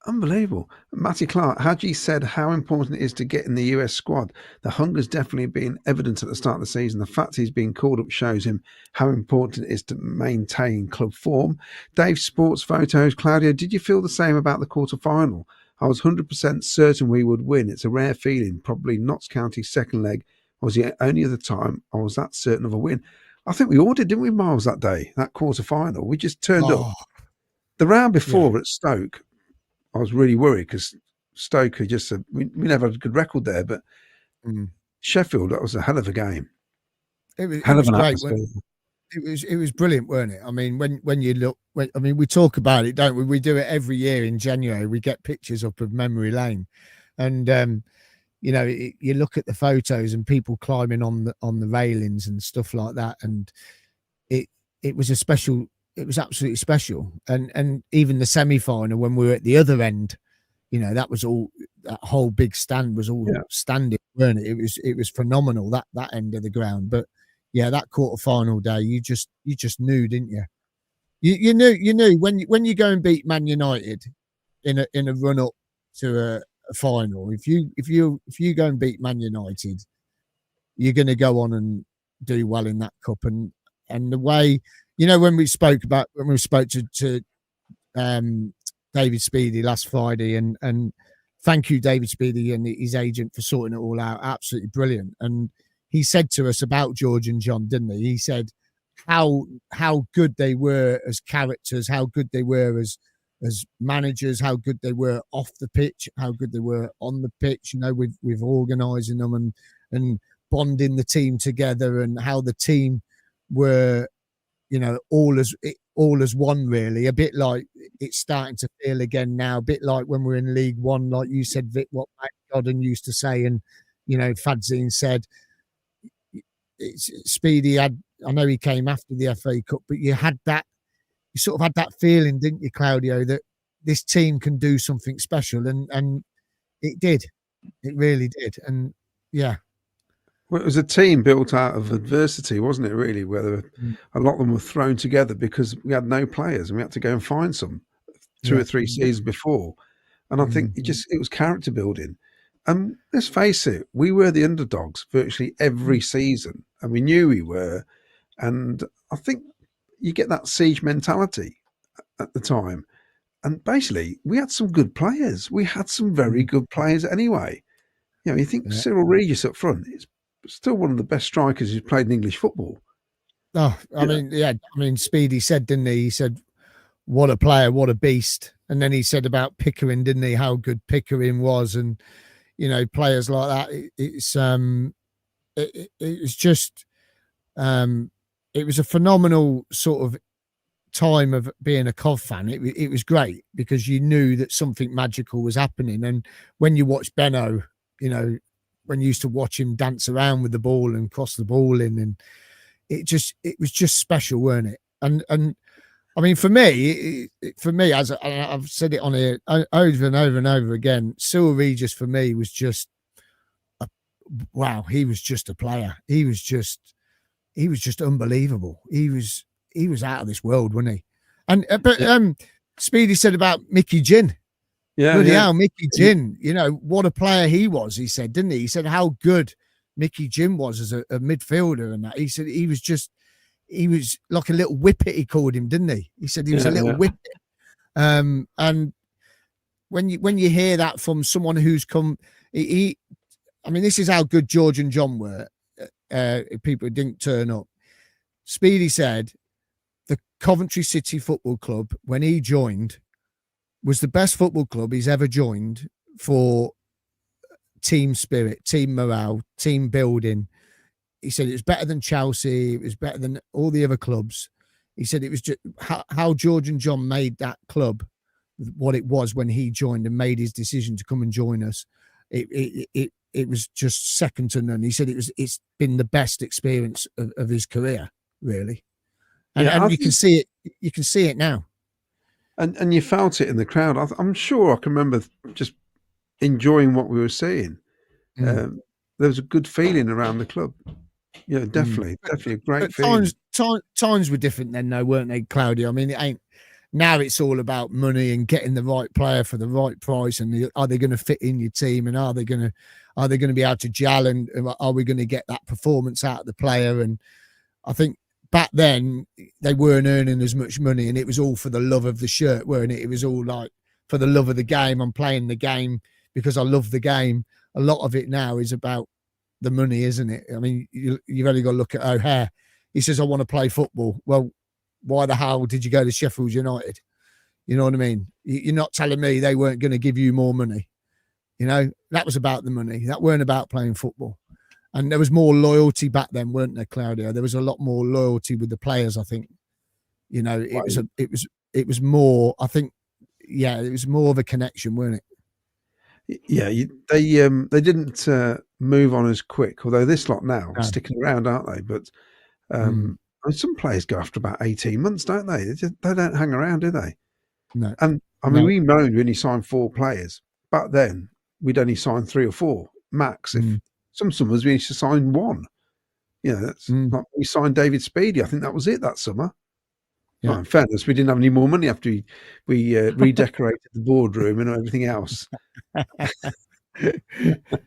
Unbelievable. Matty Clark, Hadji said how important it is to get in the US squad. The hunger's definitely been evident at the start of the season. The fact he's been called up shows him how important it is to maintain club form. Dave Sports Photos, Claudio, did you feel the same about the quarter-final? I was 100% certain we would win. It's a rare feeling. Probably Notts County's second leg was the only other time I was that certain of a win. I think we all did, didn't we, Miles, that day, that quarter-final? We just turned up. The round before at Stoke, I was really worried because Stoke had just said we never had a good record there, but Sheffield, that was a hell of a game. It was great. It was brilliant, weren't it? I mean, when you look, we talk about it, don't we? We do it every year in January. We get pictures up of memory lane, and you look at the photos and people climbing on the railings and stuff like that, and it was a special. It was absolutely special, and even the semi-final when we were at the other end, that was all. That whole big stand was all standing, weren't it? It was phenomenal that end of the ground. But yeah, that quarter-final day, you just knew, didn't you? You knew when you go and beat Man United in a run up to a final. If you go and beat Man United, you're going to go on and do well in that cup, and the way. When we spoke to David Speedy last Friday, and thank you, David Speedy and his agent, for sorting it all out. Absolutely brilliant. And he said to us about George and John, didn't he? He said how good they were as characters, how good they were as managers, how good they were off the pitch, how good they were on the pitch, with organising them and bonding the team together, and how the team were, all as one, really. A bit like it's starting to feel again now, a bit like when we're in League One, like you said, Vic, what Matt Godden used to say, and Fadzine said. Speedy had, I know he came after the FA Cup, but you sort of had that feeling, didn't you, Claudio, that this team can do something special, and it did. It really did. And yeah. Well, it was a team built out of adversity, wasn't it, really, where a lot of them were thrown together because we had no players and we had to go and find some two or three seasons before. And I think it was character building. And let's face it, we were the underdogs virtually every season, and we knew we were. And I think you get that siege mentality at the time. And basically, we had some good players. We had some very good players anyway. You think Cyril Regis up front is still one of the best strikers who's played in English football. Oh, I mean, Speedy said, didn't he? He said, what a player, what a beast. And then he said about Pickering, didn't he? How good Pickering was. And, players like that. It was just, it was a phenomenal sort of time of being a Cov fan. It was great because you knew that something magical was happening. And when you watch Benno, when you used to watch him dance around with the ball and cross the ball in, and it was just special, weren't it? And I mean, for me, as I've said it on here over and over and over again, Cyril Regis for me was just wow. He was just a player. He was just unbelievable. He was out of this world, wasn't he? And but Speedy said about Mickey Ginn. Hell, Mickey Ginn, what a player he was, he said, didn't he? He said how good Mickey Ginn was as a midfielder, and that. He said he was like a little whippet, he called him, didn't he? He said he was a little whippet. And when you hear that from someone who's come, this is how good George and John were. People who didn't turn up. Speedy said the Coventry City Football Club, when he joined, was the best football club he's ever joined for team spirit, team morale, team building. He said it was better than Chelsea. It was better than all the other clubs. He said it was just how George and John made that club what it was when he joined and made his decision to come and join us. It was just second to none. He said it's been the best experience of his career, really. And you can see it. You can see it now. And you felt it in the crowd. I'm sure I can remember just enjoying what we were seeing. There was a good feeling around the club. Definitely a great feeling. Times were different then, though, weren't they, Claudio? I mean, it Now it's all about money and getting the right player for the right price, and are they going to fit in your team, and are they going to be able to gel, and are we going to get that performance out of the player? And I think back then they weren't earning as much money, and it was all for the love of the shirt, weren't it? It was all like for the love of the game. I'm playing the game because I love the game. A lot of it now is about the money, isn't it? I mean, you've only got to look at O'Hare. He says, I want to play football. Well, why the hell did you go to Sheffield United? You know what I mean? You're not telling me they weren't going to give you more money. You know, that was about the money. That weren't about playing football. And there was more loyalty back then, weren't there, Claudio? There was a lot more loyalty with the players, I think. You know, it was more, I think, yeah, it was more of a connection, weren't it? Yeah, they didn't move on as quick, although this lot now are sticking around, aren't they? But some players go after about 18 months, don't they? They don't hang around, do they? No. And I mean, we moaned when you signed 4 players. Back then, we'd only sign 3 or 4 max. If some summers we used to sign 1. You know, that's like we signed David Speedy. I think that was it that summer. Yeah. Well, in fairness, we didn't have any more money after we redecorated the boardroom and everything else.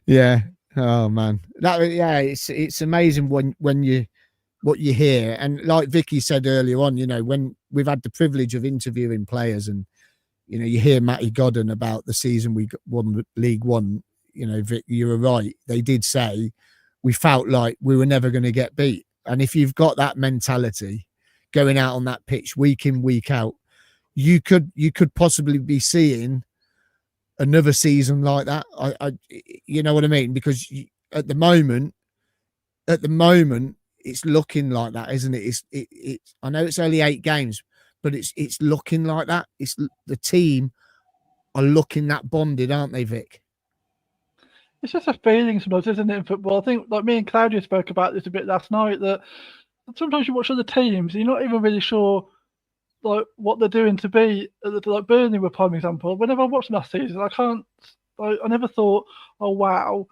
Yeah. Oh man, it's amazing when you what you hear, and like Vicky said earlier on, you know, when we've had the privilege of interviewing players, and you know, you hear Matty Godden about the season we won League One. You know, Vic, you were right. They did say we felt like we were never going to get beat, and if you've got that mentality going out on that pitch week in, week out, you could possibly be seeing another season like that. You know what I mean? Because at the moment, it's looking like that, isn't it? It's I know it's only 8 games, but it's looking like that. It's the team are looking that bonded, aren't they, Vic? It's just a feeling sometimes, isn't it, in football? I think, like me and Claudia spoke about this a bit last night, that sometimes you watch other teams and you're not even really sure like what they're doing to be. Like Burnley were prime example. Whenever I watched last season, I never thought, oh wow,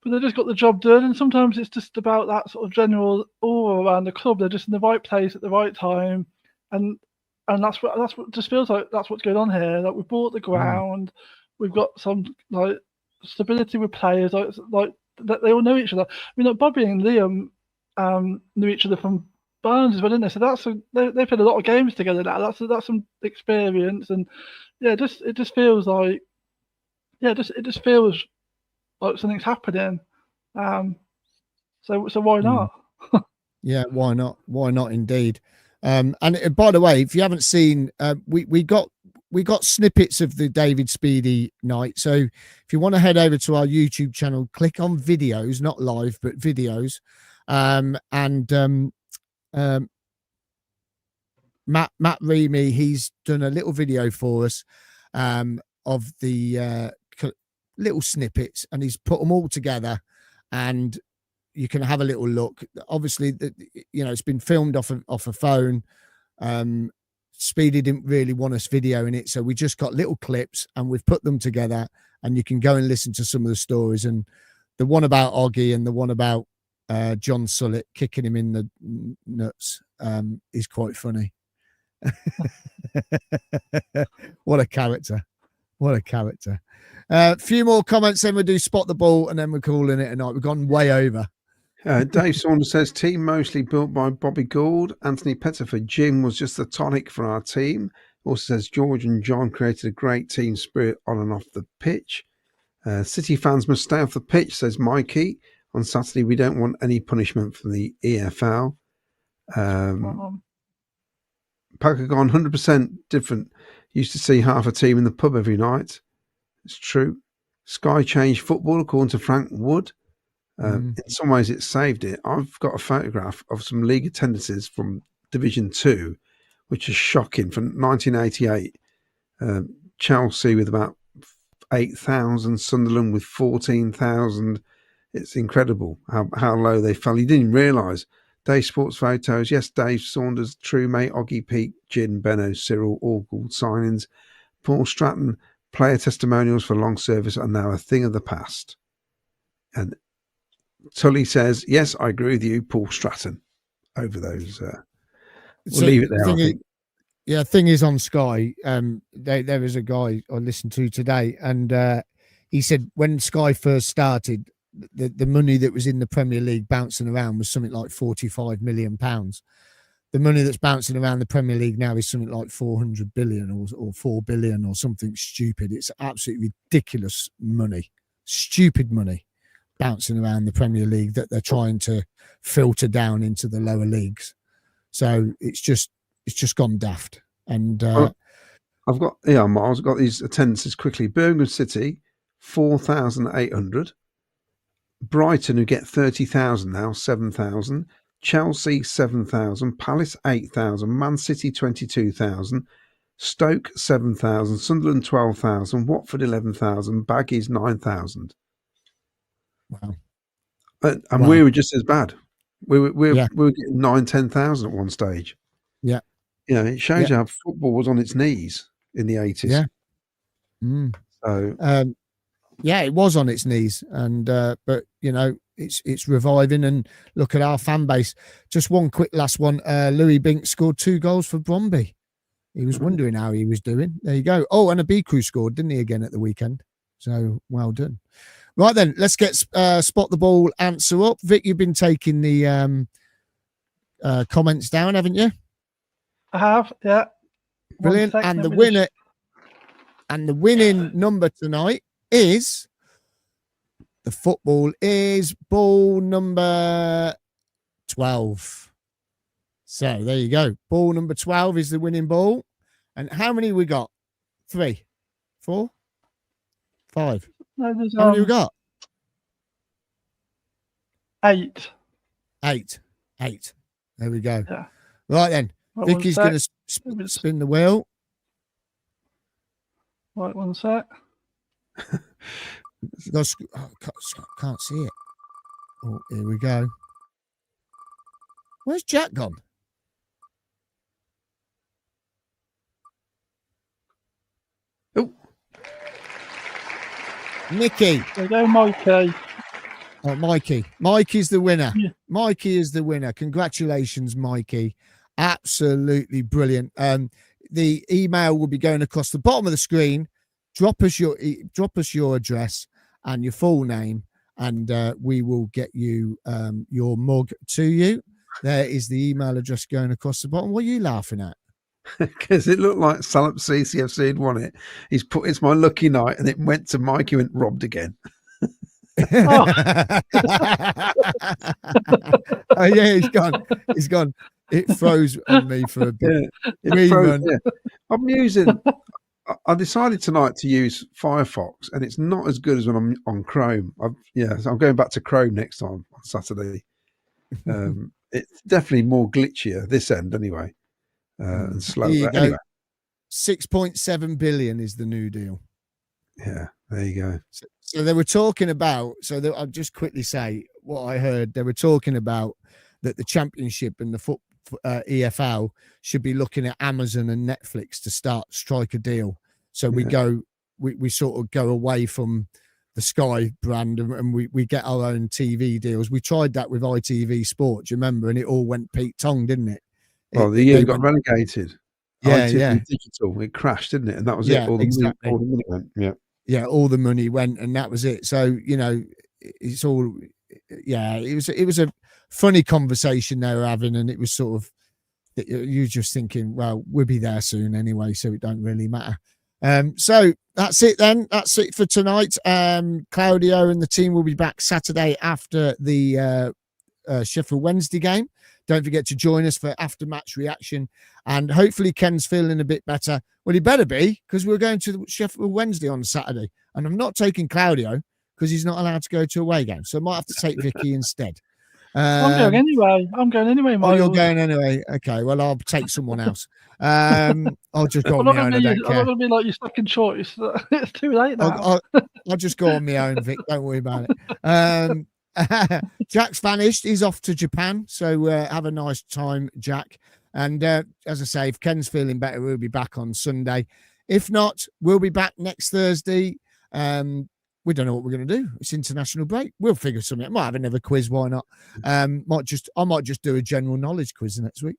but they just got the job done. And sometimes it's just about that sort of general aura around the club. They're just in the right place at the right time, and that's what just feels like that's what's going on here. Like we bought the ground, we've got some like stability with players. Like they all know each other. I mean, like Bobby and Liam knew each other from Barnes as well, didn't they? So they've played a lot of games together now. That's some experience, and yeah, it just feels like something's happening. So why not? Yeah, why not? Why not indeed? And by the way, if you haven't seen, we got snippets of the David Speedy night. So if you want to head over to our YouTube channel, click on videos, not live, but videos. Matt Reamy, he's done a little video for us of the little snippets, and he's put them all together, and you can have a little look. Obviously, you know, it's been filmed off a phone. Speedy didn't really want us videoing it, so we just got little clips and we've put them together, and you can go and listen to some of the stories. And the one about Oggy and the one about John Sullett kicking him in the nuts is quite funny. What a character. What a character. A few more comments, then we'll do spot the ball, and then we're calling it a night. We've gone way over. Dave Saunders says, team mostly built by Bobby Gould. Anthony Pettiford. Jim was just the tonic for our team. Also says, George and John created a great team spirit on and off the pitch. City fans must stay off the pitch, says Mikey. On Saturday, we don't want any punishment from the EFL. Pakagon, 100% different. Used to see half a team in the pub every night. It's true. Sky changed football, according to Frank Wood. In some ways, it saved it. I've got a photograph of some league attendances from Division 2, which is shocking. From 1988, Chelsea with about 8,000, Sunderland with 14,000. It's incredible how low they fell. You didn't realise. Dave Sports Photos. Yes, Dave Saunders, True Mate, Oggy Peak, Gin, Benno, Cyril, all Gould signings. Paul Stratton, player testimonials for long service are now a thing of the past. And Tully says, yes, I agree with you, Paul Stratton, over those. We'll leave it there, I think. Yeah, thing is on Sky, there is a guy I listened to today, and he said when Sky first started, the money that was in the Premier League bouncing around was something like £45 million. The money that's bouncing around the Premier League now is something like 400 billion or 4 billion or something stupid. It's absolutely ridiculous money, stupid money bouncing around the Premier League that they're trying to filter down into the lower leagues. So it's just gone daft. And I've got Miles. I've got these attendances quickly. Birmingham City, 4,800. Brighton, who get 30,000 now, 7,000. Chelsea 7,000, Palace 8,000, Man City 22,000, Stoke 7,000, Sunderland 12,000, Watford 11,000, Baggies 9,000. Wow! And Wow. we were just as bad. We were Yeah. getting 10,000 at one stage. Yeah, It shows you how football was on its knees in the 80s. Yeah. Mm. So yeah, it was on its knees, and but it's reviving. And look at our fan base. Just one quick last one. Louis Binks scored 2 goals for Bromby. He was wondering how he was doing. There you go. Oh, and a Crew scored, didn't he, again at the weekend? So well done. Right then, let's get spot the ball answer up. Vic, you've been taking the comments down, haven't you? I have, yeah. Brilliant. And the winner and the winning number tonight is the football is ball number 12. So there you go. Ball number 12 is the winning ball. And how many we got? 3, 4, 5. No, there's How many we got? 8. 8. There we go. Yeah. Right then. Right, Vicky's going to spin the wheel. Right, one sec. Can't see it. Oh, here we go. Where's Jack gone? Oh, Mickey. There you go, Mikey. Oh, Mikey. Mikey's the winner. Yeah. Mikey is the winner. Congratulations, Mikey. Absolutely brilliant. The email will be going across the bottom of the screen. Drop us your address and your full name, and we will get you your mug to you. There is the email address going across the bottom. What are you laughing at? because it looked like Salop CCFC had won it. He's put, it's my lucky night, and it went to Mike, who went robbed again. Oh yeah, he's gone. It froze on me for a bit. Yeah, I'm using. I decided tonight to use Firefox, and it's not as good as when I'm on Chrome. So I'm going back to Chrome next time on Saturday. It's definitely more glitchier this end anyway, and slower. Anyway, 6.7 billion is the new deal. Yeah, there you go. So they were talking about. I'll just quickly say what I heard. They were talking about that the Championship and the EFL should be looking at Amazon and Netflix to strike a deal. So we sort of go away from the Sky brand and we get our own TV deals. We tried that with ITV Sport, do you remember? And it all went Pete Tong, didn't it? Well, the year got relegated. Yeah, ITV Digital, it crashed, didn't it? And that was it. All the money went. Yeah, all the money went, and that was it. So it's all. Yeah, it was a funny conversation they were having, and it was sort of you just thinking, well, we'll be there soon anyway, so it don't really matter. So that's it then. That's it for tonight. Claudio and the team will be back Saturday after the Sheffield Wednesday game. Don't forget to join us for after match reaction, and hopefully Ken's feeling a bit better. Well, he better be, because we're going to Sheffield Wednesday on Saturday, and I'm not taking Claudio because he's not allowed to go to away games, so I might have to take Vicky instead. I'm going anyway. Miles. Oh, you're going anyway. Okay, well, I'll take someone else. I'll just go on my own. I'm not going to be like your second choice. It's too late now. I'll just go on my own, Vic. Don't worry about it. Jack's vanished. He's off to Japan, so have a nice time, Jack. And as I say, if Ken's feeling better, we'll be back on Sunday. If not, we'll be back next Thursday. We don't know what we're going to do. It's international break. We'll figure something out. Might have another quiz. Why not? I might just do a general knowledge quiz next week.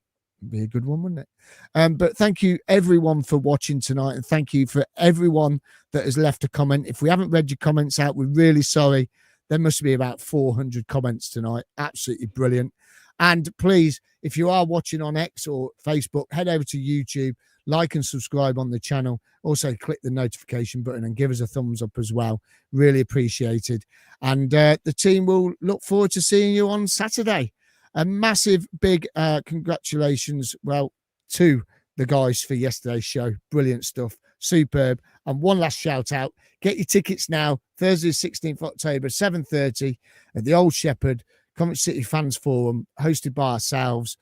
Be a good one, wouldn't it? But thank you everyone for watching tonight, and thank you for everyone that has left a comment. If we haven't read your comments out, we're really sorry. There must be about 400 comments tonight. Absolutely brilliant. And please, if you are watching on X or Facebook, head over to YouTube, like and subscribe on the channel. Also click the notification button and give us a thumbs up as well. Really appreciated. And the team will look forward to seeing you on Saturday. A massive big congratulations, well, to the guys for yesterday's show. Brilliant stuff. Superb. And one last shout out. Get your tickets now. Thursday, 16th October, 7:30 at the Old Shepherd Coventry City Fans Forum, hosted by ourselves.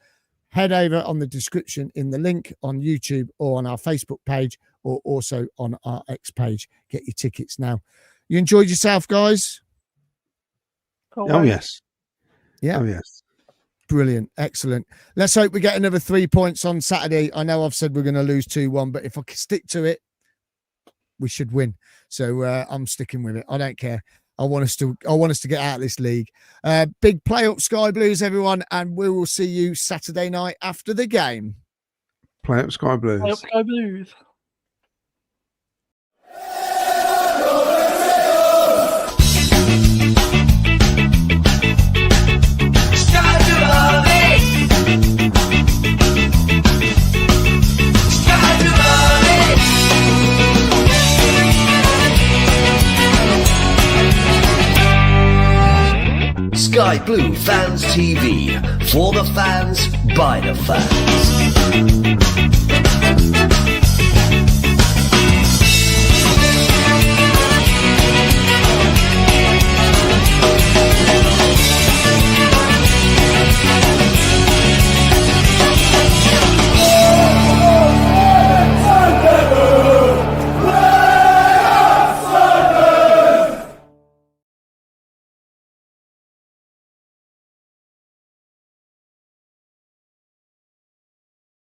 Head over on the description in the link on YouTube or on our Facebook page or also on our X page. Get your tickets now. You enjoyed yourself, guys? Oh, yes. Yeah. Oh, yes. Brilliant. Excellent. Let's hope we get another 3 points on Saturday. I know I've said we're going to lose 2-1, but if I can stick to it, we should win. So I'm sticking with it. I don't care. I want us to get out of this league. Big play up Sky Blues, everyone, and we will see you Saturday night after the game. Play up Sky Blues. Play up Sky Blues. Sky Blue Fans TV, for the fans, by the fans.